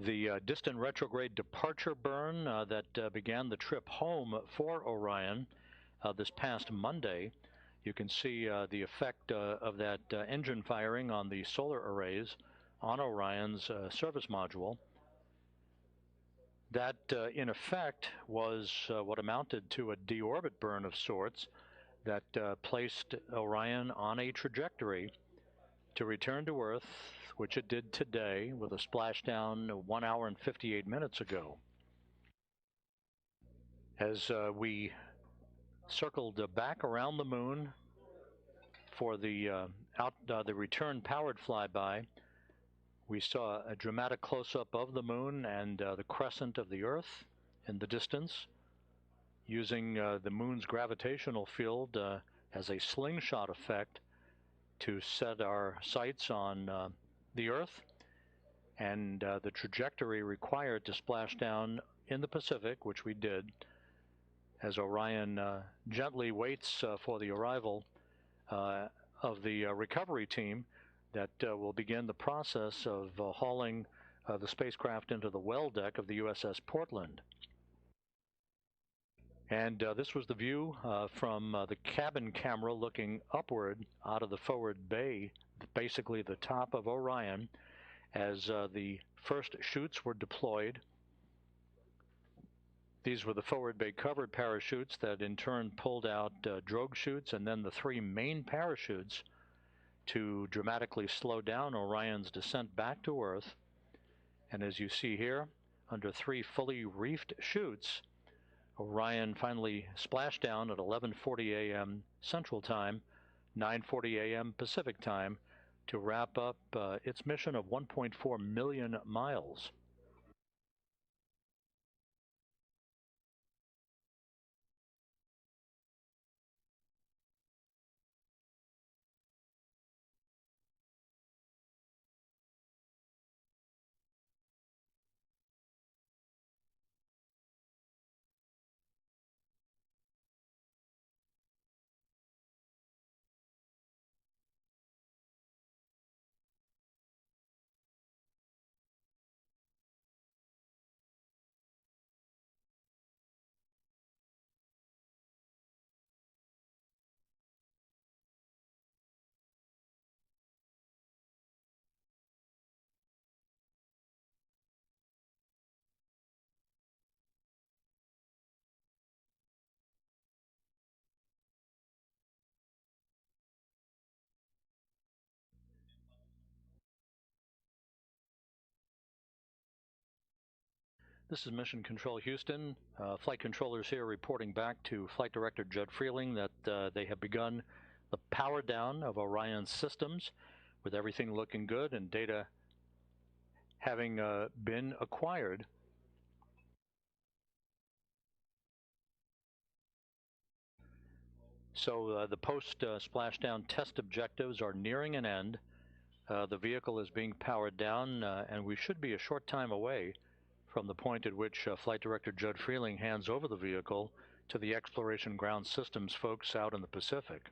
The distant retrograde departure burn that began the trip home for Orion this past Monday. You can see the effect of that engine firing on the solar arrays on Orion's service module. That, in effect, was what amounted to a deorbit burn of sorts that placed Orion on a trajectory to return to Earth, which it did today with a splashdown 1 hour and 58 minutes ago. As we circled back around the moon for the return powered flyby, we saw a dramatic close-up of the moon and the crescent of the Earth in the distance, using the moon's gravitational field as a slingshot effect to set our sights on the Earth and the trajectory required to splash down in the Pacific, which we did, as Orion gently waits for the arrival of the recovery team that will begin the process of hauling the spacecraft into the well deck of the USS Portland. And this was the view from the cabin camera looking upward out of the forward bay, basically the top of Orion, as the first chutes were deployed. These were the forward bay covered parachutes that in turn pulled out drogue chutes and then the three main parachutes to dramatically slow down Orion's descent back to Earth. And as you see here, under three fully reefed chutes, Orion finally splashed down at 11:40 a.m. Central Time, 9:40 a.m. Pacific Time, to wrap up its mission of 1.4 million miles. This is Mission Control Houston. Flight controllers here reporting back to Flight Director Judd Freeling that they have begun the power down of Orion's systems, with everything looking good and data having been acquired. So the post-splashdown test objectives are nearing an end. The vehicle is being powered down, and we should be a short time away from the point at which Flight Director Judd Freeling hands over the vehicle to the Exploration Ground Systems folks out in the Pacific.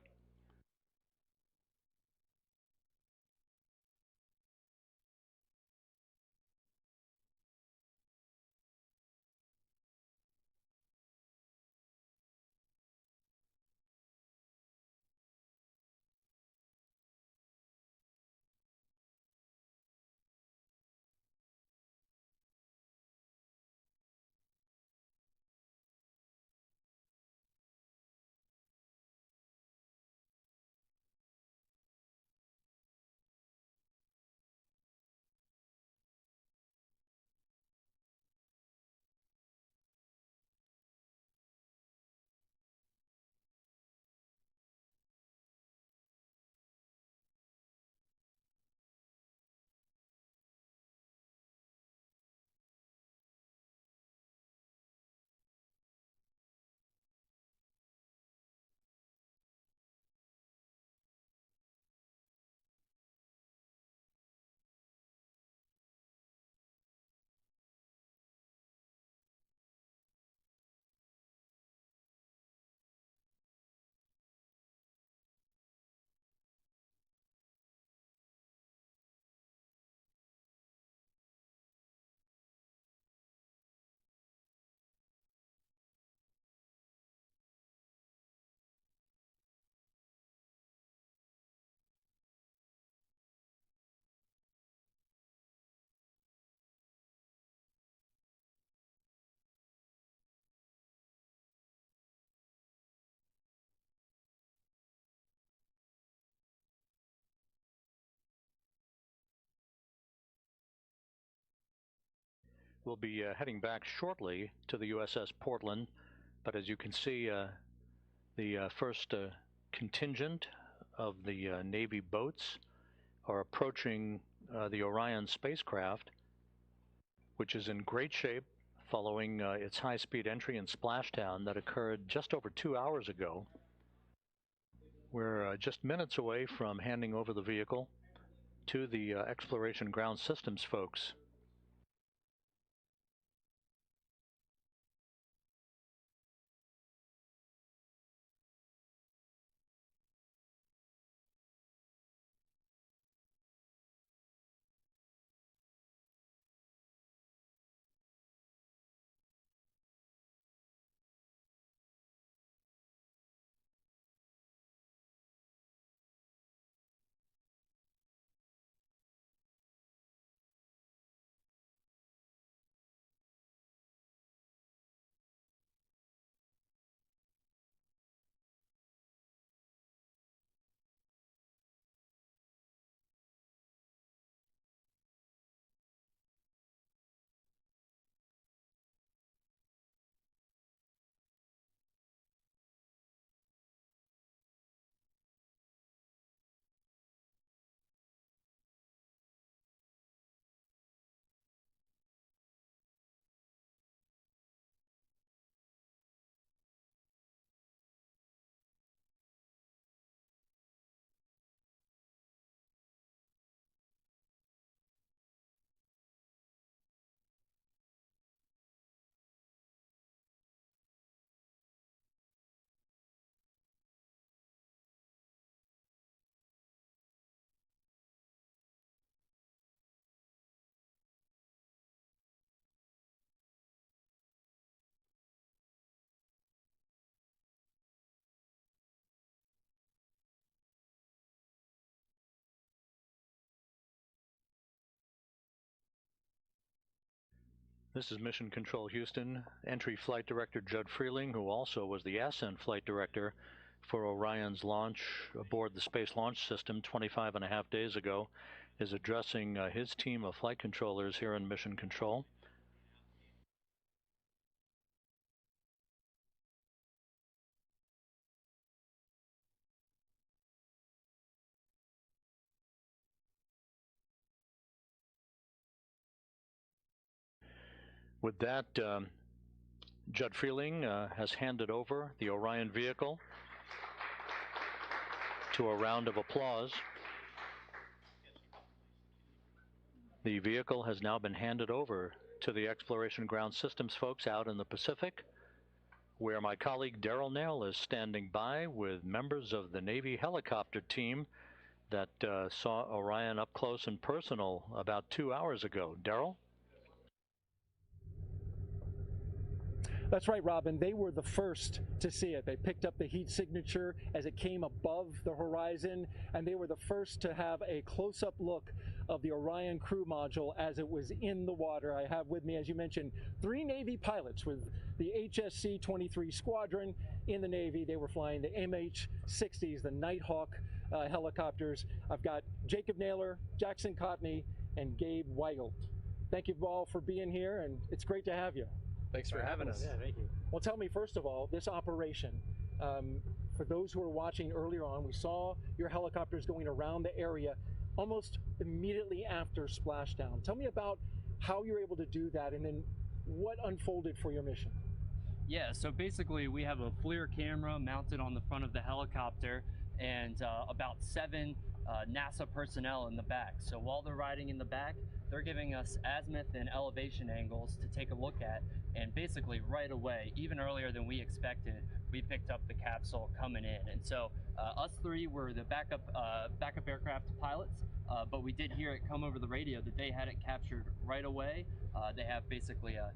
We'll be heading back shortly to the USS Portland, but as you can see, the first contingent of the Navy boats are approaching the Orion spacecraft, which is in great shape following its high-speed entry and splashdown that occurred just over 2 hours ago. We're just minutes away from handing over the vehicle to the Exploration Ground Systems folks. This is Mission Control Houston. Entry Flight Director Judd Freeling, who also was the Ascent Flight Director for Orion's launch aboard the Space Launch System 25.5 days ago, is addressing his team of flight controllers here in Mission Control. With that, Judd Freeling has handed over the Orion vehicle to a round of applause. The vehicle has now been handed over to the Exploration Ground Systems folks out in the Pacific, where my colleague Daryl Nail is standing by with members of the Navy helicopter team that saw Orion up close and personal about 2 hours ago. Daryl? That's right, Robin. They were the first to see it. They picked up the heat signature as it came above the horizon, and they were the first to have a close-up look of the Orion crew module as it was in the water. I have with me, as you mentioned, 3 Navy pilots with the HSC-23 squadron in the Navy. They were flying the MH-60s, the Nighthawk helicopters. I've got Jacob Naylor, Jackson Cotney, and Gabe Weigelt. Thank you all for being here, and it's great to have you. Thanks for having us. Yeah, thank you. Well, tell me, first of all, this operation, for those who were watching earlier on, we saw your helicopters going around the area almost immediately after splashdown. Tell me about how you were able to do that and then what unfolded for your mission. Yeah, so basically we have a FLIR camera mounted on the front of the helicopter and about 7 NASA personnel in the back. So while they're riding in the back, they're giving us azimuth and elevation angles to take a look at, and basically right away, even earlier than we expected, we picked up the capsule coming in. And so us 3 were the backup aircraft pilots, but we did hear it come over the radio that they had it captured right away. They have basically a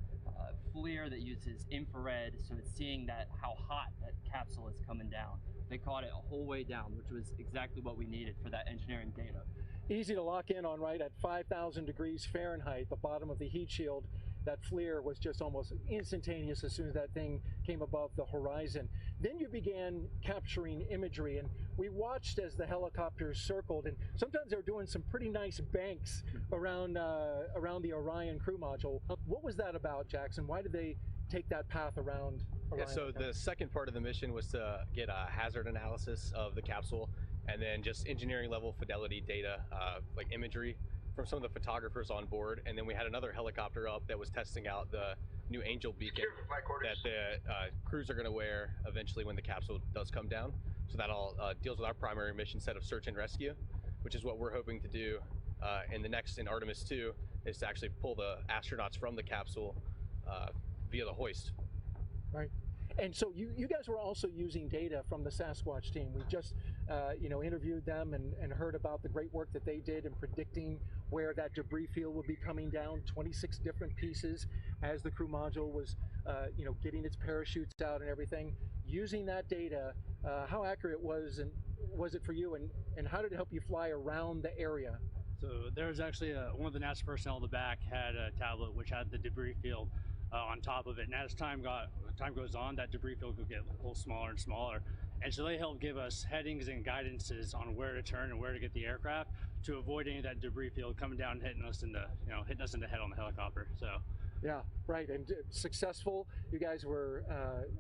FLIR that uses infrared, so it's seeing how hot that capsule is coming down. They caught it a whole way down, which was exactly what we needed for that engineering data. Easy to lock in on, right? At 5,000 degrees Fahrenheit, the bottom of the heat shield, that FLIR was just almost instantaneous as soon as that thing came above the horizon. Then you began capturing imagery, and we watched as the helicopters circled, and sometimes they were doing some pretty nice banks around the Orion crew module. What was that about, Jackson? Why did they take that path around Orion? Yeah, so the second part of the mission was to get a hazard analysis of the capsule, and then just engineering level fidelity data, like imagery from some of the photographers on board. And then we had another helicopter up that was testing out the new Angel beacon that the crews are going to wear eventually when the capsule does come down. So that all deals with our primary mission set of search and rescue, which is what we're hoping to do in Artemis II, is to actually pull the astronauts from the capsule via the hoist. Right. And so you guys were also using data from the Sasquatch team. We just interviewed them and heard about the great work that they did in predicting where that debris field would be coming down, 26 different pieces as the crew module was getting its parachutes out and everything. Using that data, how accurate was it for you, and how did it help you fly around the area? So there was actually one of the NASA personnel in the back had a tablet which had the debris field on top of it, and as time goes on, that debris field would get a little smaller and smaller. And so they helped give us headings and guidances on where to turn and where to get the aircraft to avoid any of that debris field coming down and hitting us in the head on the helicopter. So yeah, right. And successful. You guys were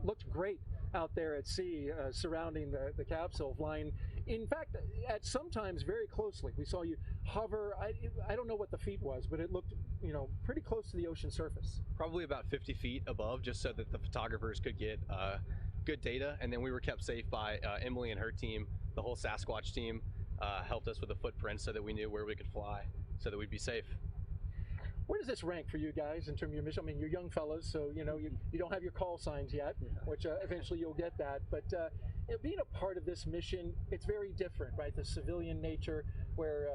looked great out there at sea, surrounding the capsule, flying, in fact, at sometimes very closely. We saw you hover. I don't know what the feet was, but it looked pretty close to the ocean surface. Probably about 50 feet above, just so that the photographers could get good data. And then we were kept safe by Emily and her team. The whole Sasquatch team helped us with the footprint so that we knew where we could fly, so that we'd be safe. Where does this rank for you guys in terms of your mission? I mean, you're young fellas, so you don't have your call signs yet, which eventually you'll get that. But being a part of this mission, it's very different, right? The civilian nature, where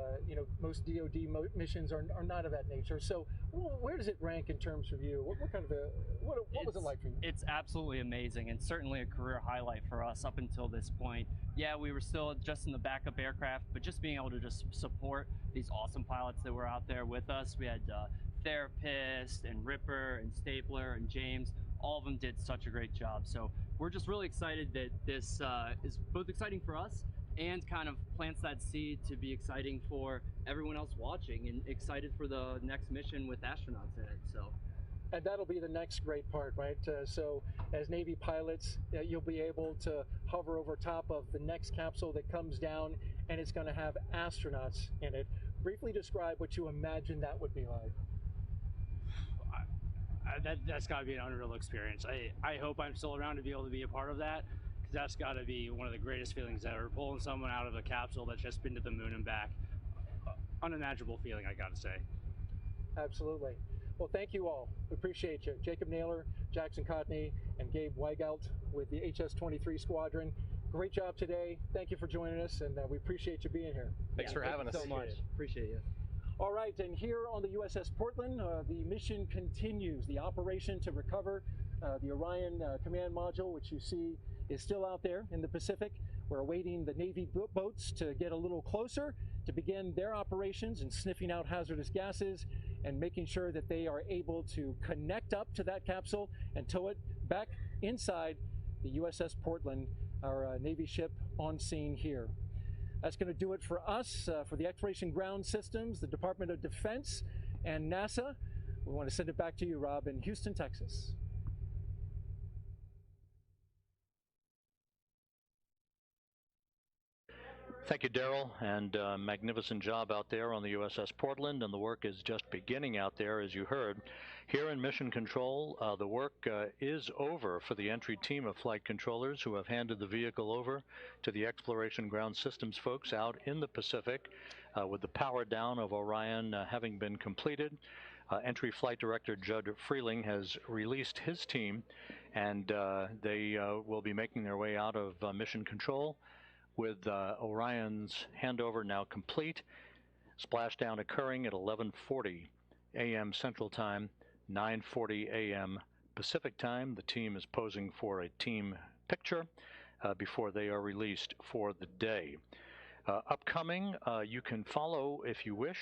most DoD missions are not of that nature. So where does it rank in terms of you? What kind of what was it like for you? It's absolutely amazing, and certainly a career highlight for us up until this point. Yeah, we were still just in the backup aircraft, but just being able to just support these awesome pilots that were out there with us. We had therapist and Ripper and Stapler and James, all of them did such a great job. So we're just really excited that this is both exciting for us and kind of plants that seed to be exciting for everyone else watching and excited for the next mission with astronauts in it. So. And that'll be the next great part, right? So as Navy pilots, you'll be able to hover over top of the next capsule that comes down, and it's going to have astronauts in it. Briefly describe what you imagine that would be like. That's got to be an unreal experience. I hope I'm still around to be able to be a part of that, because that's got to be one of the greatest feelings ever. Pulling someone out of a capsule that's just been to the moon and back. Unimaginable feeling, I got to say. Absolutely. Well, thank you all. We appreciate you. Jacob Naylor, Jackson Cotney, and Gabe Weigelt with the HS-23 Squadron. Great job today. Thank you for joining us, and we appreciate you being here. Thanks for having us. So much. Appreciate you. All right, and here on the USS Portland, the mission continues. The operation to recover the Orion command module, which you see is still out there in the Pacific. We're awaiting the Navy boats to get a little closer to begin their operations and sniffing out hazardous gases and making sure that they are able to connect up to that capsule and tow it back inside the USS Portland, our Navy ship on scene here. That's going to do it for us, for the Exploration Ground Systems, the Department of Defense, and NASA. We want to send it back to you, Rob, in Houston, Texas. Thank you, Daryl, and magnificent job out there on the USS Portland, and the work is just beginning out there, as you heard. Here in Mission Control, the work is over for the entry team of flight controllers who have handed the vehicle over to the Exploration Ground Systems folks out in the Pacific, with the power down of Orion having been completed. Entry Flight Director Judd Freeling has released his team, and they will be making their way out of Mission Control with Orion's handover now complete. Splashdown occurring at 11:40 a.m. Central Time, 9:40 a.m. Pacific Time. The team is posing for a team picture before they are released for the day. Upcoming, you can follow, if you wish,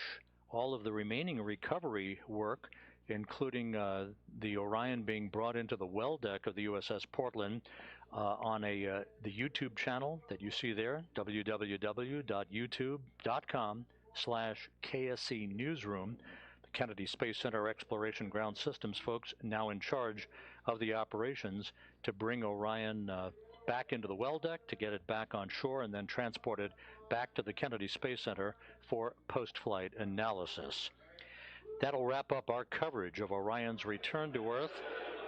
all of the remaining recovery work, including the Orion being brought into the well deck of the USS Portland on the YouTube channel that you see there, www.youtube.com/KSC Newsroom. The Kennedy Space Center Exploration Ground Systems folks now in charge of the operations to bring Orion back into the well deck, to get it back on shore, and then transport it back to the Kennedy Space Center for post-flight analysis. That'll wrap up our coverage of Orion's return to Earth.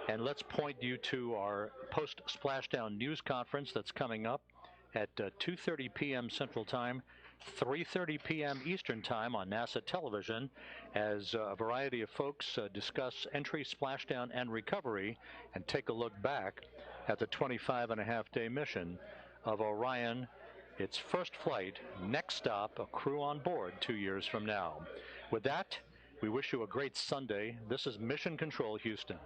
And let's point you to our post-splashdown news conference that's coming up at 2:30 p.m. Central Time, 3:30 p.m. Eastern Time on NASA television, as a variety of folks discuss entry, splashdown, and recovery, and take a look back at the 25-and-a-half-day mission of Orion, its first flight, next stop, a crew on board 2 years from now. With that, we wish you a great Sunday. This is Mission Control, Houston.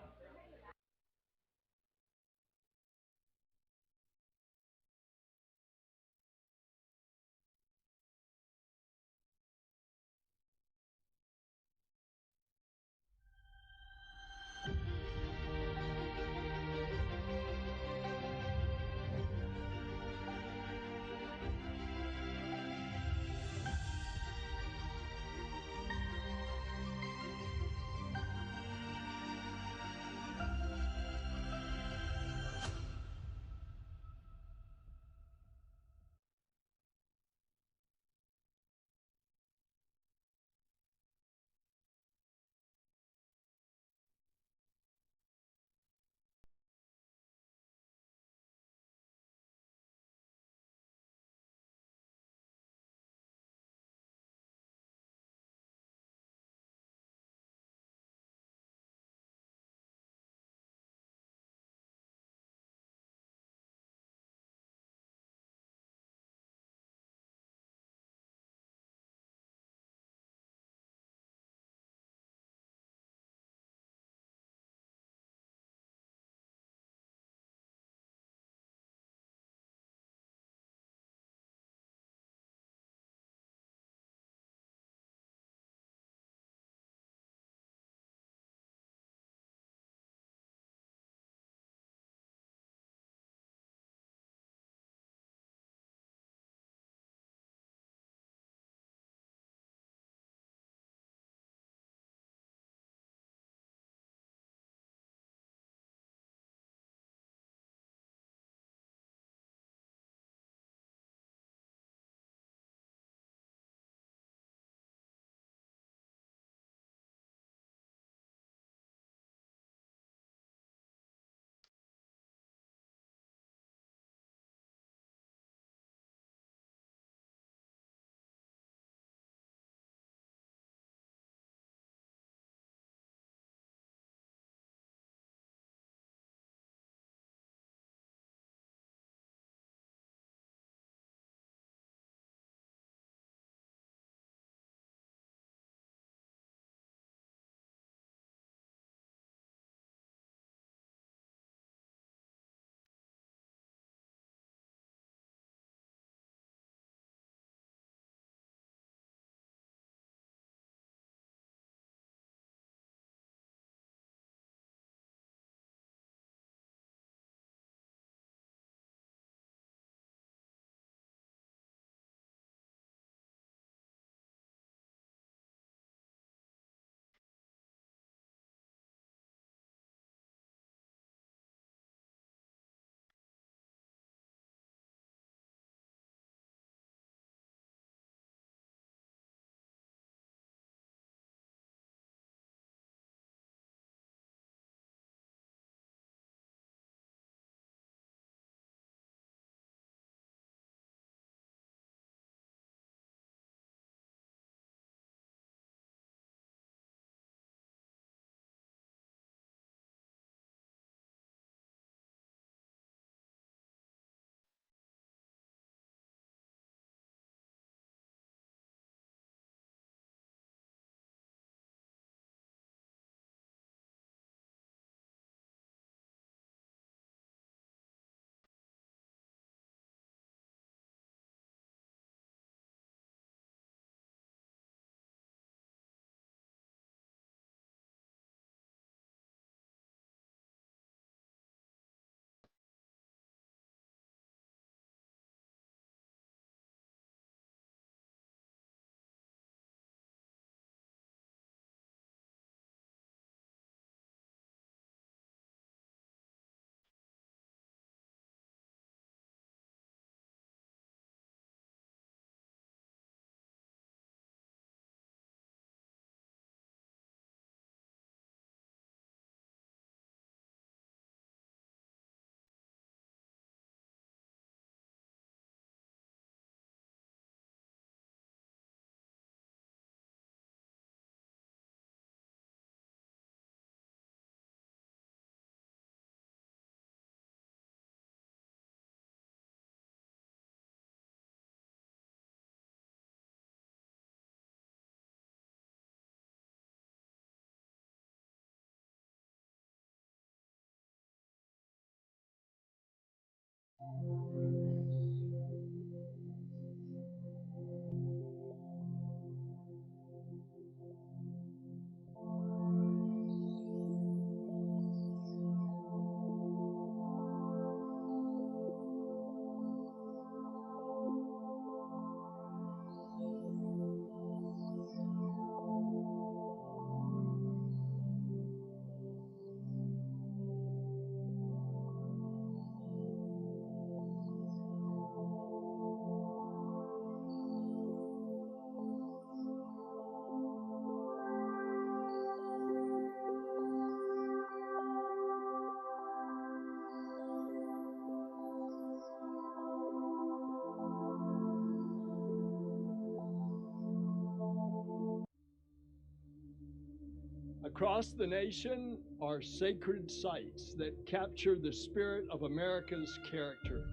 Across the nation are sacred sites that capture the spirit of America's character.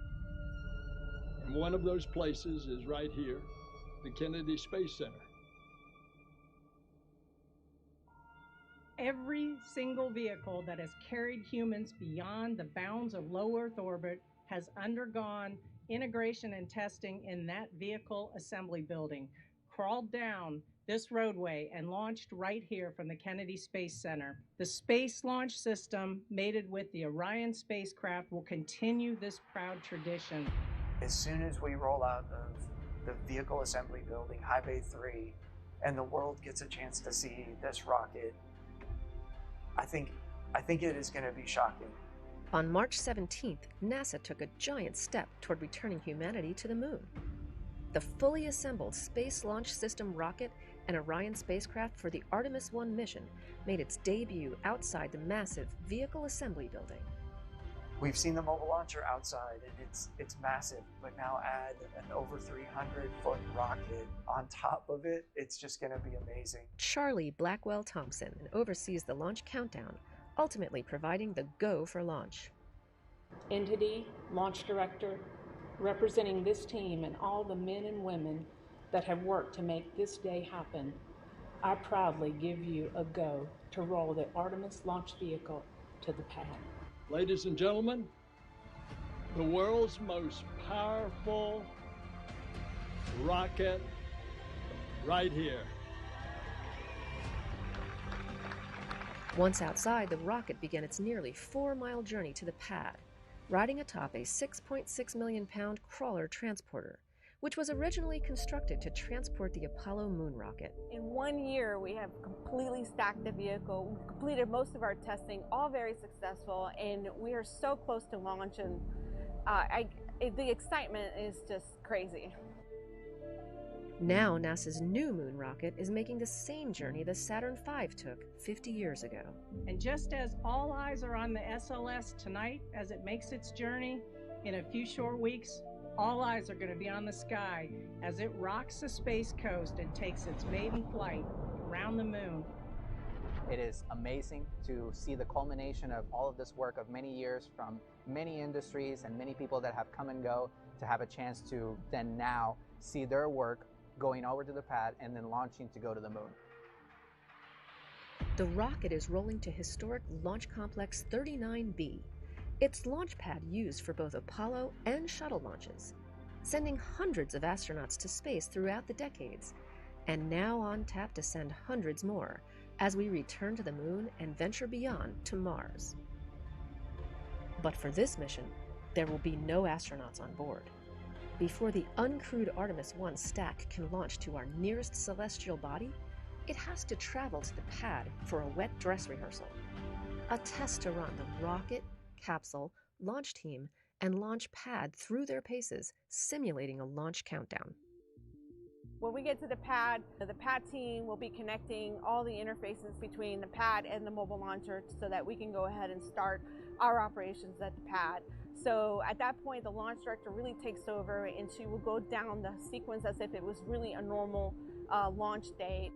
And one of those places is right here, the Kennedy Space Center. Every single vehicle that has carried humans beyond the bounds of low Earth orbit has undergone integration and testing in that vehicle assembly building, crawled down this roadway and launched right here from the Kennedy Space Center. The Space Launch System, mated with the Orion spacecraft, will continue this proud tradition. As soon as we roll out of the vehicle assembly building, High Bay 3, and the world gets a chance to see this rocket, I think it is going to be shocking. On March 17th, NASA took a giant step toward returning humanity to the moon. The fully assembled Space Launch System rocket and Orion spacecraft for the Artemis I mission made its debut outside the massive vehicle assembly building. We've seen the mobile launcher outside, and it's massive, but now add an over 300-foot rocket on top of it, it's just going to be amazing. Charlie Blackwell Thompson oversees the launch countdown, ultimately providing the go for launch. Entity, launch director, representing this team and all the men and women that have worked to make this day happen, I proudly give you a go to roll the Artemis launch vehicle to the pad. Ladies and gentlemen, the world's most powerful rocket right here. Once outside, the rocket began its nearly 4-mile journey to the pad, riding atop a 6.6 million pound crawler transporter, which was originally constructed to transport the Apollo moon rocket. In 1 year, we have completely stacked the vehicle. We've completed most of our testing, all very successful, and we are so close to launch, and the excitement is just crazy. Now NASA's new moon rocket is making the same journey the Saturn V took 50 years ago. And just as all eyes are on the SLS tonight as it makes its journey, in a few short weeks, all eyes are going to be on the sky as it rocks the space coast and takes its maiden flight around the moon. It is amazing to see the culmination of all of this work of many years from many industries and many people that have come and go, to have a chance to then now see their work going over to the pad and then launching to go to the moon. The rocket is rolling to historic Launch Complex 39B, its launch pad used for both Apollo and shuttle launches, sending hundreds of astronauts to space throughout the decades, and now on tap to send hundreds more as we return to the moon and venture beyond to Mars. But for this mission, there will be no astronauts on board. Before the uncrewed Artemis I stack can launch to our nearest celestial body, it has to travel to the pad for a wet dress rehearsal, a test to run the rocket, capsule, launch team, and launch pad through their paces, simulating a launch countdown. When we get to the pad team will be connecting all the interfaces between the pad and the mobile launcher so that we can go ahead and start our operations at the pad. So at that point, the launch director really takes over, and she will go down the sequence as if it was really a normal launch day.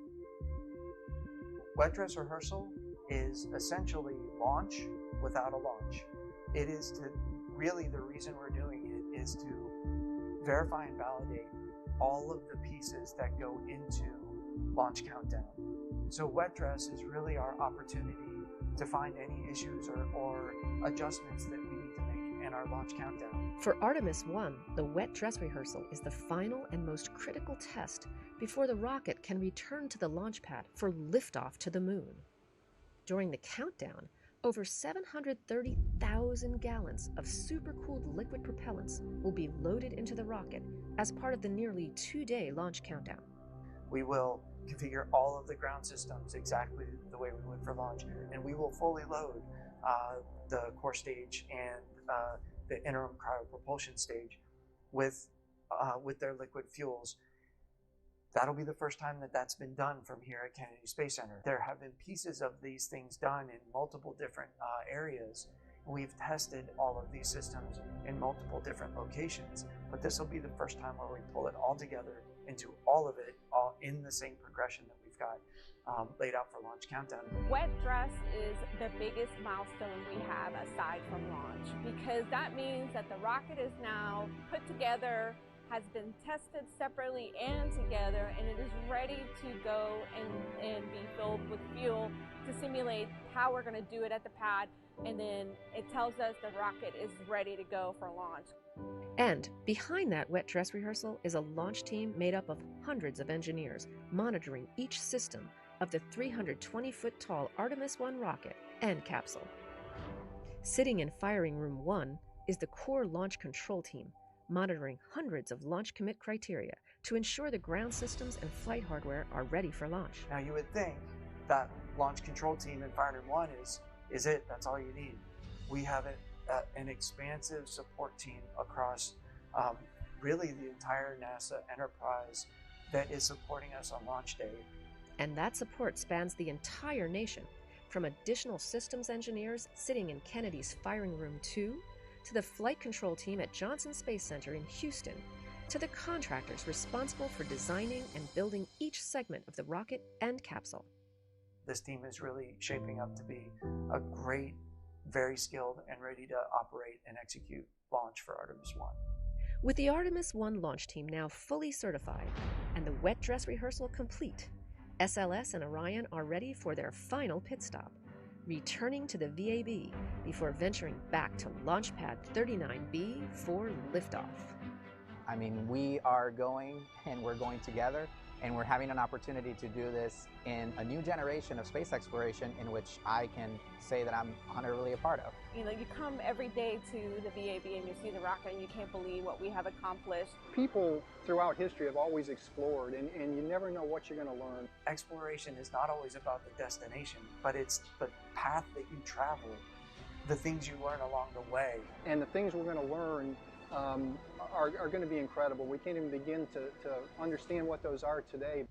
Wet dress rehearsal is essentially launch without a launch. It is to really, the reason we're doing it is to verify and validate all of the pieces that go into launch countdown. So wet dress is really our opportunity to find any issues or adjustments that we need to make. and our launch countdown. For Artemis I, the wet dress rehearsal is the final and most critical test before the rocket can return to the launch pad for liftoff to the moon. During the countdown, over 730,000 gallons of supercooled liquid propellants will be loaded into the rocket as part of the nearly 2-day launch countdown. We will configure all of the ground systems exactly the way we would for launch, and we will fully load the core stage and the interim cryopropulsion stage with their liquid fuels. That'll be the first time that that's been done from here at Kennedy Space Center. There have been pieces of these things done in multiple different areas. We've tested all of these systems in multiple different locations, but this will be the first time where we pull it all together and do all of it all in the same progression that we've got laid out for launch countdown. Wet dress is the biggest milestone we have aside from launch, because that means that the rocket is now put together, has been tested separately and together, and it is ready to go and be filled with fuel to simulate how we're going to do it at the pad, and then it tells us the rocket is ready to go for launch. And behind that wet dress rehearsal is a launch team made up of hundreds of engineers monitoring each system of the 320-foot-tall Artemis I rocket and capsule. Sitting in firing room 1 is the core launch control team, monitoring hundreds of launch commit criteria to ensure the ground systems and flight hardware are ready for launch. Now you would think that launch control team in firing room 1 is it, that's all you need. We have an expansive support team across really the entire NASA enterprise that is supporting us on launch day. And that support spans the entire nation, from additional systems engineers sitting in Kennedy's Firing Room 2, to the flight control team at Johnson Space Center in Houston, to the contractors responsible for designing and building each segment of the rocket and capsule. This team is really shaping up to be a great, very skilled, and ready to operate and execute launch for Artemis I. With the Artemis I launch team now fully certified and the wet dress rehearsal complete, SLS and Orion are ready for their final pit stop, returning to the VAB before venturing back to Launch Pad 39B for liftoff. I mean, we are going, and we're going together, and we're having an opportunity to do this in a new generation of space exploration in which I can say that I'm honorably a part of. You know, you come every day to the VAB and you see the rocket and you can't believe what we have accomplished. People throughout history have always explored, and you never know what you're going to learn. Exploration is not always about the destination, but it's the path that you travel, the things you learn along the way. And the things we're going to learn are going to be incredible. We can't even begin to understand what those are today.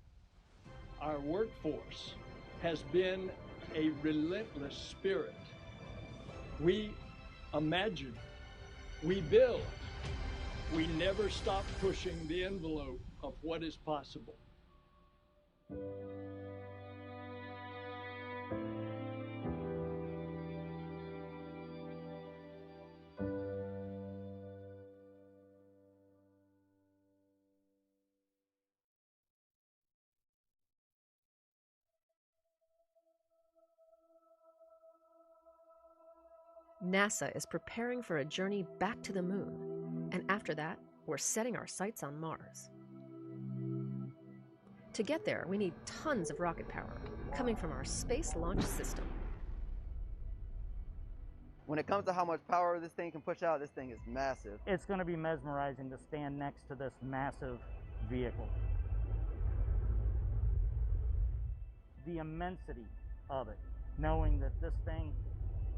Our workforce has been a relentless spirit. We imagine, we build, we never stop pushing the envelope of what is possible. NASA is preparing for a journey back to the moon, and after that, we're setting our sights on Mars. To get there, we need tons of rocket power coming from our Space Launch System. When it comes to how much power this thing can push out, this thing is massive. It's going to be mesmerizing to stand next to this massive vehicle. The immensity of it, knowing that this thing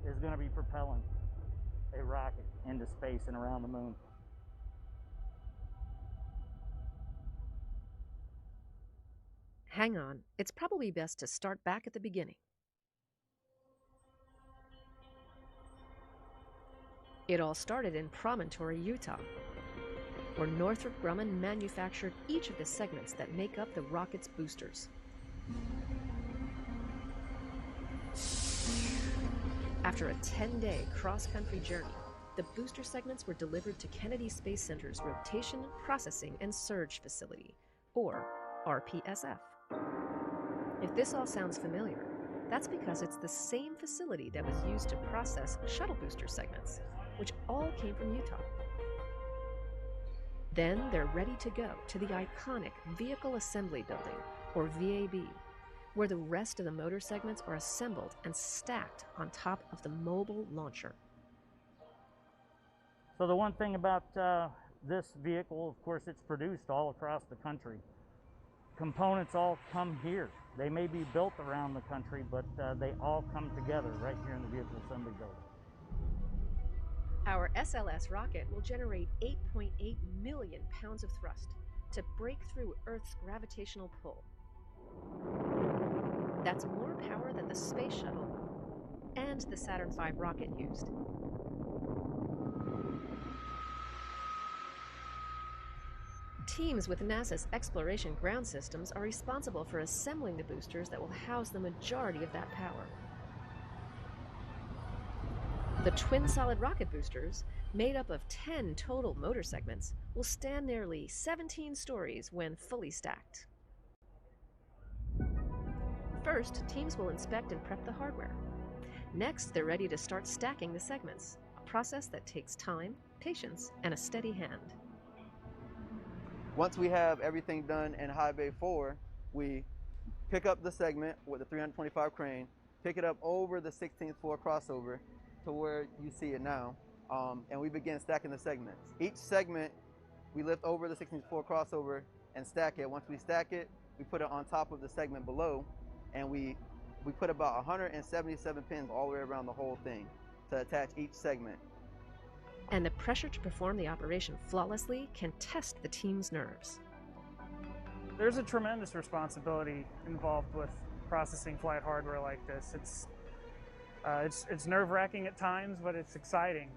is going to be propelling a rocket into space and around the moon. Hang on, it's probably best to start back at the beginning. It all started in Promontory, Utah, where Northrop Grumman manufactured each of the segments that make up the rocket's boosters. After a 10-day cross-country journey, the booster segments were delivered to Kennedy Space Center's Rotation, Processing, and Surge Facility, or RPSF. If this all sounds familiar, that's because it's the same facility that was used to process shuttle booster segments. which all came from Utah. Then they're ready to go to the iconic Vehicle Assembly Building, or VAB, where the rest of the motor segments are assembled and stacked on top of the mobile launcher. So the one thing about this vehicle, of course, it's produced all across the country. Components all come here. They may be built around the country, but they all come together right here in the Vehicle Assembly Building. Our SLS rocket will generate 8.8 million pounds of thrust to break through Earth's gravitational pull. That's more power than the Space Shuttle and the Saturn V rocket used. Teams with NASA's Exploration Ground Systems are responsible for assembling the boosters that will house the majority of that power. The twin solid rocket boosters, made up of 10 total motor segments, will stand nearly 17 stories when fully stacked. First, teams will inspect and prep the hardware. Next, they're ready to start stacking the segments, a process that takes time, patience, and a steady hand. Once we have everything done in High Bay 4, we pick up the segment with the 325 crane, pick it up over the 16th floor crossover to where you see it now, and we begin stacking the segments. Each segment, we lift over the 16th floor crossover and stack it. Once we stack it, we put it on top of the segment below, and we put about 177 pins all the way around the whole thing to attach each segment. And the pressure to perform the operation flawlessly can test the team's nerves. There's a tremendous responsibility involved with processing flight hardware like this. It's nerve-wracking at times, but it's exciting.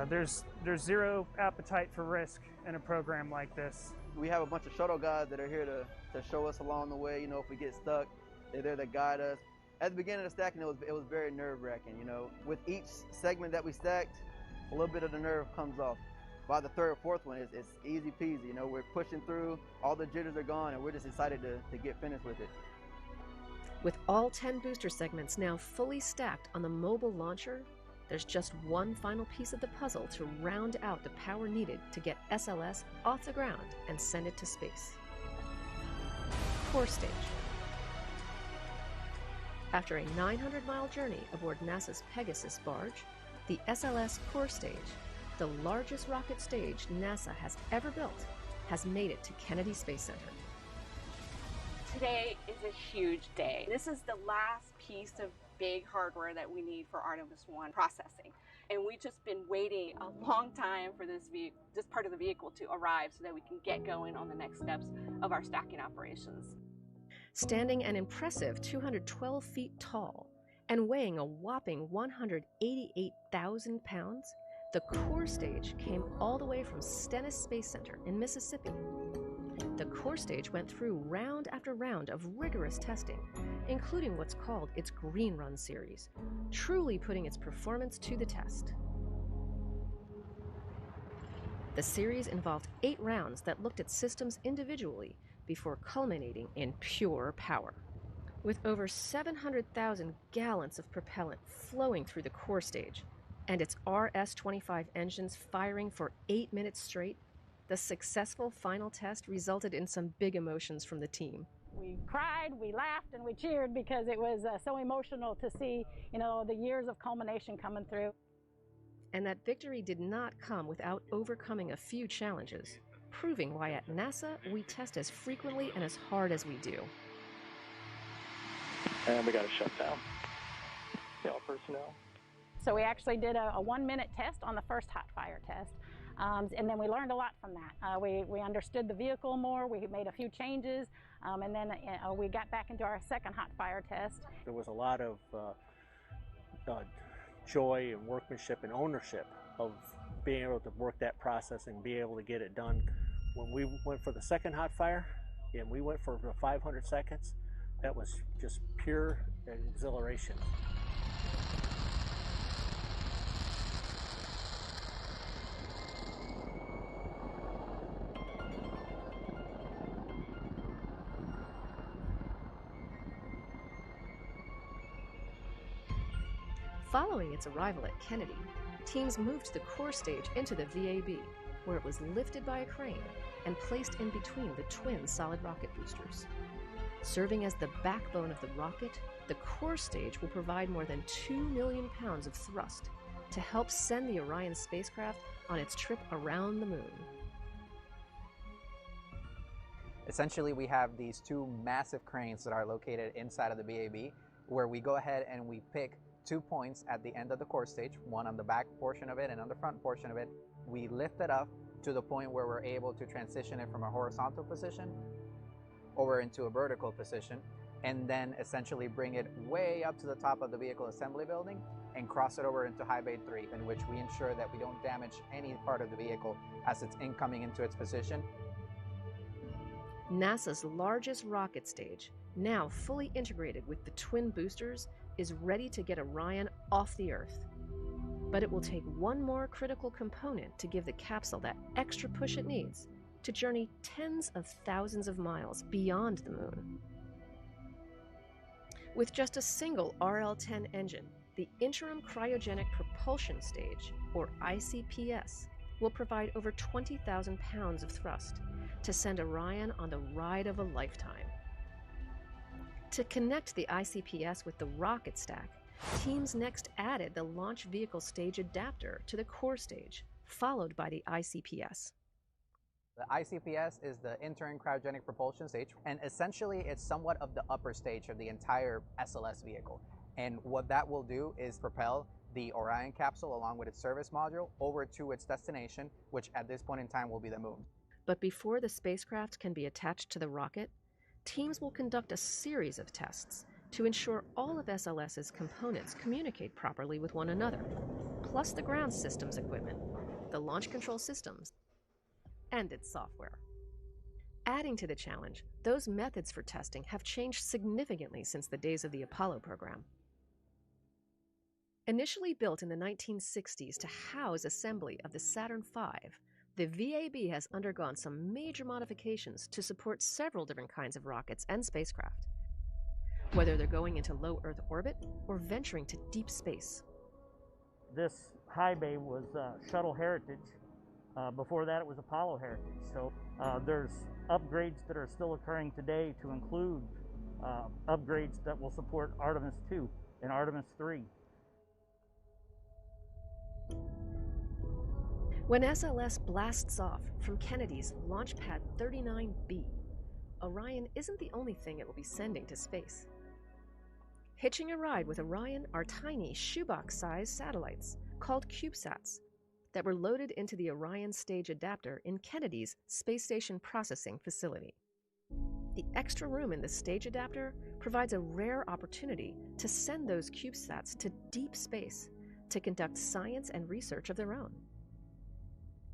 There's zero appetite for risk in a program like this. We have a bunch of shuttle guys that are here to show us along the way. You know, if we get stuck, they're there to guide us. At the beginning of the stacking, it was very nerve-wracking. You know, with each segment that we stacked, a little bit of the nerve comes off. By the third or fourth one, it's easy peasy. You know, we're pushing through, all the jitters are gone, and we're just excited to get finished with it. With all 10 booster segments now fully stacked on the mobile launcher, there's just one final piece of the puzzle to round out the power needed to get SLS off the ground and send it to space. Core stage. After a 900-mile journey aboard NASA's Pegasus barge, the SLS core stage, the largest rocket stage NASA has ever built, has made it to Kennedy Space Center. Today is a huge day. This is the last piece of big hardware that we need for Artemis I processing. And we've just been waiting a long time for this part of the vehicle to arrive so that we can get going on the next steps of our stacking operations. Standing an impressive 212 feet tall and weighing a whopping 188,000 pounds, the core stage came all the way from Stennis Space Center in Mississippi. The core stage went through round after round of rigorous testing, including what's called its Green Run series, truly putting its performance to the test. The series involved 8 rounds that looked at systems individually before culminating in pure power. With over 700,000 gallons of propellant flowing through the core stage and its RS-25 engines firing for 8 minutes straight, the successful final test resulted in some big emotions from the team. We cried, we laughed, and we cheered because it was so emotional to see, the years of culmination coming through. And that victory did not come without overcoming a few challenges, proving why at NASA we test as frequently and as hard as we do. And we got to shut down. All personnel. So we actually did a 1-minute test on the first hot fire test. And then we learned a lot from that. We understood the vehicle more, we made a few changes, and then we got back into our second hot fire test. There was a lot of joy and workmanship and ownership of being able to work that process and be able to get it done. When we went for the second hot fire and we went for the 500 seconds, that was just pure exhilaration. Following its arrival at Kennedy, teams moved the core stage into the VAB, where it was lifted by a crane and placed in between the twin solid rocket boosters. Serving as the backbone of the rocket, the core stage will provide more than 2 million pounds of thrust to help send the Orion spacecraft on its trip around the moon. Essentially, we have these two massive cranes that are located inside of the VAB, where we go ahead and we pick 2 points at the end of the core stage, one on the back portion of it and on the front portion of it. We lift it up to the point where we're able to transition it from a horizontal position over into a vertical position, and then essentially bring it way up to the top of the vehicle assembly building and cross it over into High Bay 3, in which we ensure that we don't damage any part of the vehicle as it's incoming into its position. NASA's largest rocket stage, now fully integrated with the twin boosters, is ready to get Orion off the Earth. But it will take one more critical component to give the capsule that extra push it needs to journey tens of thousands of miles beyond the moon. With just a single RL-10 engine, the Interim Cryogenic Propulsion Stage, or ICPS, will provide over 20,000 pounds of thrust to send Orion on the ride of a lifetime. To connect the ICPS with the rocket stack, teams next added the launch vehicle stage adapter to the core stage, followed by the ICPS. The ICPS is the Interim Cryogenic Propulsion Stage, and essentially it's somewhat of the upper stage of the entire SLS vehicle. And what that will do is propel the Orion capsule along with its service module over to its destination, which at this point in time will be the moon. But before the spacecraft can be attached to the rocket, teams will conduct a series of tests to ensure all of SLS's components communicate properly with one another, plus the ground systems equipment, the launch control systems, and its software. Adding to the challenge, those methods for testing have changed significantly since the days of the Apollo program. Initially built in the 1960s to house assembly of the Saturn V, the VAB has undergone some major modifications to support several different kinds of rockets and spacecraft, whether they're going into low Earth orbit or venturing to deep space. This high bay was shuttle heritage. Before that, it was Apollo heritage. So there's upgrades that are still occurring today to include upgrades that will support Artemis II and Artemis III. When SLS blasts off from Kennedy's Launch Pad 39B, Orion isn't the only thing it will be sending to space. Hitching a ride with Orion are tiny shoebox-sized satellites called CubeSats that were loaded into the Orion stage adapter in Kennedy's Space Station Processing Facility. The extra room in the stage adapter provides a rare opportunity to send those CubeSats to deep space to conduct science and research of their own.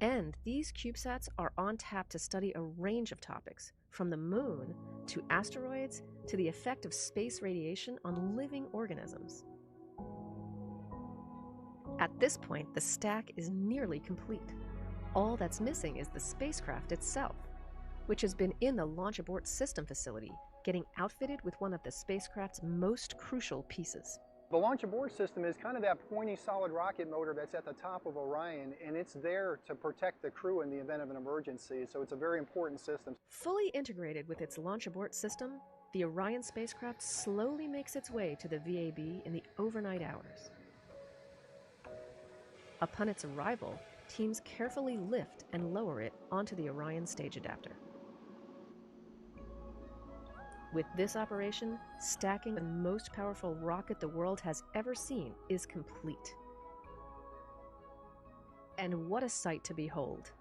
And these CubeSats are on tap to study a range of topics, from the moon to asteroids to the effect of space radiation on living organisms. At this point, the stack is nearly complete. All that's missing is the spacecraft itself, which has been in the Launch Abort System facility, getting outfitted with one of the spacecraft's most crucial pieces. The Launch Abort System is kind of that pointy solid rocket motor that's at the top of Orion, and it's there to protect the crew in the event of an emergency, so it's a very important system. Fully integrated with its Launch Abort System, the Orion spacecraft slowly makes its way to the VAB in the overnight hours. Upon its arrival, teams carefully lift and lower it onto the Orion stage adapter. With this operation, stacking the most powerful rocket the world has ever seen is complete. And what a sight to behold.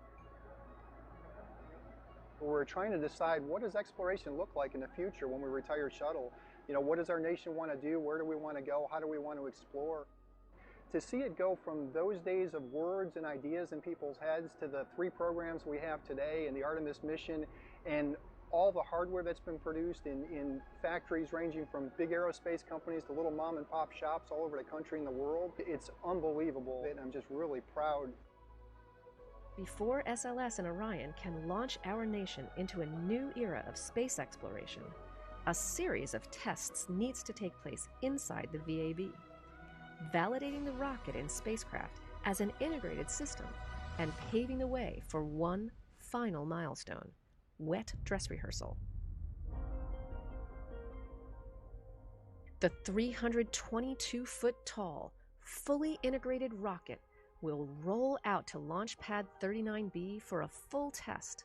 We're trying to decide, what does exploration look like in the future when we retire shuttle? You know, what does our nation want to do? Where do we want to go? How do we want to explore? To see it go from those days of words and ideas in people's heads to the 3 programs we have today and the Artemis mission and all the hardware that's been produced in factories ranging from big aerospace companies to little mom and pop shops all over the country and the world. It's unbelievable, and I'm just really proud. Before SLS and Orion can launch our nation into a new era of space exploration, a series of tests needs to take place inside the VAB. validating the rocket and spacecraft as an integrated system and paving the way for one final milestone: wet dress rehearsal. The 322-foot-tall, fully integrated rocket will roll out to Launch Pad 39B for a full test,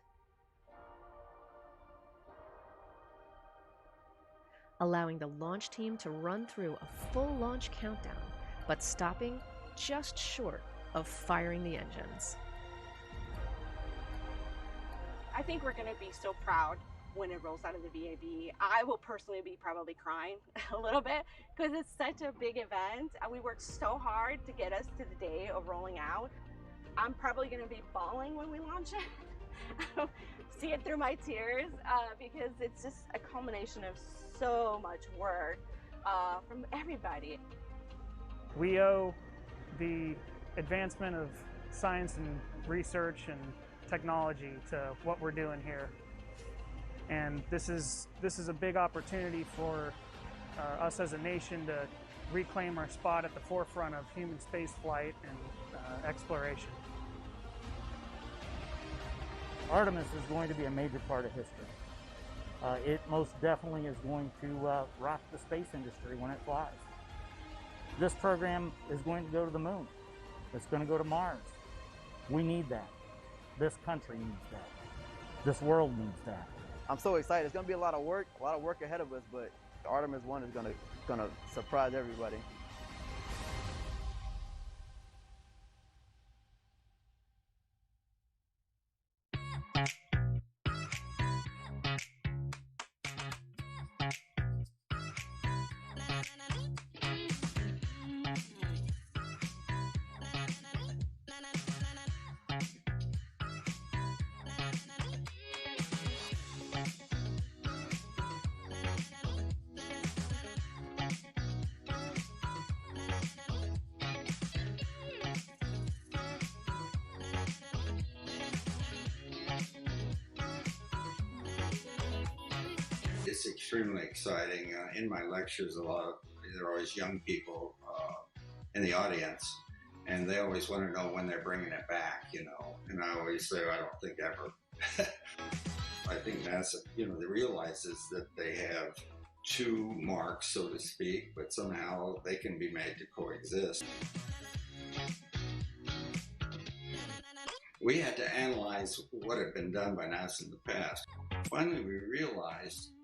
allowing the launch team to run through a full launch countdown, but stopping just short of firing the engines. I think we're going to be so proud when it rolls out of the VAB. I will personally be probably crying a little bit because it's such a big event. We worked so hard to get us to the day of rolling out. I'm probably going to be bawling when we launch it. See it through my tears because it's just a culmination of so much work from everybody. We owe the advancement of science and research and technology to what we're doing here. And this is a big opportunity for us as a nation to reclaim our spot at the forefront of human space flight and exploration. Artemis is going to be a major part of history. It most definitely is going to rock the space industry when it flies. This program is going to go to the moon. It's going to go to Mars. We need that. This country needs that. This world needs that. I'm so excited. It's going to be a lot of work ahead of us, but Artemis I is going to surprise everybody. It's extremely exciting. In my lectures, there are always young people in the audience, and they always want to know when they're bringing it back, you know. And I always say, I don't think ever. I think NASA, they realizes that they have two marks, so to speak, but somehow they can be made to coexist. We had to analyze what had been done by NASA in the past. Finally, we realized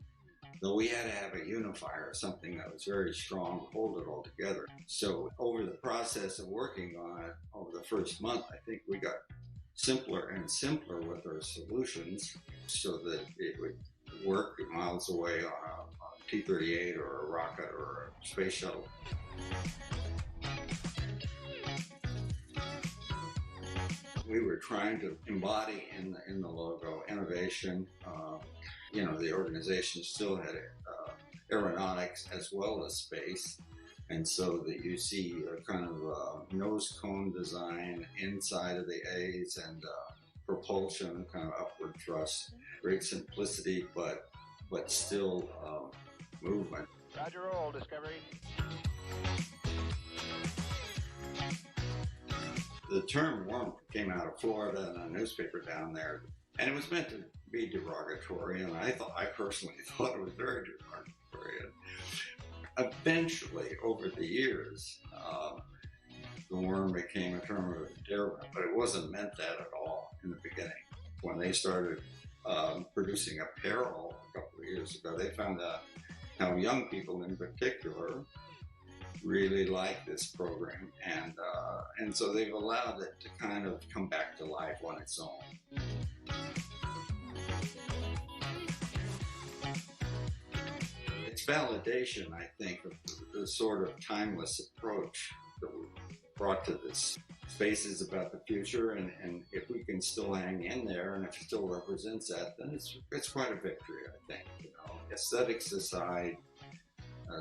that we had to have a unifier, something that was very strong to hold it all together. So over the process of working on it over the first month, I think we got simpler and simpler with our solutions so that it would work miles away on a T-38 or a rocket or a space shuttle. We were trying to embody in the logo innovation. The organization still had aeronautics as well as space, and so that you see a kind of nose cone design inside of the A's and propulsion, kind of upward thrust. Great simplicity, but still movement. Roger, roll, Discovery. The term warmth came out of Florida in a newspaper down there, and it was meant to be derogatory, and I personally thought it was very derogatory. And eventually, over the years, the worm became a term of endearment, but it wasn't meant that at all in the beginning. When they started producing apparel a couple of years ago, they found out how young people in particular really like this program, and so they've allowed it to kind of come back to life on its own. It's validation, I think, of the sort of timeless approach that we brought to this. Space is about the future, and if we can still hang in there, and if it still represents that, then it's quite a victory, I think. Aesthetics aside,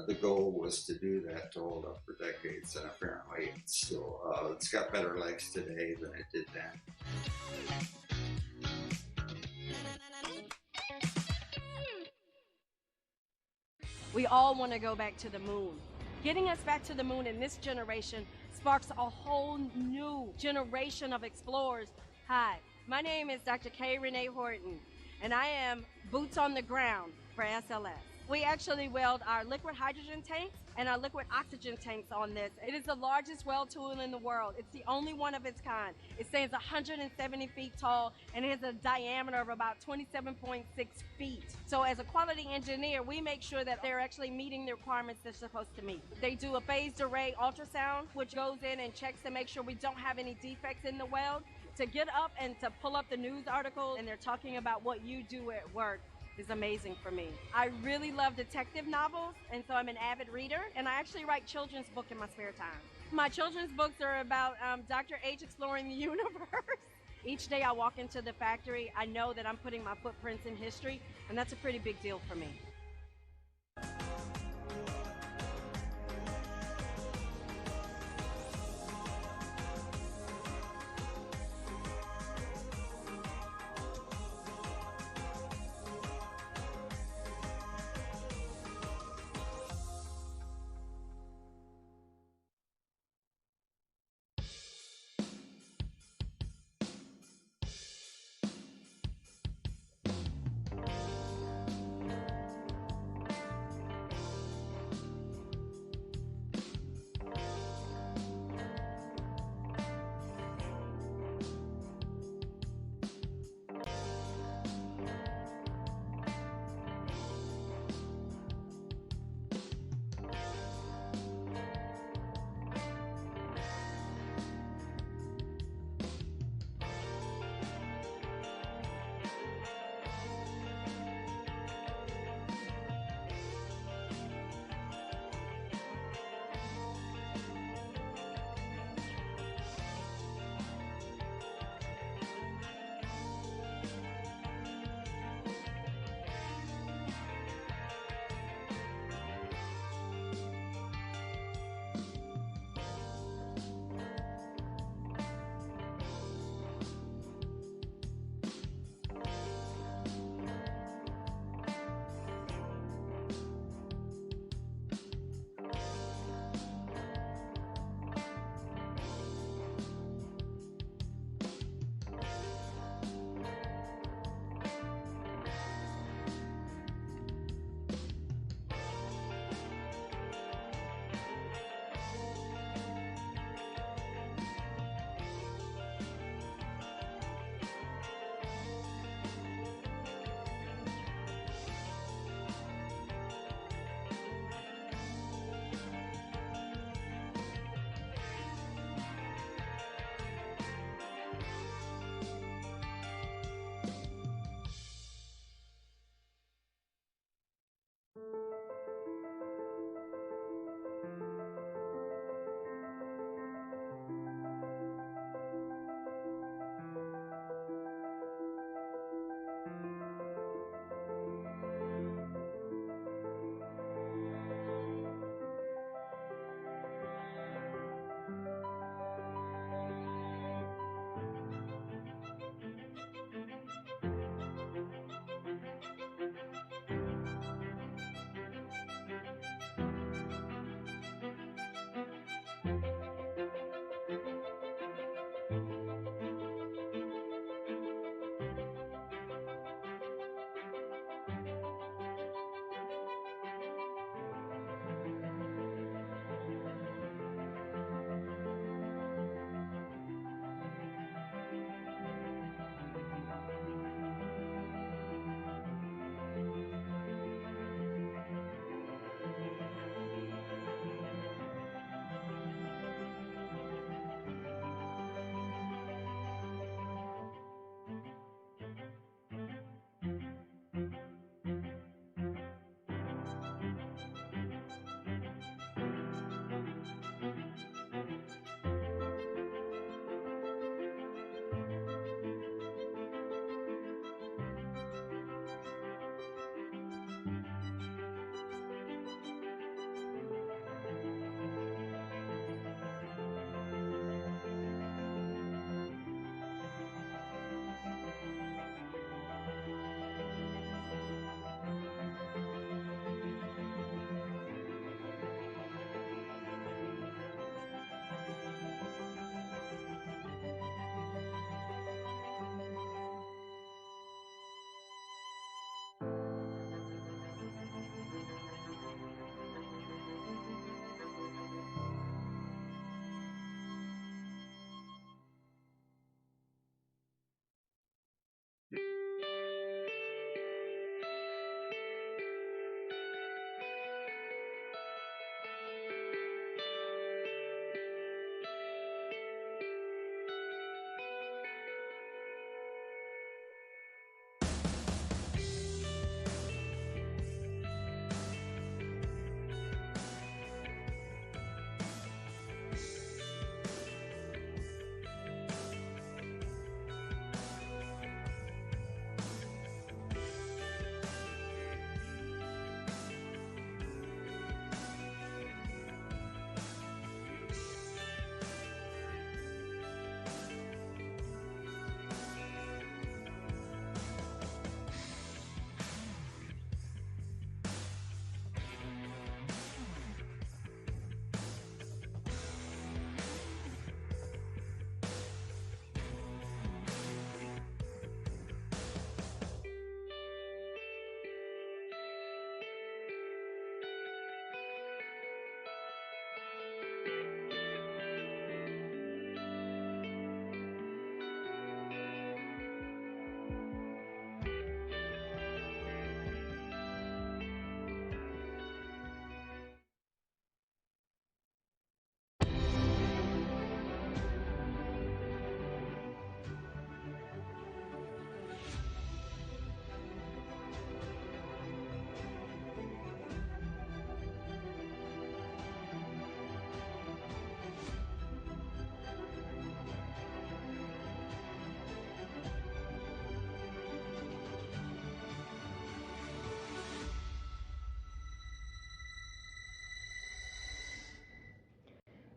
the goal was to do that, to hold up for decades, and apparently it's got better legs today than it did then. We all want to go back to the moon. Getting us back to the moon in this generation sparks a whole new generation of explorers. Hi, my name is Dr. Kay Renee Horton, and I am boots on the ground for SLS. We actually weld our liquid hydrogen tanks and our liquid oxygen tanks on this. It is the largest weld tool in the world. It's the only one of its kind. It stands 170 feet tall and has a diameter of about 27.6 feet. So as a quality engineer, we make sure that they're actually meeting the requirements they're supposed to meet. They do a phased array ultrasound, which goes in and checks to make sure we don't have any defects in the weld. To get up and to pull up the news article and they're talking about what you do at work is amazing for me. I really love detective novels, and so I'm an avid reader, and I actually write children's books in my spare time. My children's books are about Dr. H exploring the universe. Each day I walk into the factory, I know that I'm putting my footprints in history, and that's a pretty big deal for me.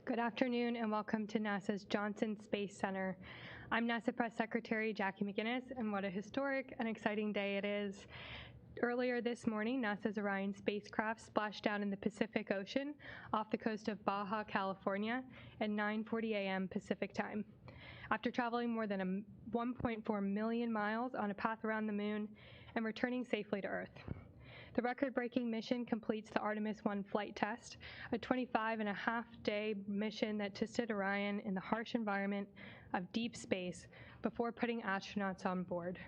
Good afternoon and welcome to NASA's Johnson Space Center. I'm NASA Press Secretary Jackie McGinnis, and what a historic and exciting day it is. Earlier this morning, NASA's Orion spacecraft splashed down in the Pacific Ocean off the coast of Baja, California at 9:40 a.m. Pacific time. After traveling more than 1.4 million miles on a path around the moon and returning safely to Earth. The record-breaking mission completes the Artemis I flight test, a 25.5-day mission that tested Orion in the harsh environment of deep space before putting astronauts on board.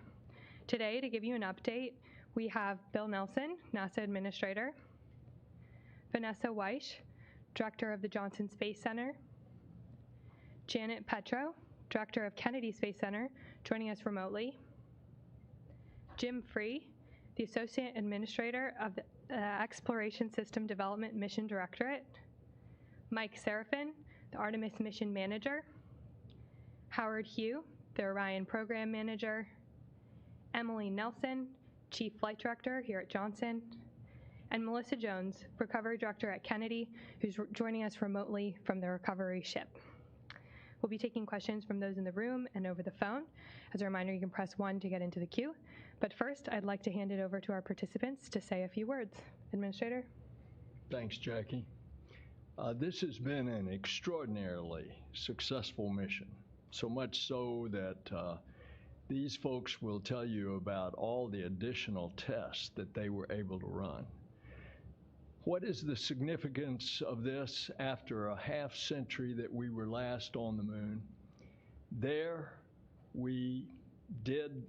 Today, to give you an update, we have Bill Nelson, NASA Administrator, Vanessa Weish, Director of the Johnson Space Center, Janet Petro, Director of Kennedy Space Center, joining us remotely, Jim Free, the Associate Administrator of the Exploration System Development Mission Directorate, Mike Serafin, the Artemis Mission Manager, Howard Hugh, the Orion Program Manager, Emily Nelson, Chief Flight Director here at Johnson, and Melissa Jones, Recovery Director at Kennedy, who's joining us remotely from the recovery ship. We'll be taking questions from those in the room and over the phone. As a reminder, you can press 1 to get into the queue. But first, I'd like to hand it over to our participants to say a few words. Administrator? Thanks, Jackie. This has been an extraordinarily successful mission, so much so that these folks will tell you about all the additional tests that they were able to run. What is the significance of this after a half century that we were last on the moon? There, we did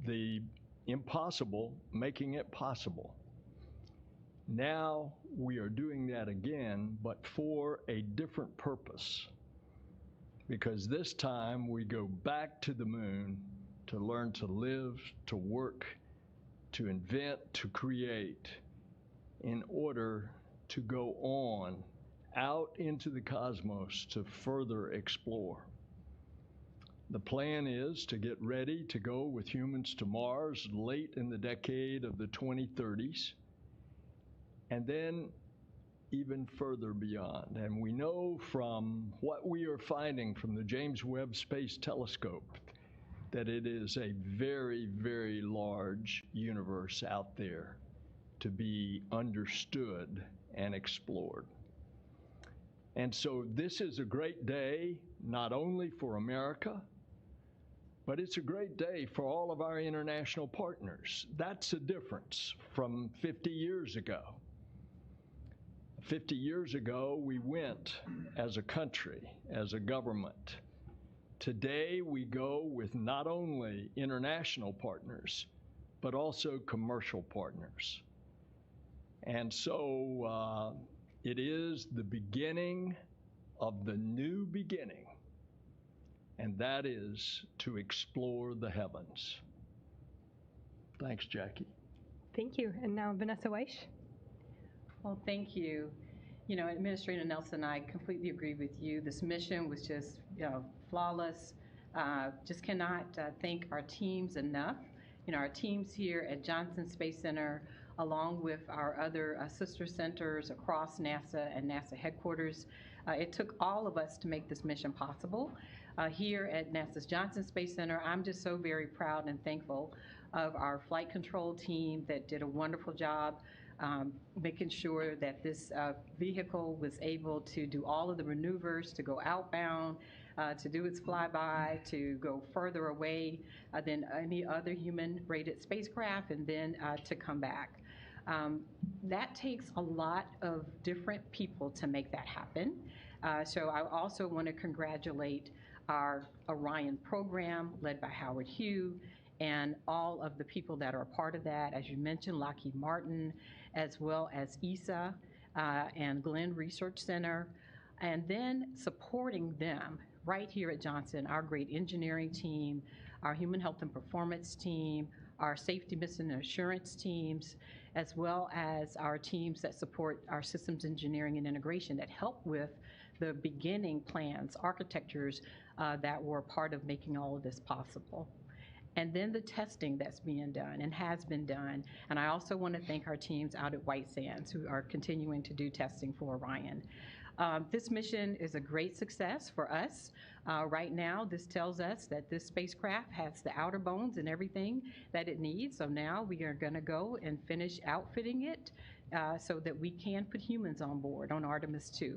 the impossible, making it possible. Now we are doing that again, but for a different purpose. Because this time we go back to the moon to learn to live, to work, to invent, to create, in order to go on out into the cosmos to further explore. The plan is to get ready to go with humans to Mars late in the decade of the 2030s, and then even further beyond. And we know from what we are finding from the James Webb Space Telescope that it is a very, very large universe out there to be understood and explored. And so this is a great day, not only for America, but it's a great day for all of our international partners. That's a difference from 50 years ago. 50 years ago, we went as a country, as a government. Today, we go with not only international partners, but also commercial partners. And so it is the beginning of the new beginning, and that is to explore the heavens. Thanks, Jackie. Thank you. And now Vanessa Weish. Well, thank you. You know, Administrator Nelson, I completely agree with you. This mission was just, flawless. Just cannot thank our teams enough. You know, our teams here at Johnson Space Center, along with our other sister centers across NASA and NASA headquarters. It took all of us to make this mission possible. Here at NASA's Johnson Space Center, I'm just so very proud and thankful of our flight control team that did a wonderful job making sure that this vehicle was able to do all of the maneuvers, to go outbound, to do its flyby, to go further away than any other human-rated spacecraft, and then to come back. That takes a lot of different people to make that happen. So I also want to congratulate our Orion program led by Howard Hugh and all of the people that are a part of that, as you mentioned, Lockheed Martin, as well as ESA and Glenn Research Center, and then supporting them right here at Johnson, our great engineering team, our human health and performance team, our safety mission and assurance teams, as well as our teams that support our systems engineering and integration that help with the beginning plans, architectures that were part of making all of this possible. And then the testing that's being done and has been done. And I also want to thank our teams out at White Sands who are continuing to do testing for Orion. This mission is a great success for us. Right now, this tells us that this spacecraft has the outer bones and everything that it needs. So now we are going to go and finish outfitting it so that we can put humans on board on Artemis II.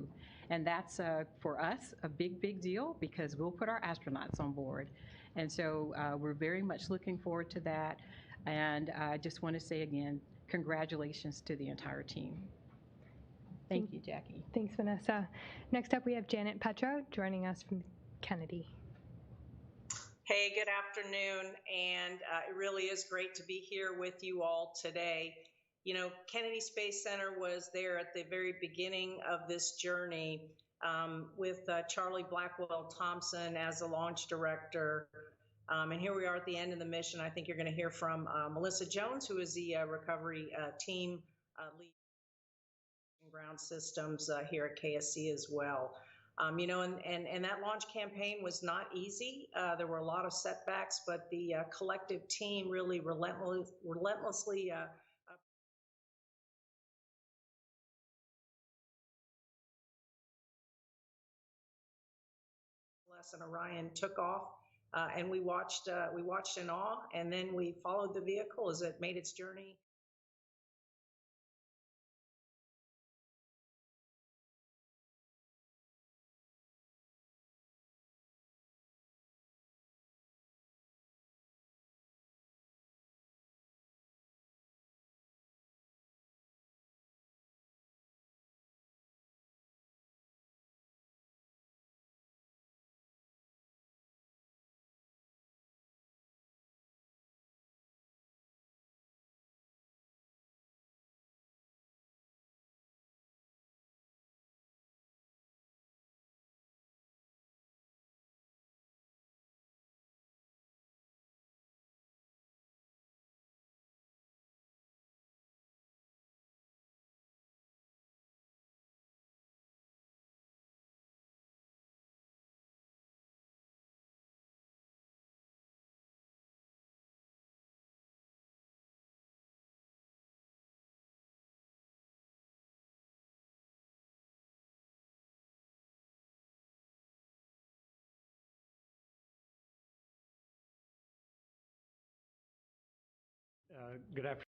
And that's, for us, a big, big deal because we'll put our astronauts on board. And so we're very much looking forward to that. And I just want to say again, congratulations to the entire team. Thank you, Jackie. Thanks, Vanessa. Next up, we have Janet Petro joining us from Kennedy. Hey, good afternoon, and it really is great to be here with you all today. You know, Kennedy Space Center was there at the very beginning of this journey with Charlie Blackwell Thompson as the launch director. And here we are at the end of the mission. I think you're going to hear from Melissa Jones, who is the recovery team lead ground systems here at KSC as well. You know, and that launch campaign was not easy. There were a lot of setbacks, but the collective team really relentlessly and Orion took off, and we watched in awe, and then we followed the vehicle as it made its journey. Good afternoon.